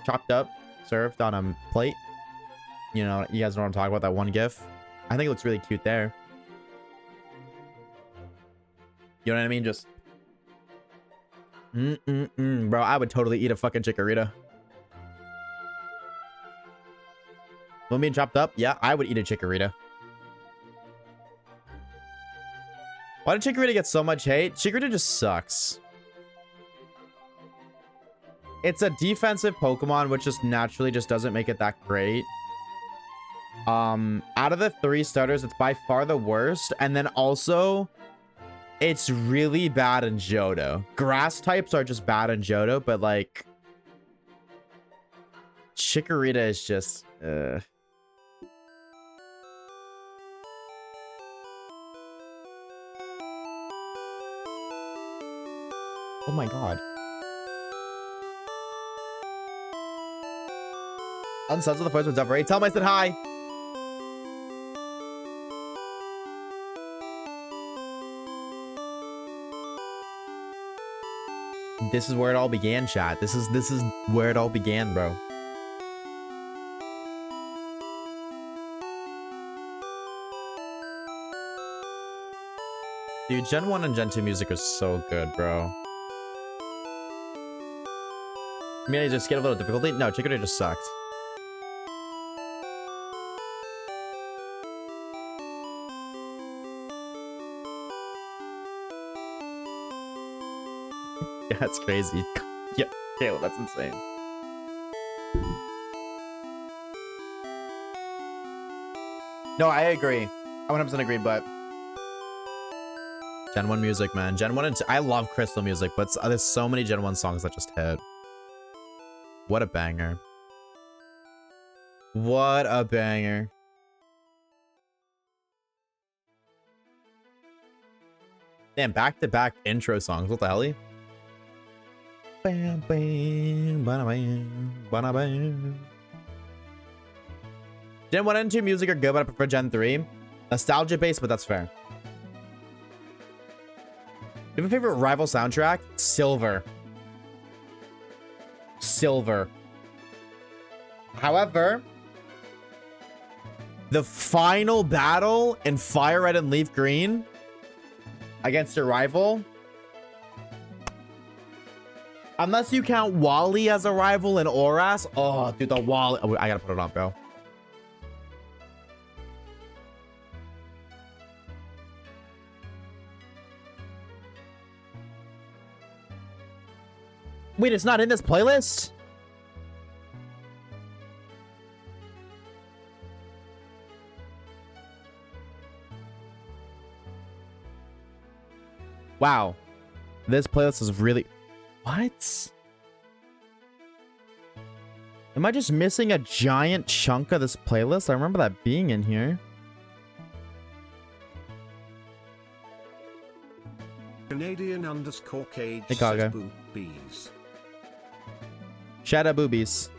chopped up, served on a plate. You know, you guys know what I'm talking about, that one gif. I think it looks really cute there. You know what I mean? Just bro, I would totally eat a fucking Chikorita. When being chopped up, yeah, I would eat a Chikorita. Why did Chikorita get so much hate? Chikorita just sucks. It's a defensive Pokemon, which just naturally just doesn't make it that great. Out of the 3 starters, it's by far the worst. And then also, it's really bad in Johto. Grass types are just bad in Johto, but like, Chikorita is just, Oh my god. Unsons of the first one's up, right? Tell him I said hi. This is where it all began, chat. This is where it all began, bro. Dude, Gen 1 and Gen 2 music is so good, bro. I mean, I just get a little difficulty. No, Chikorita just sucked. Yeah, that's crazy. Yeah, Caleb, that's insane. No, I agree. I 100% agree, but Gen 1 music, man. Gen 1 and 2, I love Crystal music, but there's so many Gen 1 songs that just hit. What a banger. What a banger. Damn, back-to-back intro songs. What the hell? Bam, bam, bam, bam, bam, bam. Gen 1 and 2 music are good, but I prefer Gen 3. Nostalgia based, but that's fair. Do you have a favorite rival soundtrack? Silver. Silver. However, the final battle in Fire Red and Leaf Green against a rival, unless you count Wally as a rival in Oras, oh, dude, the Wally, oh, I gotta put it on, bro. Wait, it's not in this playlist? Wow. This playlist is really... What? Am I just missing a giant chunk of this playlist? I remember that being in here. Canadian_Cage Hey, Kaga. says boobies. Shadow boobies.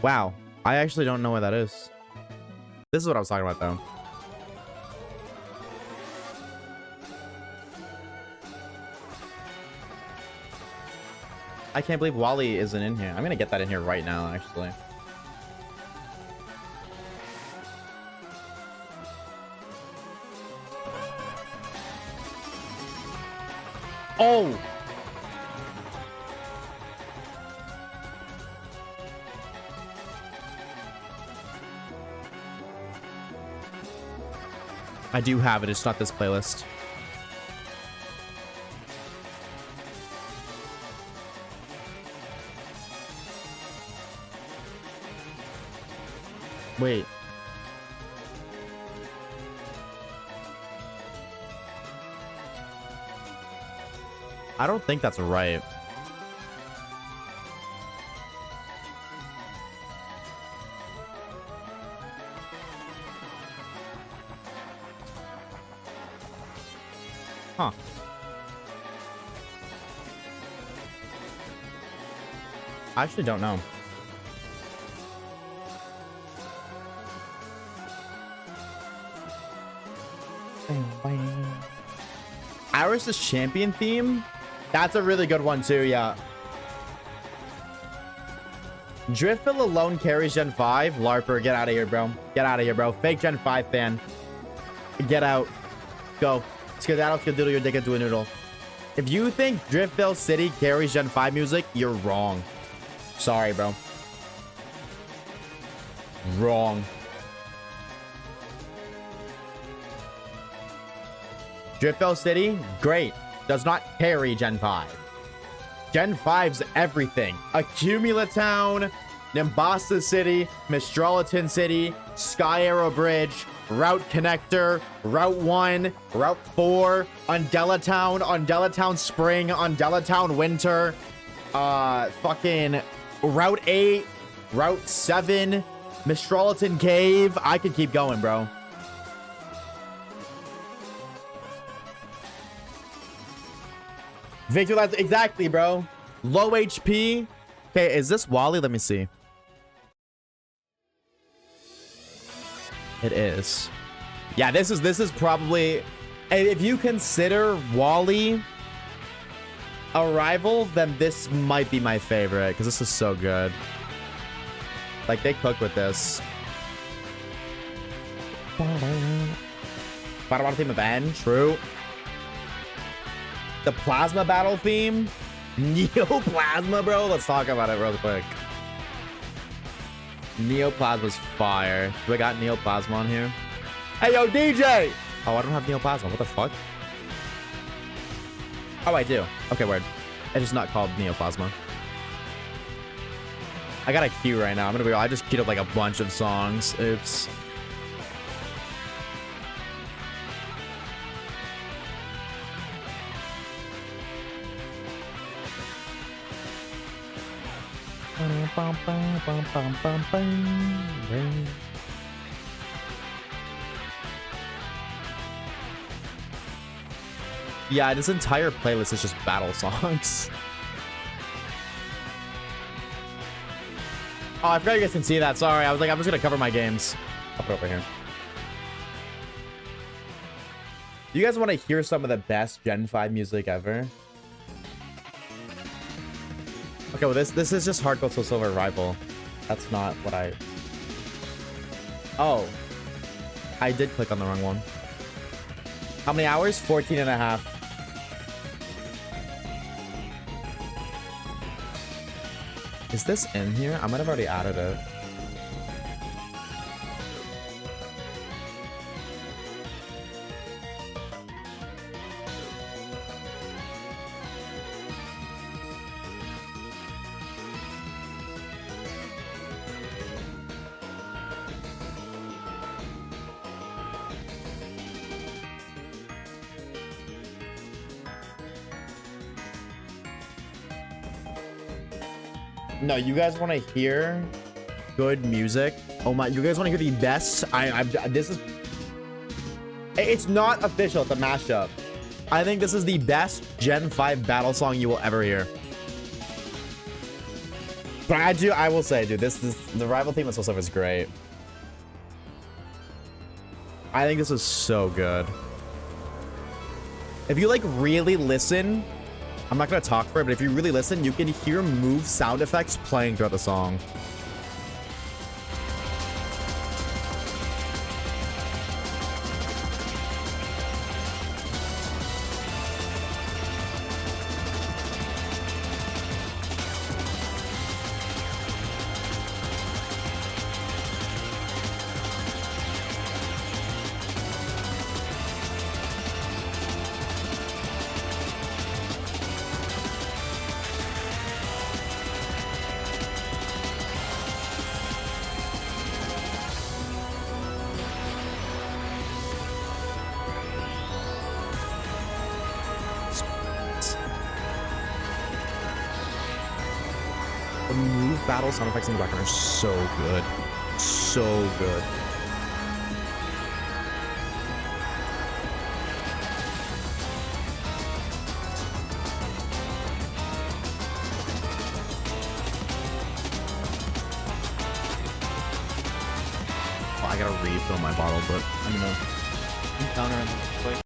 Wow. I actually don't know what that is. This is what I was talking about, though. I can't believe Wally isn't in here. I'm gonna get that in here right now, actually. Oh! I do have it. It's not this playlist. Wait. I don't think that's right. Huh. I actually don't know. Iris' champion theme? That's a really good one too, yeah. Driftville alone carries Gen 5. LARPer, get out of here, bro. Get out of here, bro. Fake Gen 5 fan. Get out. Go. Skedaddle, skedoodle your dick into a noodle. If you think Driftville City carries Gen 5 music, you're wrong. Sorry, bro. Wrong. Driftville City, great. Does not carry Gen 5. Gen 5's everything. Accumula Town, Nimbasa City, Mistralitan City, Sky Arrow Bridge, Route Connector, Route 1, Route 4, Undella Town Spring, Undella Town Winter, fucking Route 8, Route 7, Mistralitan Cave. I could keep going, bro. Victor, that's exactly, bro. Low HP. Okay, is this Wally? Let me see. It is. Yeah, this is probably, if you consider Wally a rival, then this might be my favorite because this is so good. Like, they cook with this. Battle theme of N, true. The Plasma battle theme, Neoplasma, bro. Let's talk about it real quick. Neoplasma's fire. Do I got Neoplasma on here? Hey, yo, DJ! Oh, I don't have Neoplasma. What the fuck? Oh, I do. Okay, word. It's just not called Neoplasma. I got a queue right now. I'm gonna be real. I just queued up like a bunch of songs. Oops. Yeah, this entire playlist is just battle songs. Oh, I forgot you guys can see that. Sorry, I was like, I'm just gonna cover my games. I'll put it over here. You guys want to hear some of the best Gen 5 music ever? Okay, well, this is just Hardcore Soul Silver Rival. That's not what I... Oh. I did click on the wrong one. How many hours? 14 and a half. Is this in here? I might have already added it. No, you guys want to hear good music? Oh my, you guys want to hear the best? This is... It's not official, it's a mashup. I think this is the best Gen 5 battle song you will ever hear. But I will say, dude, the rival theme of Soul Silver is great. I think this is so good. If you like really listen, I'm not gonna talk for it, but if you really listen, you can hear move sound effects playing throughout the song. The move battle sound effects in the background are so good. So good. spill my bottle, but I don't know. Counter and plate.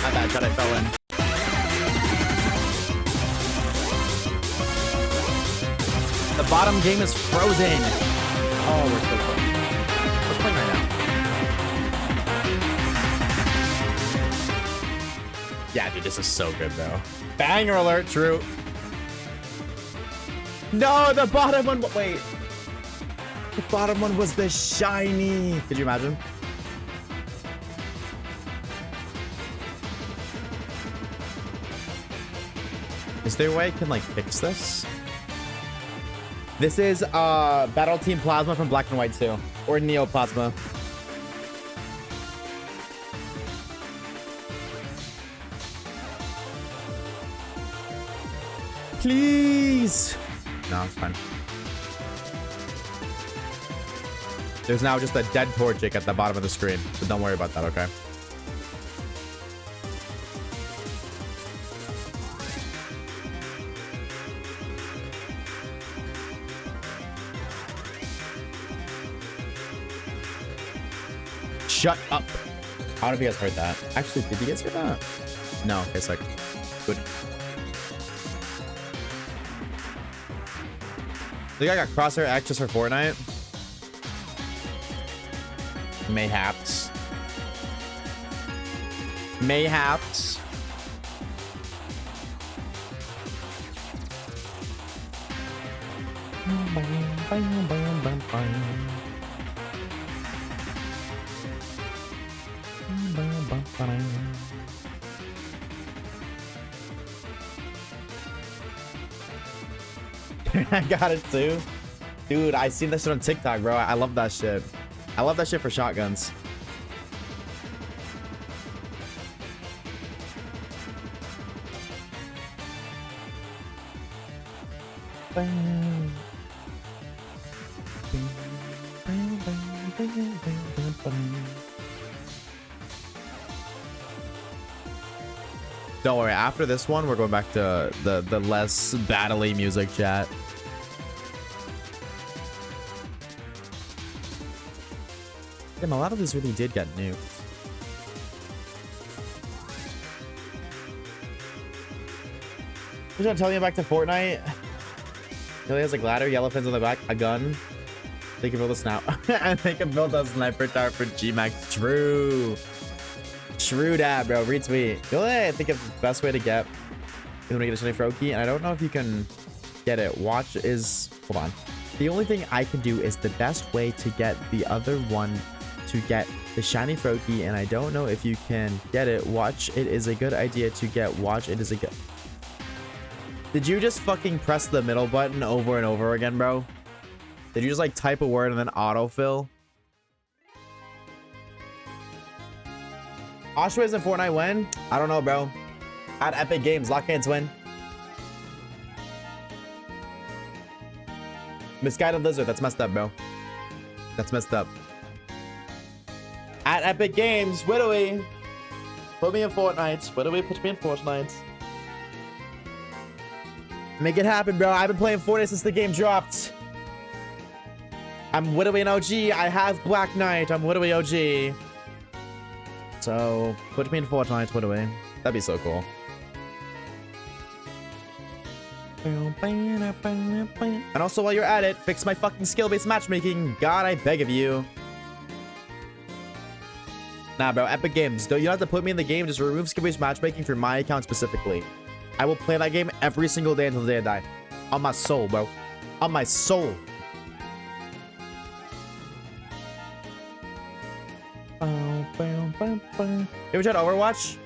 My bad, that I fell in. The bottom game is frozen. Oh, we're still playing. Let's play right now. Yeah, dude, this is so good, bro. Banger alert, true. No, the bottom one. Wait. The bottom one was the shiny. Could you imagine? Is there a way I can like fix this? This is Battle Team Plasma from Black and White 2. Or Neo Plasma. Please! No, it's fine. There's now just a dead Torchic at the bottom of the screen. So don't worry about that, okay? Shut up. I don't know if you guys heard that. Actually, did you guys hear that? No. Okay, sick. Good. I think I got Crosshair X just for Fortnite. Mayhaps. Mayhaps. I got it too. Dude, I seen that shit on TikTok, bro. I love that shit. I love that shit for shotguns. Don't worry, after this one, we're going back to the less battle-y music chat. Damn, a lot of these really did get nuked. Who's gonna tell me back to Fortnite? Billy has a ladder, yellow fins on the back, a gun. They can build a snout. And they can build a sniper tower for G-Max. True. True that, bro. Retweet. The only way I think of the best way to get is when we get a shiny Froakie, and I don't know if you can get it. Watch is... Hold on. The only thing I can do is the best way to get the other one to get the shiny Froakie, and I don't know if you can get it. Watch, it is a good idea to get. Watch, it is a good... Did you just fucking press the middle button over and over again, bro? Did you just like type a word and then autofill? Oshawaves in Fortnite when? I don't know, bro. At Epic Games, lock hands win. Misguided Lizard, that's messed up, bro. That's messed up. At Epic Games, Widowy. Put me in Fortnite. Widowy, put me in Fortnite. Make it happen, bro. I've been playing Fortnite since the game dropped. I'm Widowy and OG. I have Black Knight. I'm Widowy OG. So, put me in Fortnite, Widowy. That'd be so cool. And also, while you're at it, fix my fucking skill-based matchmaking. God, I beg of you. Nah, bro. Epic Games. Though you don't have to put me in the game. Just remove skill-based matchmaking for my account specifically. I will play that game every single day until the day I die. On my soul, bro. On my soul. You ever tried Overwatch?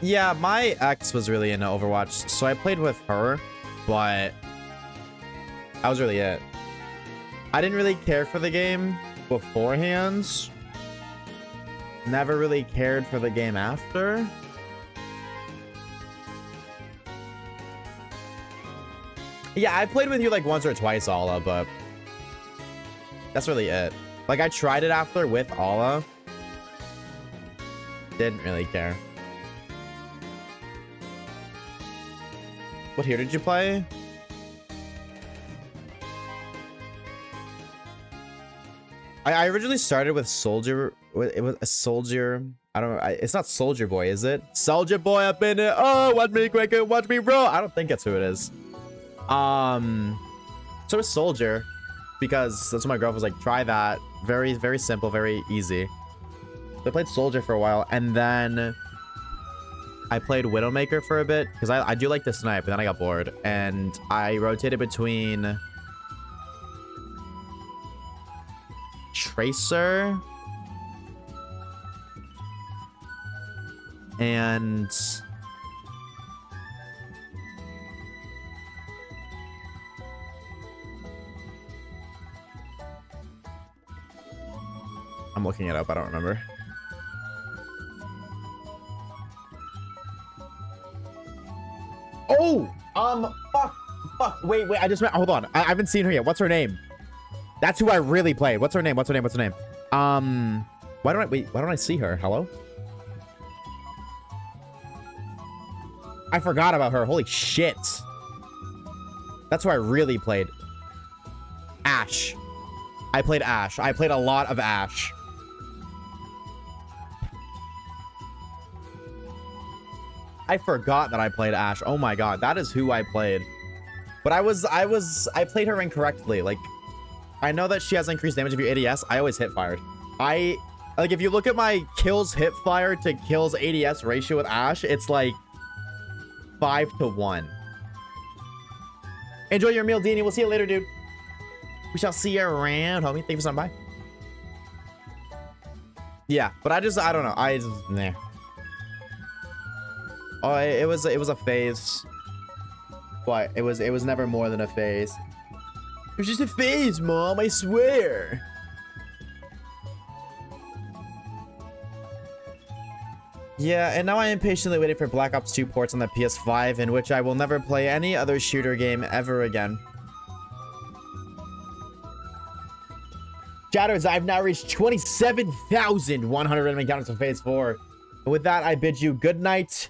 Yeah, my ex was really into Overwatch, so I played with her, but that was really it. I didn't really care for the game beforehand. Never really cared for the game after. Yeah, I played with you like once or twice, Ala, but that's really it. Like, I tried it after with Ala. Didn't really care. What hero did you play? I originally started with Soldier. It was a Soldier. I don't know. It's not Soldier Boy, is it? Soldier Boy up in it. Oh, watch me quick and watch me roll. I don't think that's who it is. So it's Soldier, because that's what my girlfriend was like, try that. Very, very simple, very easy. So I played Soldier for a while, and then I played Widowmaker for a bit, because I do like to snipe, and then I got bored, and I rotated between Tracer and I'm looking it up. I don't remember. Oh, fuck. Wait. I just hold on. I haven't seen her yet. What's her name? That's who I really played. What's her name? Why don't I see her? Hello? I forgot about her. Holy shit. That's who I really played. Ashe. I played Ashe. I played a lot of Ashe. I forgot that I played Ashe. Oh my god, that is who I played. But I played her incorrectly. Like, I know that she has increased damage if you ADS. I always hit fired. Like, if you look at my kills hit fire to kills ADS ratio with Ashe, it's like 5-to-1. Enjoy your meal, Deanie. We'll see you later, dude. We shall see you around, homie. Thank you for stopping by. Yeah, but I don't know. Nah. Oh, it was a phase. But it was never more than a phase. It was just a phase, Mom, I swear. Yeah, and now I am patiently waiting for Black Ops 2 ports on the PS5, in which I will never play any other shooter game ever again. Shatters, I've now reached 27,100 enemy encounters in Phase 4. And with that, I bid you good night.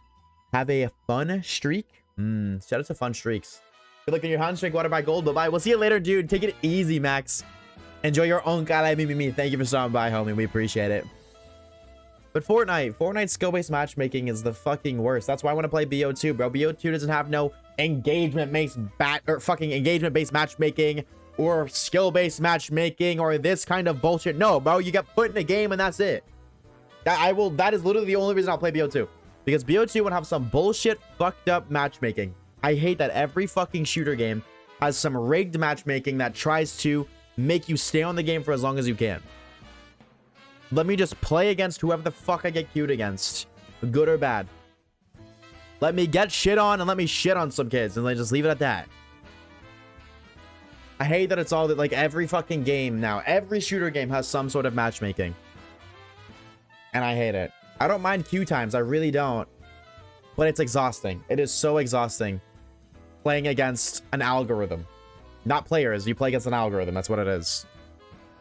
Have a fun streak. Shout out to fun streaks. Good luck in your hunt. Drink water by gold. Bye-bye. We'll see you later, dude. Take it easy, Max. Enjoy your own God, me. Thank you for stopping by, homie. We appreciate it. But Fortnite skill-based matchmaking is the fucking worst. That's why I want to play BO2, bro. BO2 doesn't have no engagement-based matchmaking or skill-based matchmaking or this kind of bullshit. No, bro. You get put in a game and that's it. That is literally the only reason I'll play BO2. Because BO2 would have some bullshit fucked up matchmaking. I hate that every fucking shooter game has some rigged matchmaking that tries to make you stay on the game for as long as you can. Let me just play against whoever the fuck I get queued against. Good or bad. Let me get shit on and let me shit on some kids and then just leave it at that. I hate that it's all that, like, every fucking game now. Every shooter game has some sort of matchmaking. And I hate it. I don't mind queue times. I really don't. but it's exhausting. It is so exhausting playing against an algorithm. Not players. You play against an algorithm. That's what it is.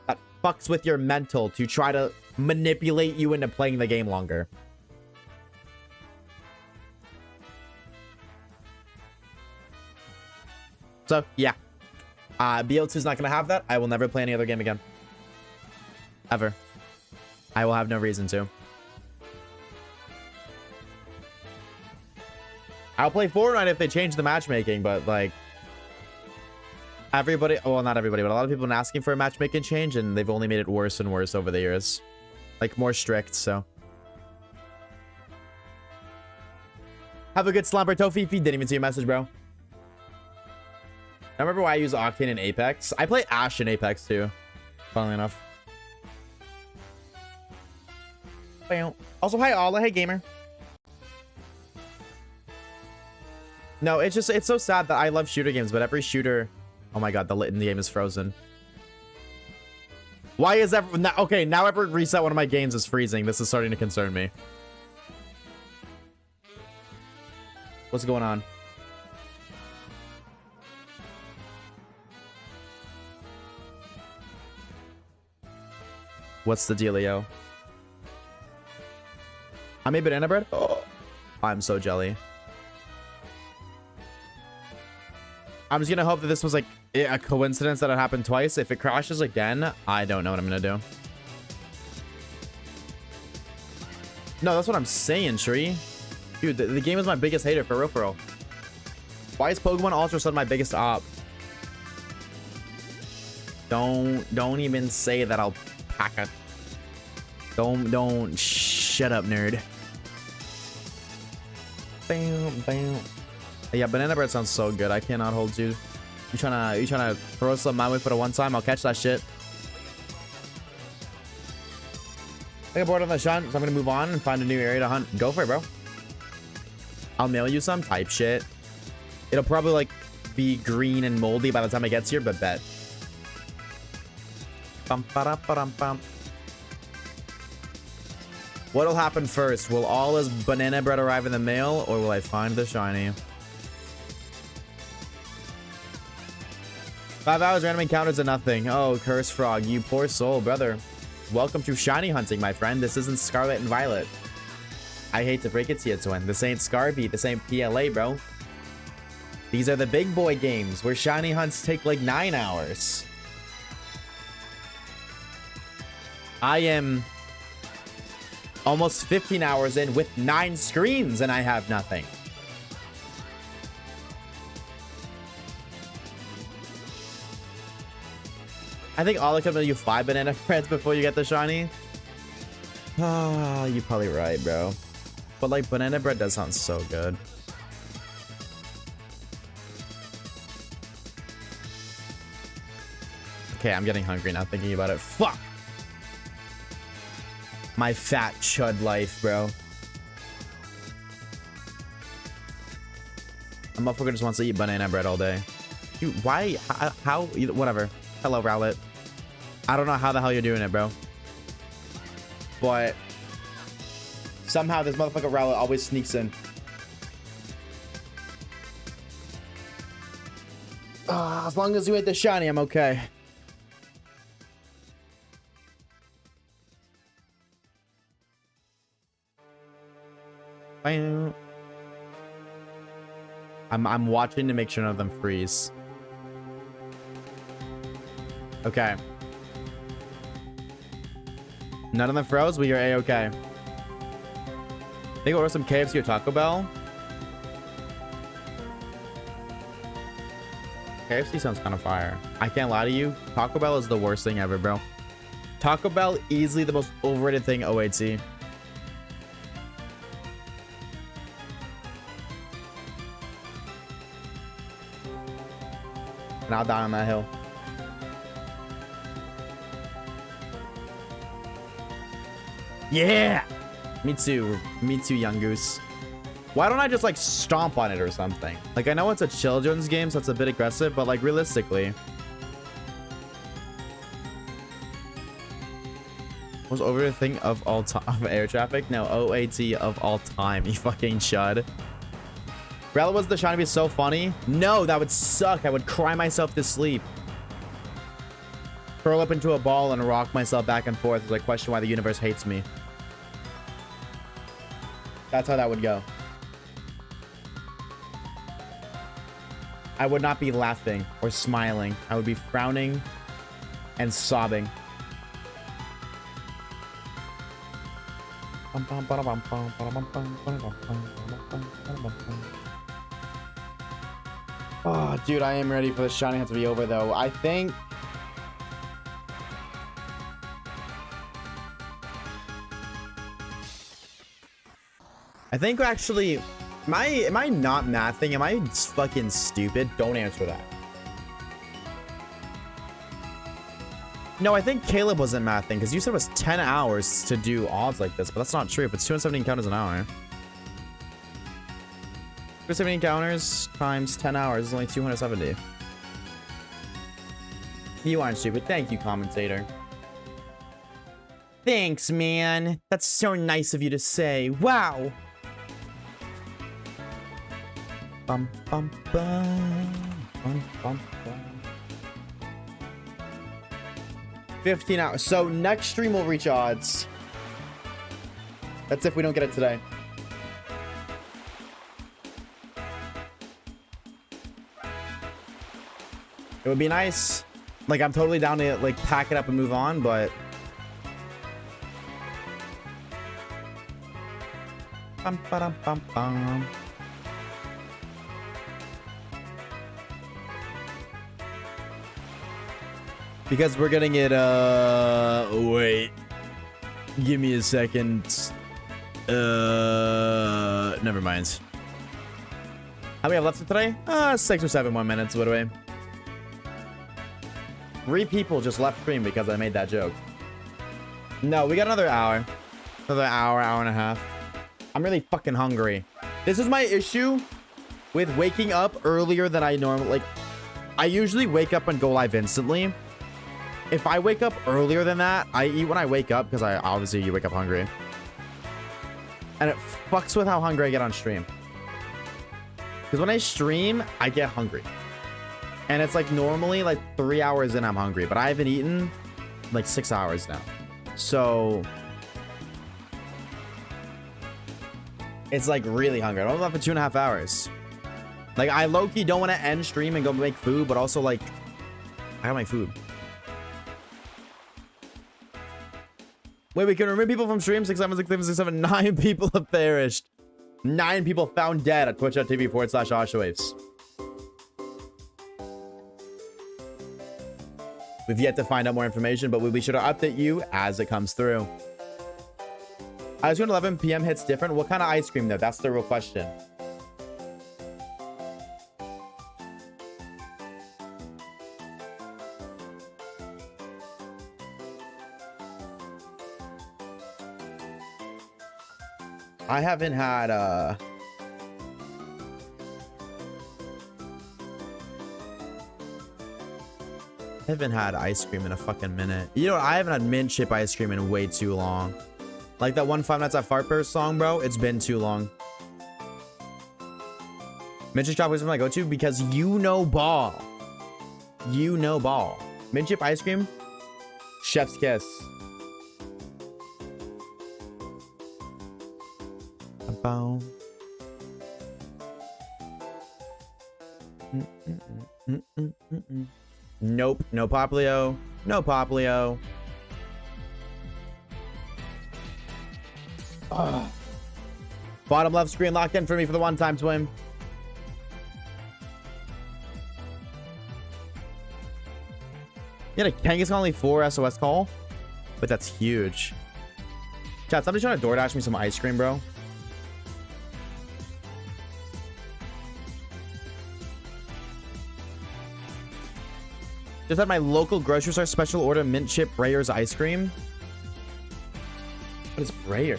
That fucks with your mental to try to manipulate you into playing the game longer. So, yeah. BO2 is not going to have that. I will never play any other game again. Ever. I will have no reason to. I'll play Fortnite if they change the matchmaking, but like everybody, well, not everybody, but a lot of people have been asking for a matchmaking change, and they've only made it worse and worse over the years. Like more strict, so. Have a good slumber, Tofifi. Didn't even see your message, bro. I remember why I use Octane in Apex. I play Ash in Apex too, funnily enough. Also, hi, Allah. Hey, gamer. No, it's just, it's so sad that I love shooter games, but every shooter... Oh my god, the lit in the game is frozen. Why is that... Okay, now every reset one of my games is freezing. This is starting to concern me. What's going on? What's the dealio? I made banana bread? Oh, I'm so jelly. I'm just gonna hope that this was like a coincidence that it happened twice. If it crashes again, I don't know what I'm gonna do. No, that's what I'm saying, Shree. Dude, the game is my biggest hater, for real, for real. Why is Pokemon Ultra Sun my biggest op? Don't even say that I'll pack it. Don't shut up, nerd. Bam, bam. Yeah, banana bread sounds so good. I cannot hold you. You trying to throw some my way for the one time? I'll catch that shit. I got bored on the shot, so I'm gonna move on and find a new area to hunt. Go for it, bro. I'll mail you some type shit. It'll probably like be green and moldy by the time it gets here, but bet. Bum, ba, ba, bum. What'll happen first? Will all his banana bread arrive in the mail, or will I find the shiny? 5 hours random encounters and nothing. Oh, curse frog, you poor soul, brother. Welcome to shiny hunting, my friend. This isn't Scarlet and Violet. I hate to break it to you, twin. This ain't Scarby. This ain't PLA, bro. These are the big boy games where shiny hunts take like 9 hours. I am almost 15 hours in with 9 screens and I have nothing. I think all I can give you 5 banana breads before you get the shiny. Ah, you're probably right, bro. But like banana bread does sound so good. Okay, I'm getting hungry now thinking about it. Fuck! My fat chud life, bro. A motherfucker just wants to eat banana bread all day. Dude, why? How? Whatever. Hello, Rowlet. I don't know how the hell you're doing it, bro. But somehow this motherfucker Rowlet always sneaks in. As long as you ate the shiny, I'm okay. I'm watching to make sure none of them freeze. Okay. None of them froze? We are A-okay. Think order some KFC or Taco Bell? KFC sounds kind of fire. I can't lie to you. Taco Bell is the worst thing ever, bro. Taco Bell, easily the most overrated thing OAT. And I'll die on that hill. Yeah! Me too, young goose. Why don't I just like stomp on it or something? Like, I know it's a children's game, so it's a bit aggressive, but like realistically. Was over the thing of all time of air traffic? No, OAT of all time. You fucking chud. Rella was the trying to be so funny? No, that would suck. I would cry myself to sleep. Curl up into a ball and rock myself back and forth as I question why the universe hates me. That's how that would go. I would not be laughing or smiling. I would be frowning and sobbing. Oh, dude, I am ready for the shiny hat to be over, though. I think... actually... Am I not mathing? Am I fucking stupid? Don't answer that. No, I think Caleb wasn't mathing, because you said it was 10 hours to do odds like this, but that's not true. If it's 217 encounters an hour. 217 encounters times 10 hours is only 270. You aren't stupid. Thank you, commentator. Thanks, man. That's so nice of you to say. Wow. Bum, bum, bum. Bum, bum, bum. 15 hours. So next stream will reach odds. That's if we don't get it today. It would be nice. Like, I'm totally down to, like, pack it up and move on, but... Bum, ba-dum, bum, bum. Because we're getting it, wait. Give me a second. Never mind. How many have left for today? 6 or 7 more minutes, what do we? 3 people just left stream because I made that joke. No, we got another hour. Another hour, hour and a half. I'm really fucking hungry. This is my issue with waking up earlier than I normally... Like, I usually wake up and go live instantly. If I wake up earlier than that, I eat when I wake up because obviously you wake up hungry. And it fucks with how hungry I get on stream. Because when I stream, I get hungry. And it's like normally like 3 hours in, I'm hungry. But I haven't eaten like 6 hours now. So it's like really hungry. I don't have for 2.5 hours. Like I low-key don't want to end stream and go make food. But also like, I got my food. Wait, we can remove people from stream. 67667. 9 people have perished. 9 people found dead at twitch.tv/Oshawaves. We've yet to find out more information, but we'll be sure to update you as it comes through. Ice cream 11 p.m. hits different. What kind of ice cream though? That's the real question. I haven't had I haven't had ice cream in a fucking minute. You know what? I haven't had mint chip ice cream in way too long. Like that one Five Nights at Fartburst song, bro. It's been too long. Mint chip chocolate is my go-to because you know ball. You know ball. Mint chip ice cream. Chef's kiss. Boom. Nope. No Popplio. No Popplio. Bottom left screen locked in for me for the one-time swim. Yeah, Kangaskhan only 4 SOS call. But that's huge. Chat, somebody's trying to DoorDash me some ice cream, bro. Just had my local grocery store special order mint chip Breyers ice cream. What is Breyers?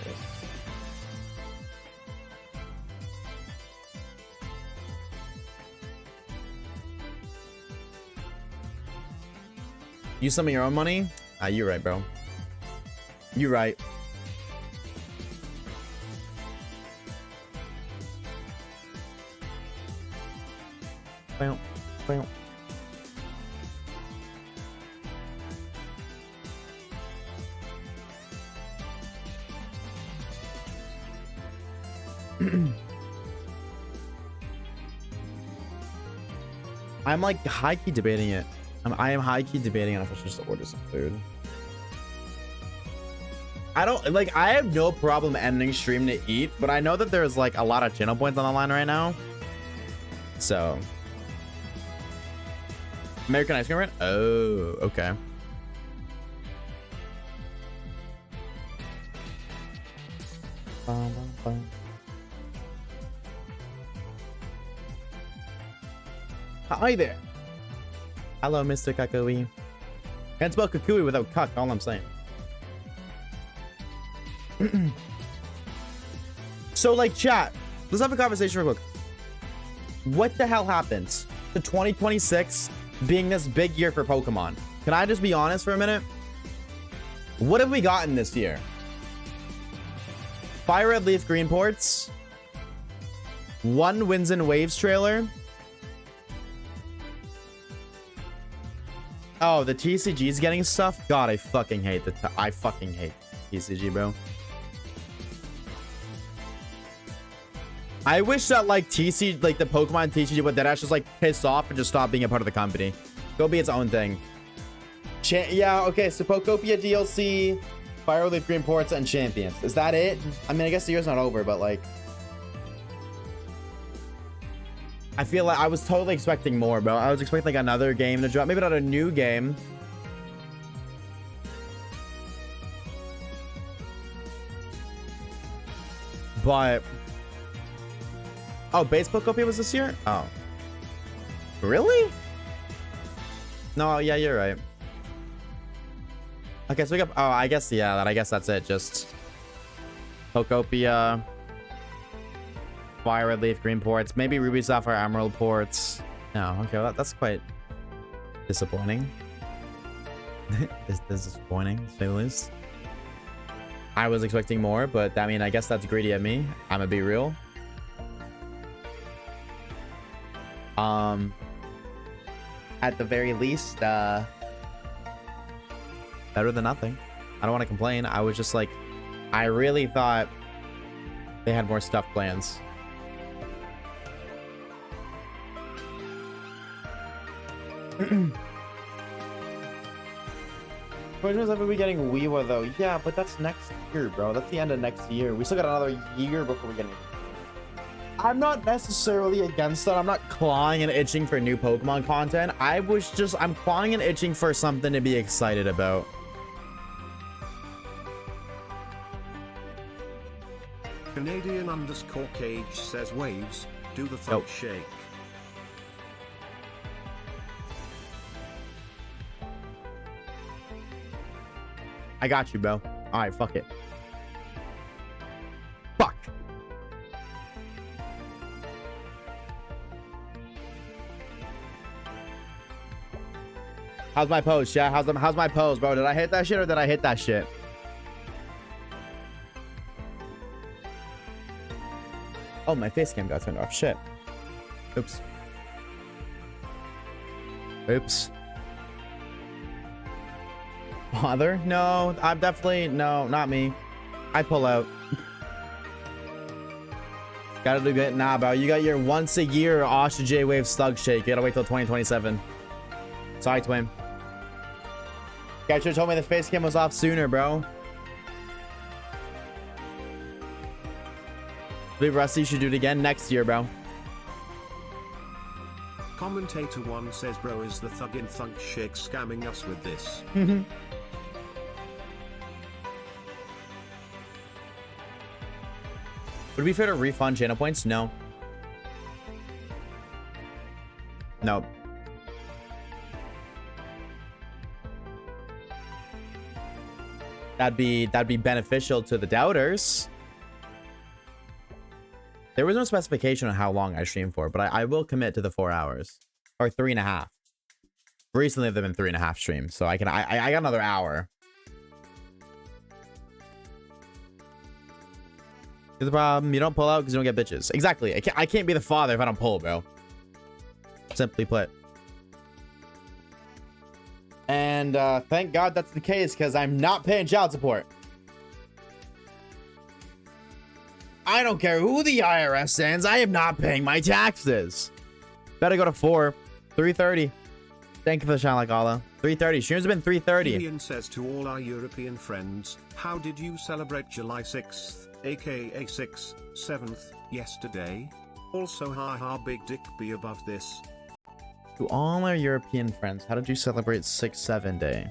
Use some of your own money? You're right, bro. You're right. Well, well. I'm like high-key debating it. I am high-key debating on if I should just order some food. I don't like, I have no problem ending stream to eat, but I know that there's like a lot of channel points on the line right now. So American ice cream rent? Oh, okay. Hi there. Hello, Mr. Kakui. Can't spell Kakui without cuck, all I'm saying. So, like, chat, let's have a conversation real quick. What the hell happens to 2026 being this big year for Pokemon? Can I just be honest for a minute? What have we gotten this year? Fire Red Leaf Green ports, 1 Winds and Waves trailer. Oh, the TCG's getting stuff? God, I fucking hate I fucking hate TCG, bro. I wish that like the Pokemon TCG would that just like piss off and just stop being a part of the company. Go be its own thing. Yeah, okay, so Pokopia DLC, Fire Leaf Green ports, and Champions. Is that it? I mean, I guess the year's not over, but like, I feel like I was totally expecting more, bro. I was expecting like another game to drop. Maybe not a new game. But oh, base Pokopia was this year? Oh. Really? No, yeah, you're right. Okay, so we got, oh, I guess, yeah, I guess that's it. Just Pokopia, Fire Red Leaf Green ports, maybe Ruby Sapphire Emerald ports. No, okay, well, that's quite disappointing. This is disappointing, to say the least. I was expecting more, but I mean, I guess that's greedy of me. I'm gonna be real. At the very least, better than nothing. I don't want to complain. I was just like, I really thought they had more stuff plans. Questions if we getting Weewa though? Yeah, but that's next year, bro. That's the end of next year. We still got another year before we get it. I'm not necessarily against that. I'm not clawing and itching for new Pokemon content. I'm clawing and itching for something to be excited about. Canadian_Cage says waves, do the thumb shake. I got you, bro. All right, fuck it. Fuck. How's my pose? Yeah, how's my pose, bro? Did I hit that shit or did I hit that shit? Oh, my face cam got turned off. Shit. Oops. Oops. Father? No, I'm definitely... No, not me. I pull out. Gotta do good. Nah, bro. You got your once a year Oshawaves Slug Shake. You gotta wait till 2027. Sorry, twin. Guys should have told me the face cam was off sooner, bro. I believe Rusty should do it again next year, bro. Commentator 1 says bro is the thug in thunk shake scamming us with this. Would it be fair to refund channel points? No. Nope. That'd be beneficial to the doubters. There was no specification on how long I streamed for, but I will commit to the 4 hours or 3.5. Recently, they've been 3.5 streams, so I got another hour. Here's the problem. You don't pull out because you don't get bitches. Exactly. I can't be the father if I don't pull, bro. Simply put. And thank God that's the case because I'm not paying child support. I don't care who the IRS sends. I am not paying my taxes. Better go to 3:30. Thank you for the shine like Allah. 3:30. Streams have been 3:30. Ian says to all our European friends, how did you celebrate July 6th, aka 6th, 7th, yesterday? Also, haha, big dick be above this. To all our European friends, how did you celebrate 6-7 day?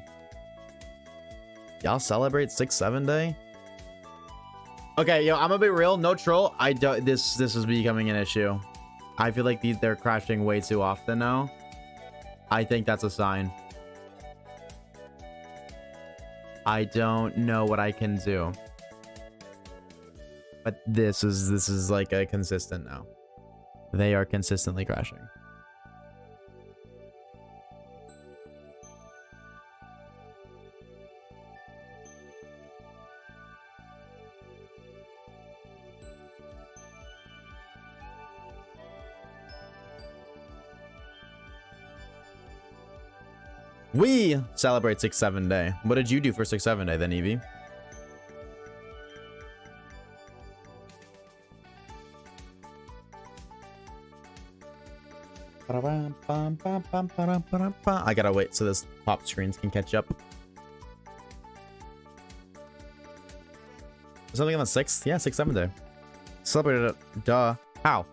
Y'all celebrate 6-7 day? Okay, yo, I'm gonna be real, no troll. I don't. This is becoming an issue. I feel like they're crashing way too often now. I think that's a sign. I don't know what I can do, but this is like a consistent now. They are consistently crashing. We celebrate 6-7 day. What did you do for 6-7 day then, Evie? I gotta wait so this pop screens can catch up. Something on the 6th? Yeah, 6-7 day. Celebrated it. Duh. How?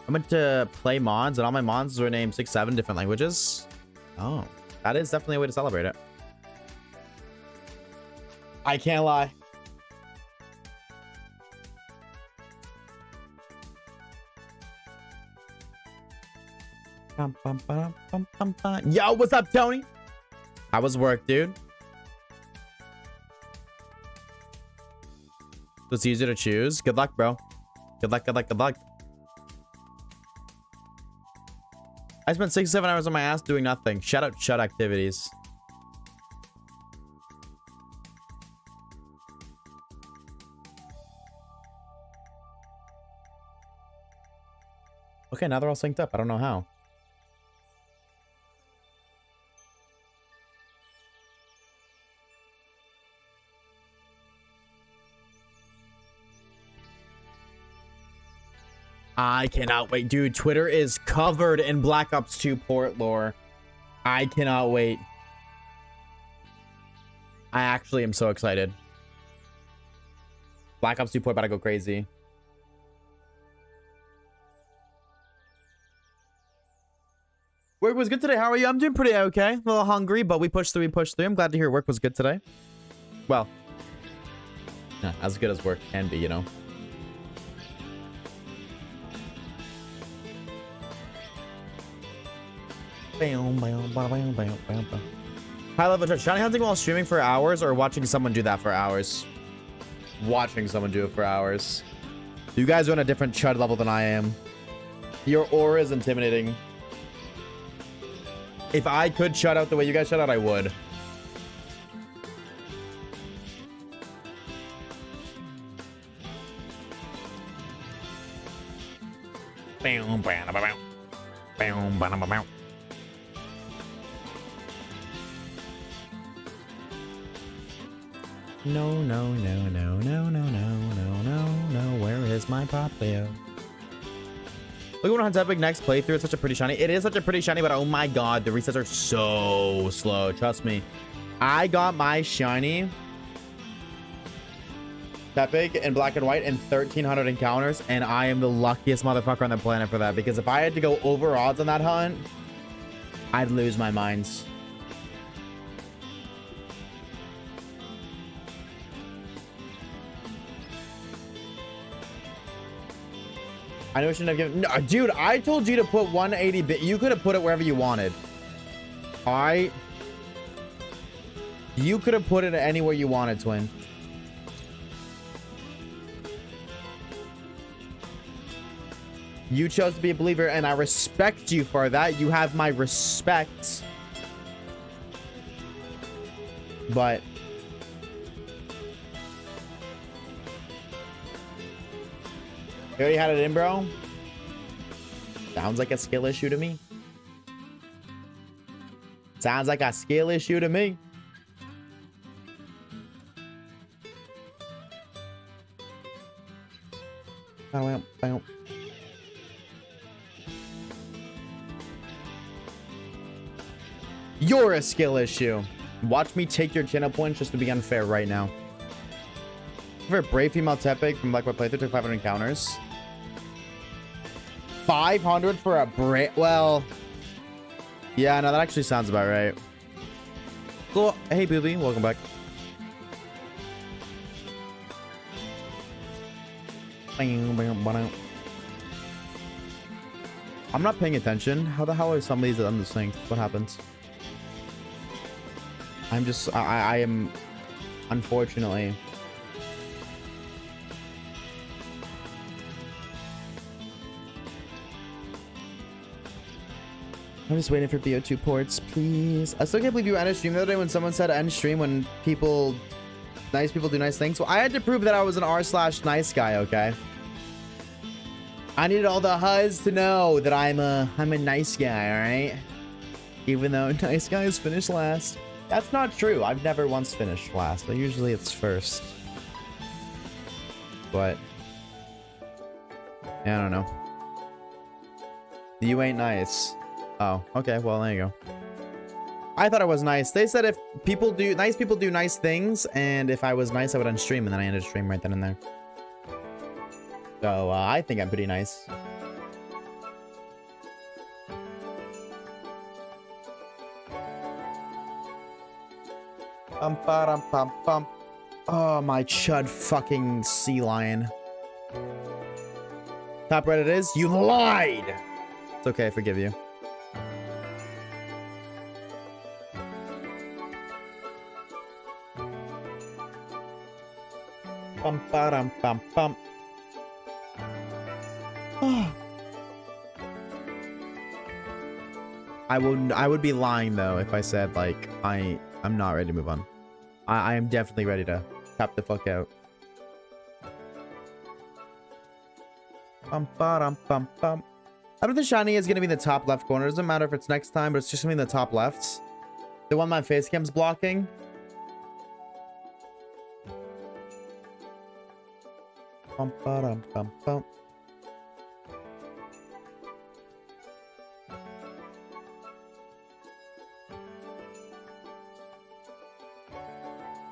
I went to play mods, and all my mods were named 6-7 different languages. Oh, that is definitely a way to celebrate it. I can't lie. Yo, what's up, Tony? How was work, dude? It's easier to choose. Good luck, bro. Good luck, good luck, good luck. I spent 6-7 hours on my ass doing nothing. Shout out shut activities. Okay, now they're all synced up. I don't know how. I cannot wait. Dude, Twitter is covered in Black Ops 2 port lore. I cannot wait. I actually am so excited. Black Ops 2 port about to go crazy. Work was good today. How are you? I'm doing pretty okay. A little hungry, but we pushed through. I'm glad to hear work was good today. Well, yeah, as good as work can be, you know. High level touch. Shiny hunting while streaming for hours or watching someone do that for hours? Watching someone do it for hours. You guys are on a different chud level than I am. Your aura is intimidating. If I could shut out the way you guys shut out, I would. No, no, no, no, no, no, no, no, no, no. Where is my Popplio? Look at Hunt's Epic next playthrough. It's such a pretty shiny. It is such a pretty shiny, but oh my god, the resets are so slow. Trust me. I got my shiny Epic in black and white in 1,300 encounters, and I am the luckiest motherfucker on the planet for that. Because if I had to go over odds on that hunt, I'd lose my mind. I know I shouldn't have given... No, dude, I told you to put 180 bit. You could have put it wherever you wanted. You could have put it anywhere you wanted, twin. You chose to be a believer, and I respect you for that. You have my respect. But you already had it in, bro? Sounds like a skill issue to me. Sounds like a skill issue to me. You're a skill issue. Watch me take your channel points just to be unfair right now. For a brave female Tepig from Black White Playthrough took 500 encounters. 500 for a brave. Well, yeah, no, that actually sounds about right. Cool. Hey, Booby, welcome back. I'm not paying attention. How the hell are some of these on this thing? What happens? I'm just, I am, unfortunately. I'm just waiting for BO2 ports, please. I still can't believe you ended stream the other day when someone said end stream when nice people do nice things. Well, I had to prove that I was an r/nice guy, okay? I needed all the huzz to know that I'm a nice guy, all right? Even though nice guys finish last. That's not true. I've never once finished last, but usually it's first. But yeah, I don't know. You ain't nice. Oh, okay. Well, there you go. I thought I was nice. They said if nice people do nice things, and if I was nice, I would end stream, and then I ended stream right then and there. So I think I'm pretty nice. Oh, my chud fucking sea lion. Top Reddit is, you lied! It's okay, I forgive you. Bum ba bum bum. I would be lying though if I said like I'm not ready to move on. I am definitely ready to tap the fuck out. Bum ba bum bum. I bet the shiny is gonna be in the top left corner. Doesn't matter if it's next time, but it's just gonna be in the top left. The one my face cam's blocking. Bum ba bum bum.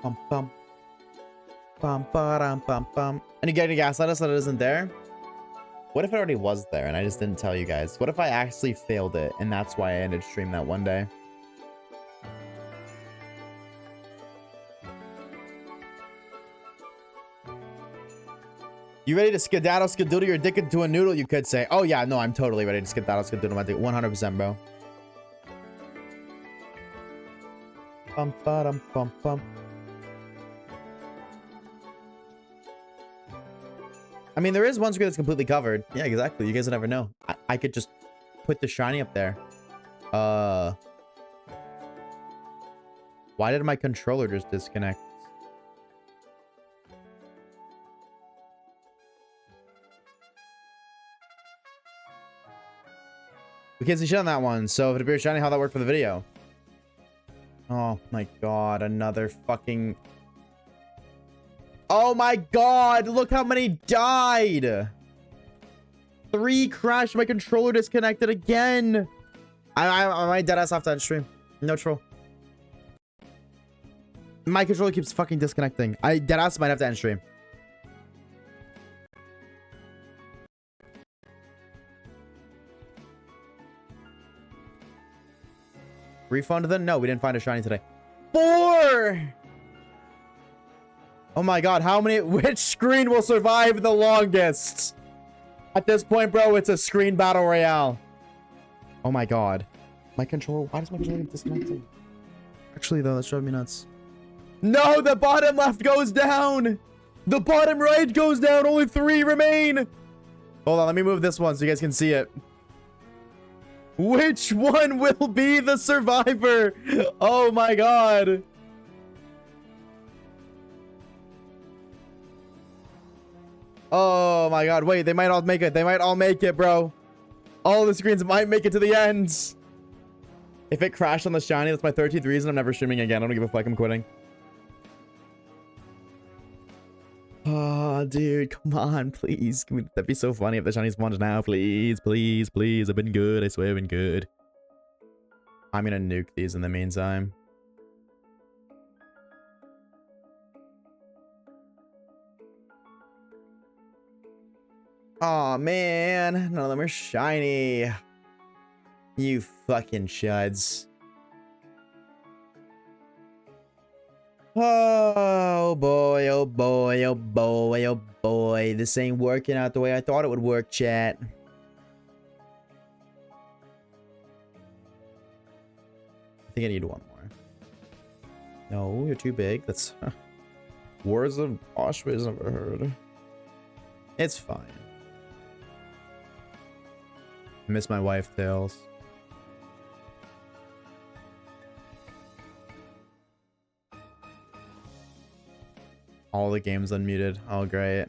Bum bum. Bum ba bum bum. And you get any gaslight us that it isn't there? What if it already was there and I just didn't tell you guys? What if I actually failed it and that's why I ended stream that one day? You ready to skedaddle skedoodle your dick into a noodle? You could say. Oh yeah, no, I'm totally ready to skedaddle skedoodle my dick. 100%, bro. Bum ba bum bum. I mean, there is one screen that's completely covered. Yeah, exactly. You guys will never know. I could just put the shiny up there. Why did my controller just disconnect? We can't see shit on that one. So if it appears shiny, how that worked for the video? Oh my god, another fucking... Oh my god, look how many died. 3 crashed, my controller disconnected again. I might deadass off that stream. No troll. My controller keeps fucking disconnecting. I deadass might have to end stream. Refund then? No, we didn't find a shiny today. 4! Oh my god, how many... Which screen will survive the longest? At this point, bro, it's a screen battle royale. Oh my god. My controller... Why does my controller get disconnected? Actually, though, that's driving me nuts. No, the bottom left goes down! The bottom right goes down! Only 3 remain! Hold on, let me move this one so you guys can see it. Which one will be the survivor? Oh my god. Oh my god, wait, they might all make it. They might all make it, bro. All the screens might make it to the ends. If it crashed on the shiny, that's my 13th reason I'm never streaming again. I don't give a fuck, I'm quitting. Oh, dude, come on, please. That'd be so funny if the shiny spawns now. Please, please, please. I've been good. I swear I've been good. I'm gonna nuke these in the meantime. Oh man, none of them are shiny. You fucking chuds. Oh boy, oh boy, oh boy, oh boy. This ain't working out the way I thought it would work, chat. I think I need one more. No, you're too big. That's words of Oshawaves I've never heard. It's fine. I miss my wife, Tails. All the games unmuted. Oh, great.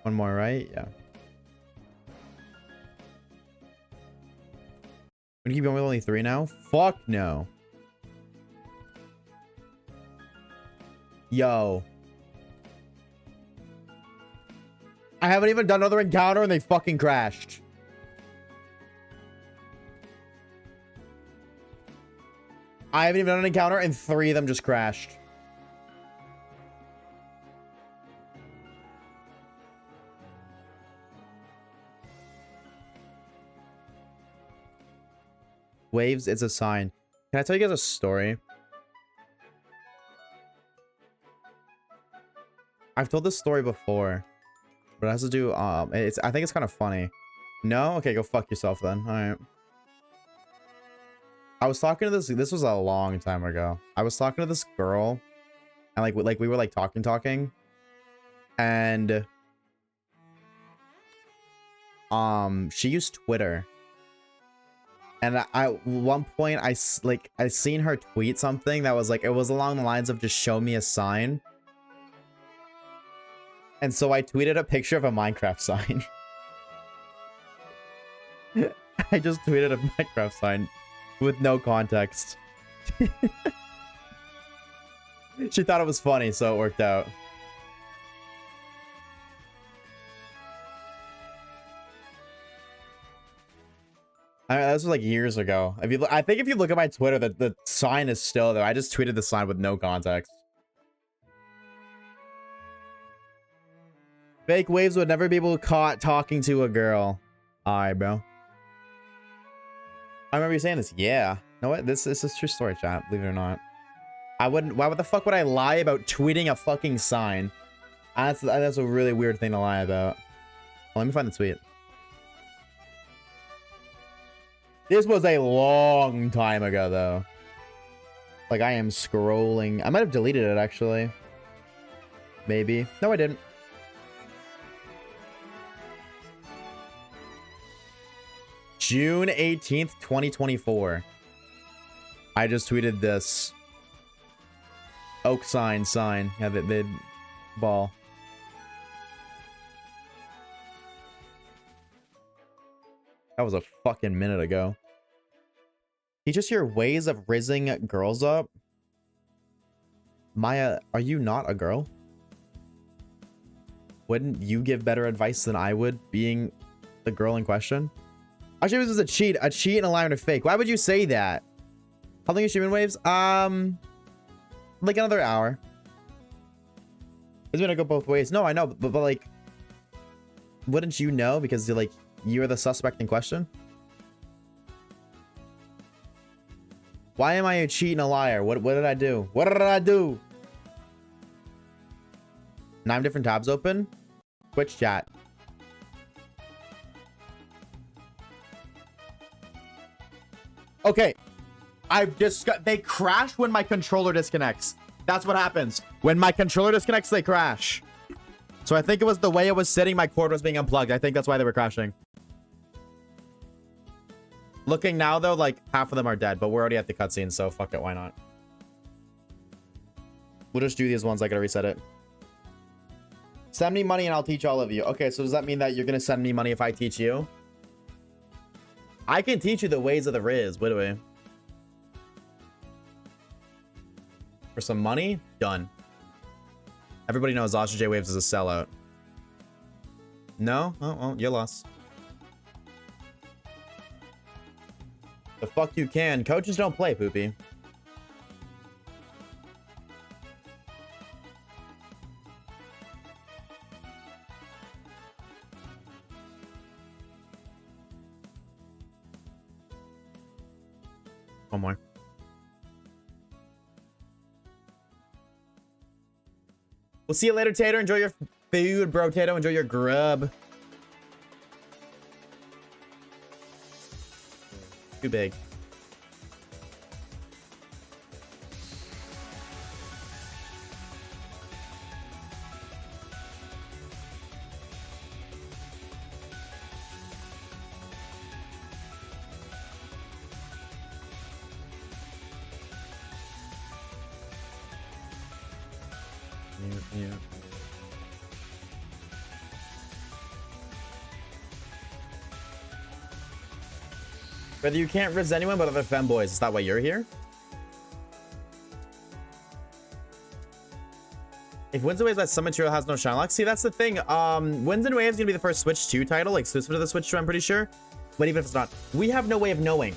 One more, right? Yeah. We keep going with only 3 now? Fuck no. Yo. I haven't even done another encounter and they fucking crashed. I haven't even done an encounter and 3 of them just crashed. Waves, it's a sign. Can I tell you guys a story? I've told this story before, but it has to do, I think it's kind of funny. No? Okay, go fuck yourself then. All right. I was talking to this was a long time ago. I was talking to this girl and like we were like talking and she used Twitter. And at one point, I seen her tweet something that was like, it was along the lines of just show me a sign. And so I tweeted a picture of a Minecraft sign. I just tweeted a Minecraft sign with no context. She thought it was funny, so it worked out. This was like years ago. I think if you look at my Twitter, the sign is still there. I just tweeted the sign with no context. Fake Waves would never be able to caught talking to a girl. Alright, bro. I remember you saying this. Yeah. You know what? This is true story, chat. Believe it or not. I wouldn't. Why the fuck would I lie about tweeting a fucking sign? That's a really weird thing to lie about. Well, let me find the tweet. This was a long time ago, though. Like, I am scrolling. I might have deleted it, actually. Maybe. No, I didn't. June 18th, 2024. I just tweeted this. Oak sign. Yeah, the ball. That was a fucking minute ago. You just hear ways of rizzing girls up? Maya, are you not a girl? Wouldn't you give better advice than I would, being the girl in question? Actually, this is a cheat and a lie and a fake. Why would you say that? How long are you streaming, Waves? Like another hour. It's gonna go both ways. No, I know, but like, wouldn't you know because you're the suspect in question? Why am I a cheat and a liar? What did I do? What did I do? 9 different tabs open. Twitch chat. Okay. They crash when my controller disconnects. That's what happens. When my controller disconnects, they crash. So I think it was the way it was sitting, my cord was being unplugged. I think that's why they were crashing. Looking now, though, like, half of them are dead, but we're already at the cutscene, so fuck it, why not? We'll just do these ones. I gotta reset it. Send me money and I'll teach all of you. Okay, so does that mean that you're gonna send me money if I teach you? I can teach you the ways of the Riz. What do we? For some money? Done. Everybody knows Oshawaves is a sellout. No? Oh, well, you're lost. The fuck you can. Coaches don't play, Poopy. One more. We'll see you later, Tater. Enjoy your food, bro, Tato. Enjoy your grub. Too big. Yeah. Whether you can't riz anyone but other femboys, is that why you're here? If Winds and Waves that some material has no shine lock, see that's the thing. Winds and Waves is gonna be the first Switch 2 title, like exclusive to the Switch 2, I'm pretty sure. But even if it's not, we have no way of knowing.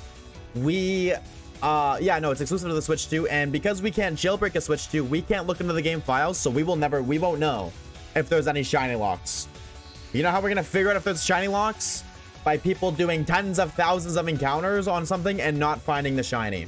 Yeah, no, it's exclusive to the Switch 2, and because we can't jailbreak a Switch 2, we can't look into the game files, so we won't know if there's any shiny locks. You know how we're gonna figure out if there's shiny locks? By people doing tens of thousands of encounters on something and not finding the shiny.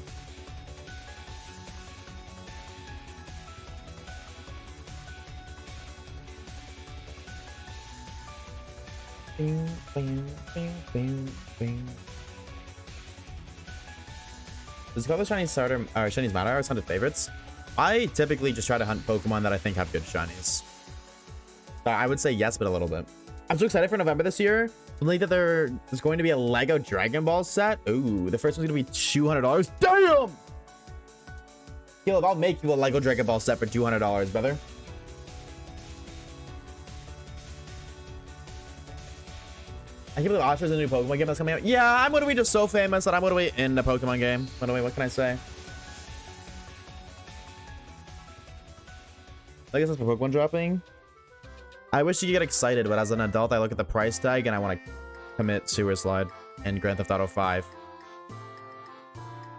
Does color shiny starter or shinies matter? Are some of favorites? I typically just try to hunt Pokemon that I think have good shinies. So I would say yes, but a little bit. I'm so excited for November this year. Believe that there's going to be a Lego Dragon Ball set. Ooh, the first one's gonna be $200. Damn! Caleb, I'll make you a Lego Dragon Ball set for $200, brother. I can't believe Oshar's a new Pokemon game that's coming out. Yeah, I'm gonna be just so famous that I'm gonna be in the Pokemon game. By the way, what can I say? I guess that's for Pokemon dropping. I wish you could get excited, but as an adult, I look at the price tag and I want to commit Sewer Slide in Grand Theft Auto 5.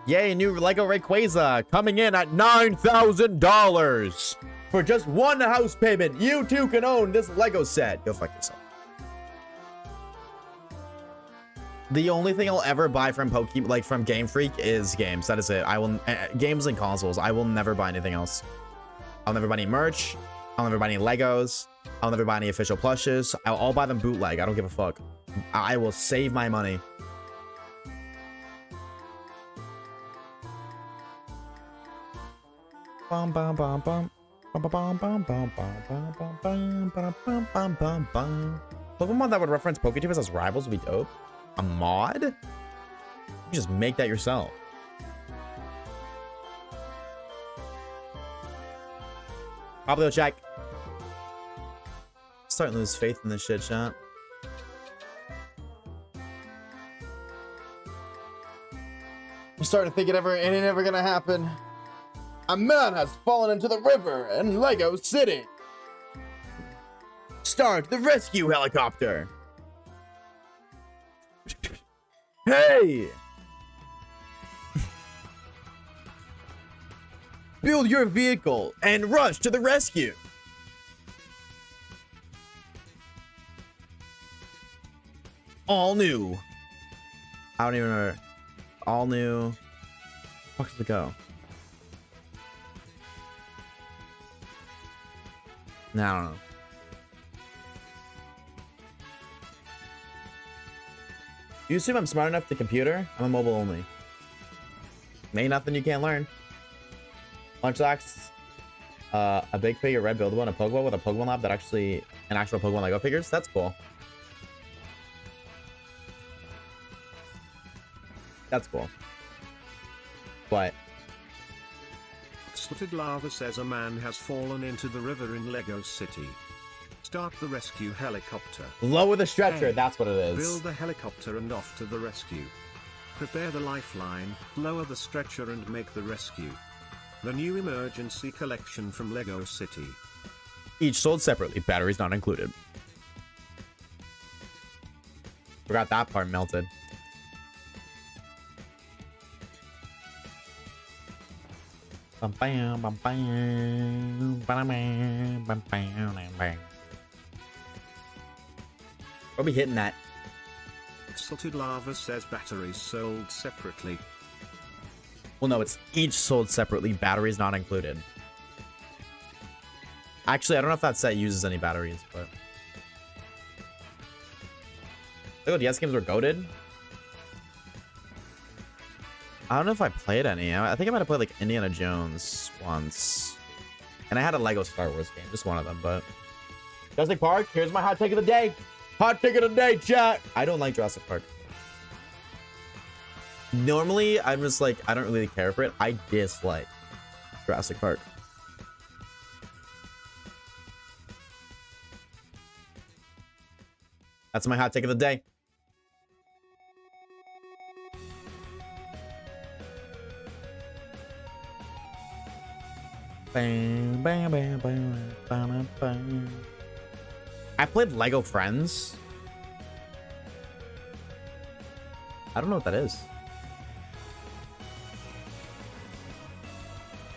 Yay, new Lego Rayquaza coming in at $9,000 for just one house payment. You too can own this Lego set. Go fuck yourself. The only thing I'll ever buy from Pokemon, like from Game Freak, is games. That is it. I will games and consoles. I will never buy anything else. I'll never buy any merch. I'll never buy any Legos. I'll never buy any official plushes. I'll buy them bootleg. I don't give a fuck. I will save my money. Bum bum bum bum. Bum bum bum bum bum bum bum bum bum bum bum bum. Pokemon that would reference Poketubers as rivals would be dope. A mod? You can just make that yourself. Popplio check. Starting to lose faith in this shit, chat. I'm starting to think it ain't ever gonna happen. A man has fallen into the river in Lego City. Start the rescue helicopter. Hey! Build your vehicle and rush to the rescue. All new. I don't even remember. All new. Fuck does it go? No, I don't know. You assume I'm smart enough to computer? I'm a mobile only. Ain't nothing you can't learn. Lunchbox, a big figure red buildable and a Pokeball with a Pokemon lab that actually an actual Pokemon Lego figures. That's cool. That's cool. But Slutted Lava says a man has fallen into the river in Lego City. Start the rescue helicopter. Lower the stretcher. A. That's what it is. Build the helicopter and off to the rescue. Prepare the lifeline, lower the stretcher and make the rescue. The new emergency collection from Lego City. Each sold separately. Batteries not included. Forgot that part melted. I'll be hitting that. Salted Lava says batteries sold separately. Well, no, it's each sold separately. Batteries not included. Actually, I don't know if that set uses any batteries, but... Lego DS games were goated. I don't know if I played any. I think I might have played like Indiana Jones once. And I had a Lego Star Wars game. Just one of them, but... Jurassic Park, here's my hot take of the day. Hot take of the day, chat. I don't like Jurassic Park. Normally, I'm just like, I don't really care for it. I dislike Jurassic Park. That's my hot take of the day. Bam, bam, bam, bam, bam, bam. I played Lego Friends. I don't know what that is.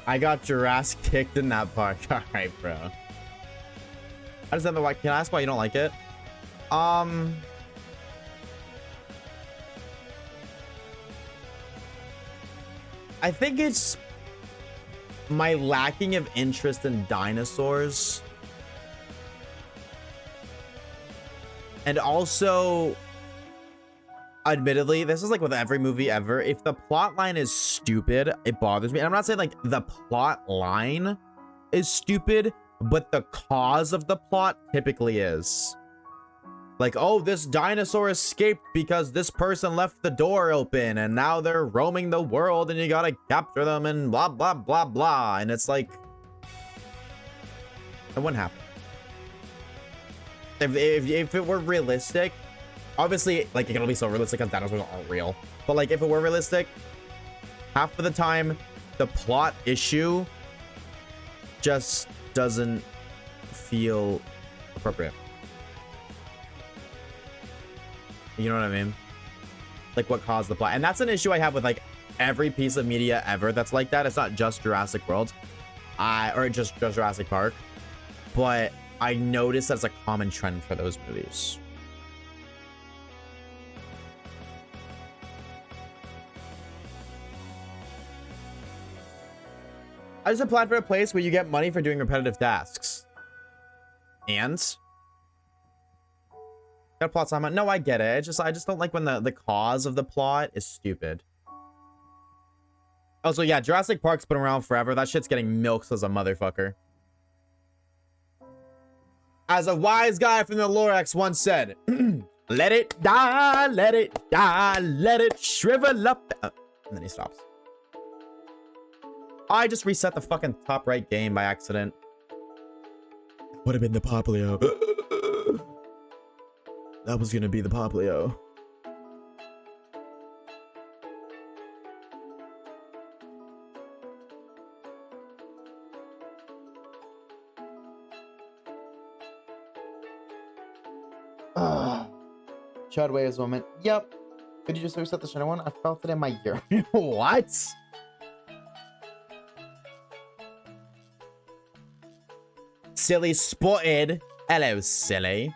I got your ass kicked in that part. All right, bro. I just have the. Can I ask why you don't like it? I think it's my lacking of interest in dinosaurs. And also, admittedly, this is like with every movie ever. If the plot line is stupid, it bothers me. And I'm not saying like the plot line is stupid, but the cause of the plot typically is. Like, oh, this dinosaur escaped because this person left the door open and now they're roaming the world and you gotta capture them and blah, blah, blah, blah. And it's like, it wouldn't happen. If it were realistic, obviously, like, it'll be so realistic because dinosaurs aren't real. But, like, if it were realistic, half of the time, the plot issue just doesn't feel appropriate. You know what I mean? Like, what caused the plot. And that's an issue I have with, like, every piece of media ever that's like that. It's not just Jurassic World. Or just Jurassic Park. But I noticed that's a common trend for those movies. I just applied for a place where you get money for doing repetitive tasks. And? Got plots on my... No, I get it. I just don't like when the cause of the plot is stupid. Also, yeah, Jurassic Park's been around forever. That shit's getting milked as a motherfucker. As a wise guy from the Lorax once said, let it die, let it die, let it shrivel up. And then he stops. I just reset the fucking top right game by accident. Would have been the Popplio. That was gonna be the Popplio. Chad Waves moment. Yep. Could you just reset the center one? I felt it in my ear. What? Silly spotted. Hello, silly.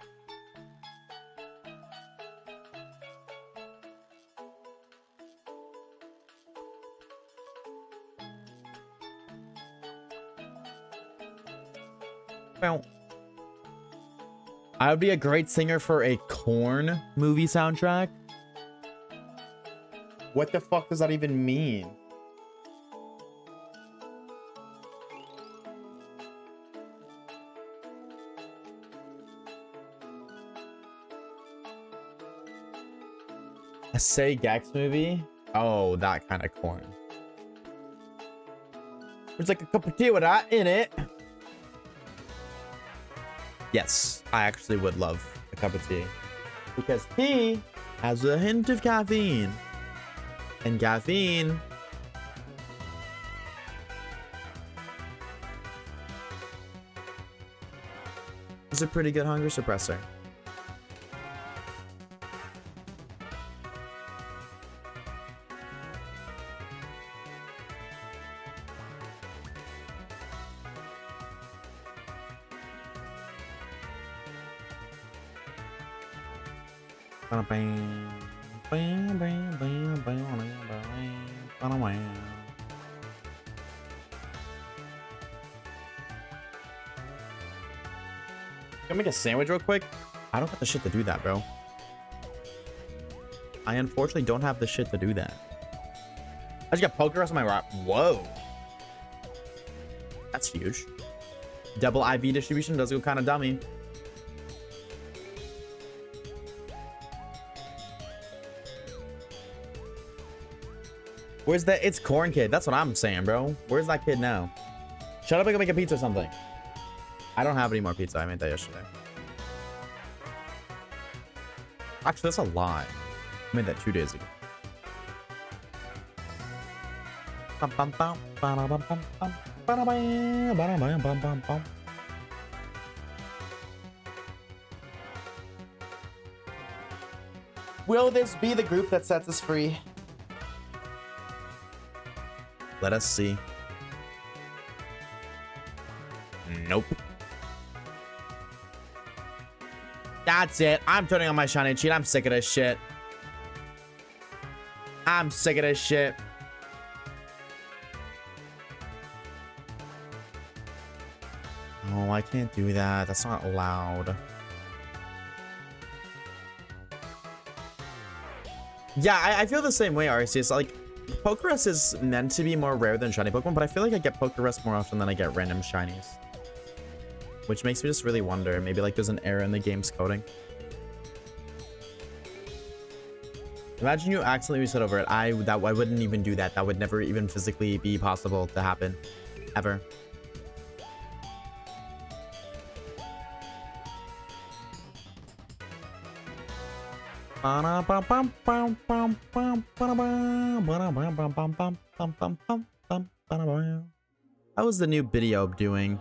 Well, I would be a great singer for a Korn movie soundtrack. What the fuck does that even mean? A Say Gex movie? Oh, that kind of Korn. There's like a cup of tea with that in it. Yes, I actually would love a cup of tea because tea has a hint of caffeine, and caffeine is a pretty good hunger suppressor. Can I make a sandwich real quick? I don't got the shit to do that, bro. I unfortunately don't have the shit to do that. I just got poker on my right. Whoa. That's huge. Double IV distribution does go kind of dummy. Where's that? It's Corn Kid. That's what I'm saying, bro. Where's that kid now? Shut up and go make a pizza or something. I don't have any more pizza. I made that yesterday. Actually, that's a lie. I made that 2 days ago. Will this be the group that sets us free? Let us see. Nope. That's it. I'm turning on my shiny cheat. I'm sick of this shit. I'm sick of this shit. Oh, I can't do that. That's not allowed. Yeah, I feel the same way, RC. It's like Pokerus is meant to be more rare than shiny Pokemon, but I feel like I get Pokerus more often than I get random shinies. Which makes me just really wonder. Maybe like there's an error in the game's coding. Imagine you accidentally reset over it. I wouldn't even do that. That would never even physically be possible to happen. Ever. How is the new video doing?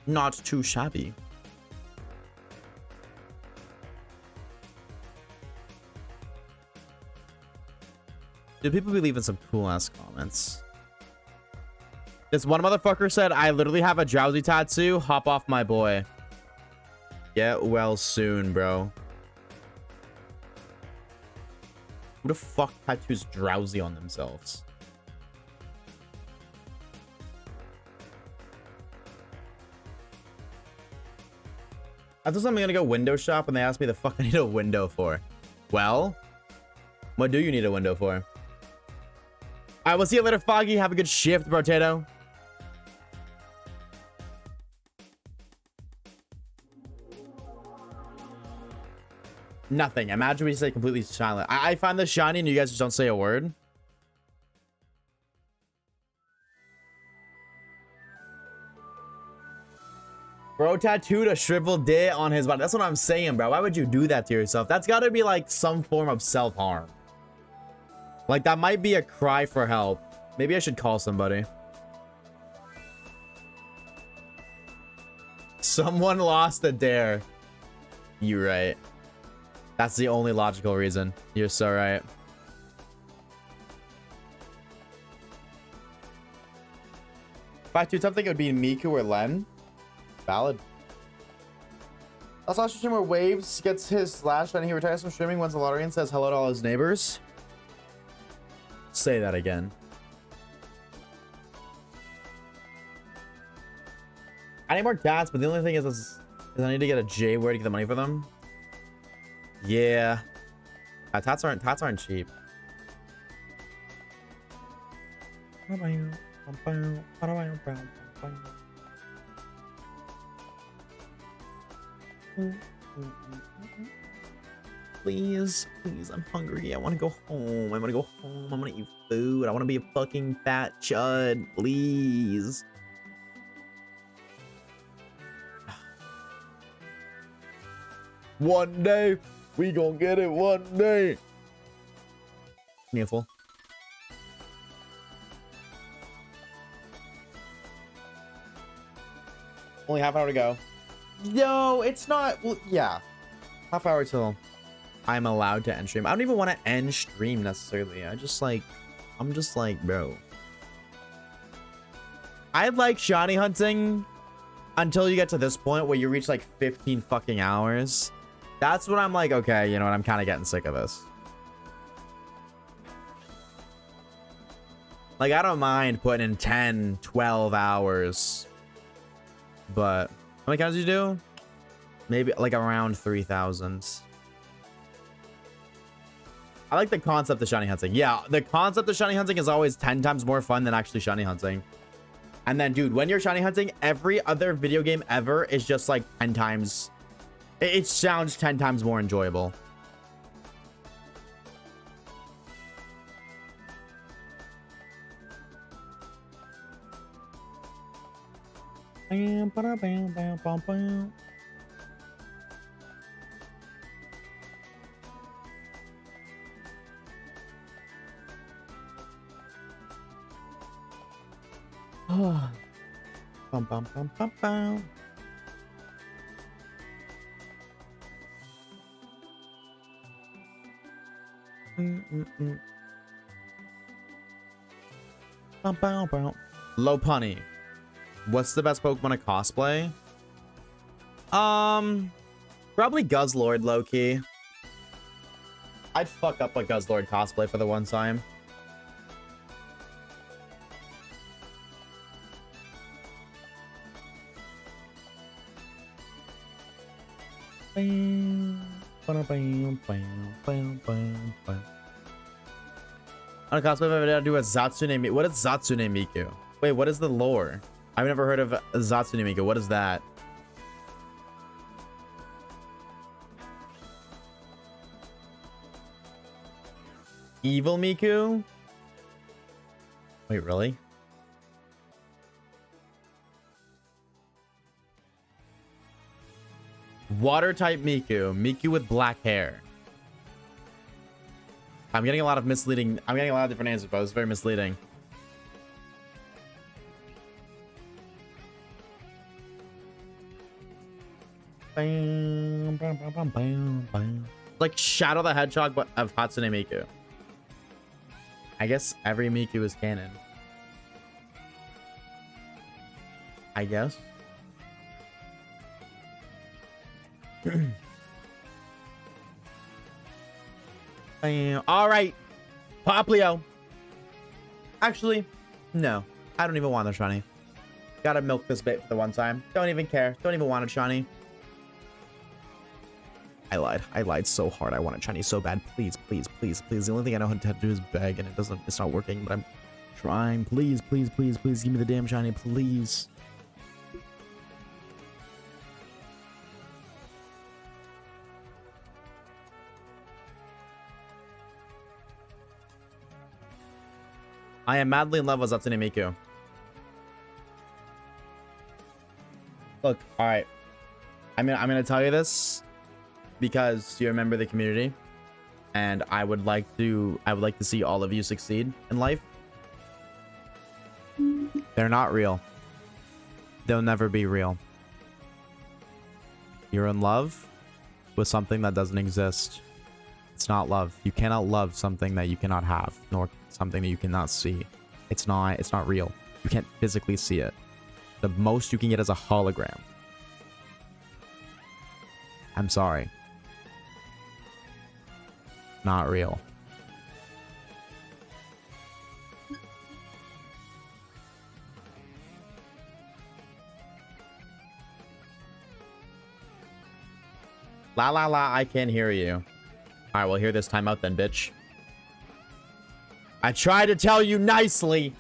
Not too shabby. Dude, people be leaving some cool ass comments. This one motherfucker said, I literally have a drowsy tattoo. Hop off my boy. Get well soon, bro. Who the fuck tattoos drowsy on themselves? I thought I'm gonna go window shop and they asked me the fuck I need a window for. Well, what do you need a window for? All right, we'll see you later, Foggy. Have a good shift, Potato. Nothing. Imagine we say completely silent. I find this shiny and you guys just don't say a word. Bro tattooed a shriveled dick on his body. That's what I'm saying, bro. Why would you do that to yourself? That's got to be like some form of self-harm. Like that might be a cry for help. Maybe I should call somebody. Someone lost a dare. You're right. That's the only logical reason. You're so right. If I had to something, it would be Miku or Len. Valid. I saw a stream where Waves gets his slash and he retires from streaming, wins the lottery, and says hello to all his neighbors. Say that again. I need more cats, but the only thing is I need to get a J word to get the money for them. Yeah. Tats aren't cheap. Please, I'm hungry. I want to go home. I want to go home. I want to eat food. I want to be a fucking fat chud, please. One day, we gonna get it one day. Beautiful. Only half hour to go. No, it's not. Well, yeah. Half hour till I'm allowed to end stream. I don't even want to end stream necessarily. I'm just like, bro. I like shiny hunting until you get to this point where you reach like 15 fucking hours. That's when I'm like, okay, you know what? I'm kind of getting sick of this. Like, I don't mind putting in 10, 12 hours. But how many counts do you do? Maybe like around 3,000. I like the concept of shiny hunting. Yeah, the concept of shiny hunting is always 10 times more fun than actually shiny hunting. And then, dude, when you're shiny hunting, every other video game ever is just like 10 times. It sounds 10 times more enjoyable. Bum, bum, bum, bum, bum. Bum, bum, bum. Low punny. What's the best Pokemon to cosplay? Probably Guzzlord, low-key. I'd fuck up a Guzzlord cosplay for the one time. On a cosplay, I'd do a Zatsune Miku. What is Zatsune Miku? Wait, what is the lore? I've never heard of Zatsune Miku. What is that? Evil Miku? Wait, really? Water type Miku. Miku with black hair. I'm getting a lot of misleading. I'm getting a lot of different answers, but it's very misleading. Like Shadow the Hedgehog, but of Hatsune Miku. I guess every Miku is canon. I guess. All right, Popplio. Actually, no. I don't even want a shiny. Gotta milk this bit for the one time. Don't even care. Don't even want a shiny. I lied. I lied so hard. I want a shiny so bad. Please, please, please, please. The only thing I know how to do is beg, and it's not working, but I'm trying. Please, please, please, please give me the damn shiny, please. I am madly in love with Zatsune Miku. Look, all right. I'm gonna tell you this because you're a member of the community, and I would like to see all of you succeed in life. They're not real. They'll never be real. You're in love with something that doesn't exist. It's not love. You cannot love something that you cannot have, nor something that you cannot see. It's not real. You can't physically see it. The most you can get is a hologram. I'm sorry. Not real. La la la, I can't hear you. Alright, well, hear this time out then, bitch. I tried to tell you nicely.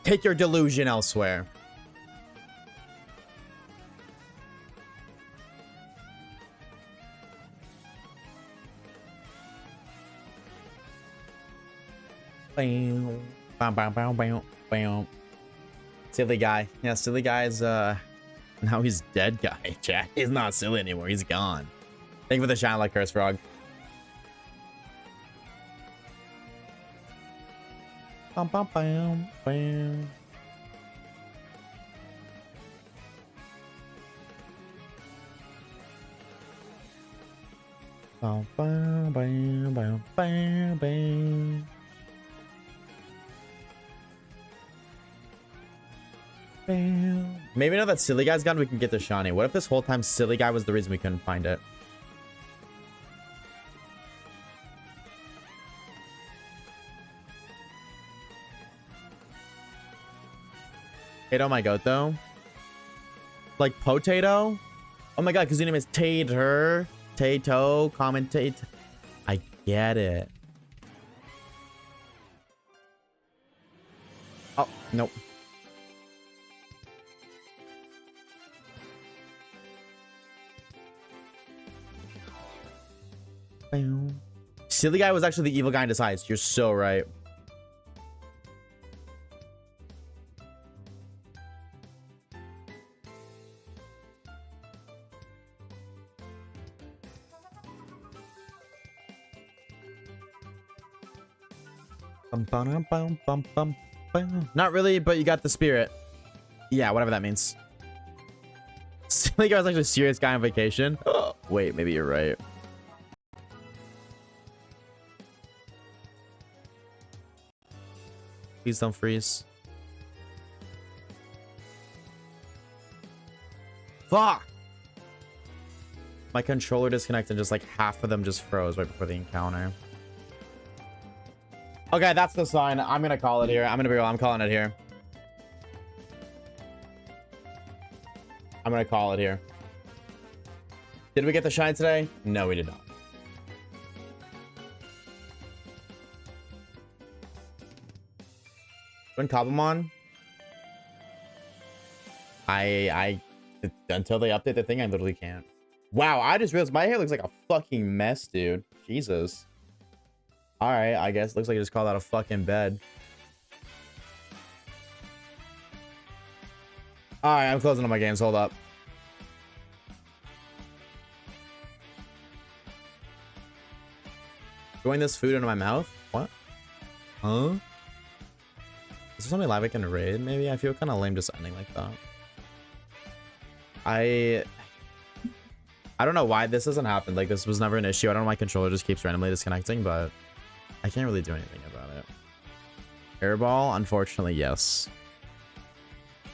Take your delusion elsewhere. Bam, bam, bam, bam, bam, bam. Silly guy. Yeah, silly guy's now he's dead guy. Chat. He's not silly anymore. He's gone. Thank you for the shine like curse frog. Bam, bam, bam, bam. Bam, bam, bam, bam, bam, bam. Bam. Maybe now that silly guy's gone, we can get the shiny. What if this whole time silly guy was the reason we couldn't find it? Potato my goat though. Like potato? Oh my god, because your name is Tater. Tato, commentate. I get it. Oh, nope. Silly guy was actually the evil guy in disguise. You're so right. Not really, but you got the spirit. Yeah, whatever that means. Silly guy was actually a serious guy on vacation. Oh, wait, maybe you're right. Please don't freeze. Fuck! My controller disconnected, just like half of them just froze right before the encounter. Okay, that's the sign. I'm gonna call it here. I'm gonna be real. I'm calling it here. I'm gonna call it here. Did we get the shine today? No, we did not. When Cobblemon? I until they update the thing, I literally can't. Wow, I just realized my hair looks like a fucking mess, dude. Jesus. All right, I guess looks like I just called out a fucking bed. All right, I'm closing on my games. Hold up. Throwing this food into my mouth? What? Huh? Is there something live I can raid? Maybe I feel kind of lame just ending like that. I don't know why this hasn't happened. Like this was never an issue. I don't know why my controller just keeps randomly disconnecting, but I can't really do anything about it. Airball, unfortunately, yes.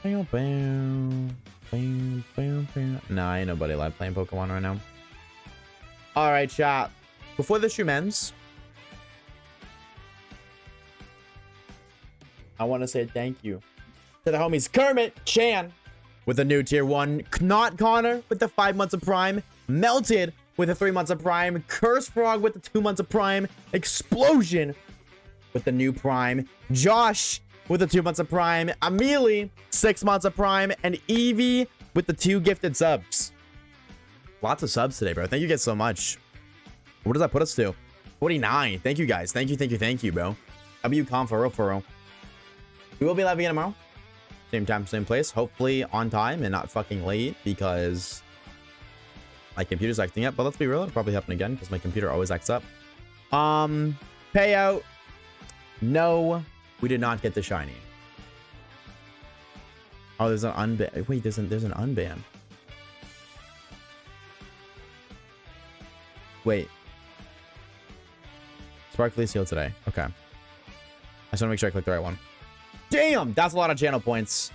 Bam, bam, bam, bam, bam. Nah, ain't nobody live playing Pokemon right now. All right, chat. Before the stream ends, I want to say thank you to the homies Kermit Chan with the new tier 1, Not Connor with the 5 months of Prime, Melted with the 3 months of Prime, Curse Frog with the 2 months of Prime, Explosion with the new Prime, Josh with the 2 months of Prime, Amelie 6 months of Prime, and Evie with the 2 gifted subs. Lots of subs today, bro. Thank you guys so much. What does that put us to? 49. Thank you guys. Thank you, bro. WCOM for real. We will be live again tomorrow. Same time, same place. Hopefully on time and not fucking late because my computer's acting up. But let's be real, it'll probably happen again because my computer always acts up. Payout. No, we did not get the shiny. Oh, there's an unban. Wait, there's an unban. Wait. Sparkly sealed today. Okay. I just want to make sure I click the right one. Damn, that's a lot of channel points.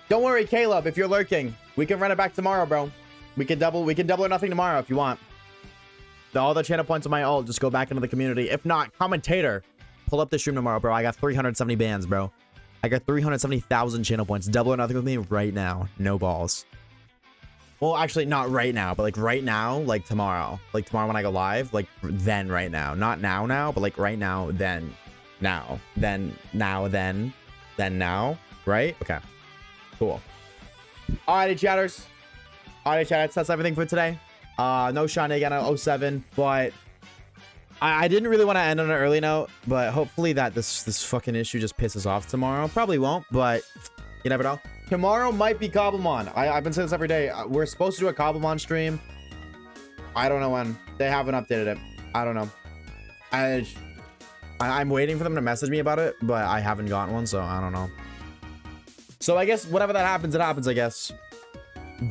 Don't worry, Caleb, if you're lurking, we can run it back tomorrow, bro. We can double or nothing tomorrow if you want. All the channel points on my ult just go back into the community. If not, commentator, pull up the stream tomorrow, bro. I got 370 bans, bro. I got 370,000 channel points. Double or nothing with me right now. No balls. Well, actually, not right now, but like right now, like tomorrow. Like tomorrow when I go live, like then right now. Not now, but like right now, then. Now, then, now, then now, right? Okay, cool. Alrighty, chatters. Alrighty, chatters, that's everything for today. No shiny again on 07, but I didn't really want to end on an early note, but hopefully that this fucking issue just pisses off tomorrow. Probably won't, but you never know. Tomorrow might be Cobblemon. I've been saying this every day. We're supposed to do a Cobblemon stream. I don't know when. They haven't updated it. I don't know. I'm waiting for them to message me about it, but I haven't gotten one, so I don't know. So I guess whatever that happens, it happens, I guess.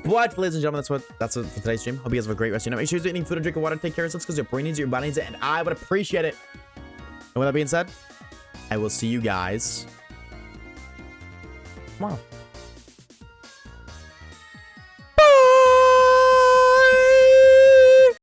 But, ladies and gentlemen, that's it for today's stream. Hope you guys have a great rest of your night. Make sure you're eating food and drinking water. Take care of yourselves because your brain needs it, your body needs it, and I would appreciate it. And with that being said, I will see you guys tomorrow.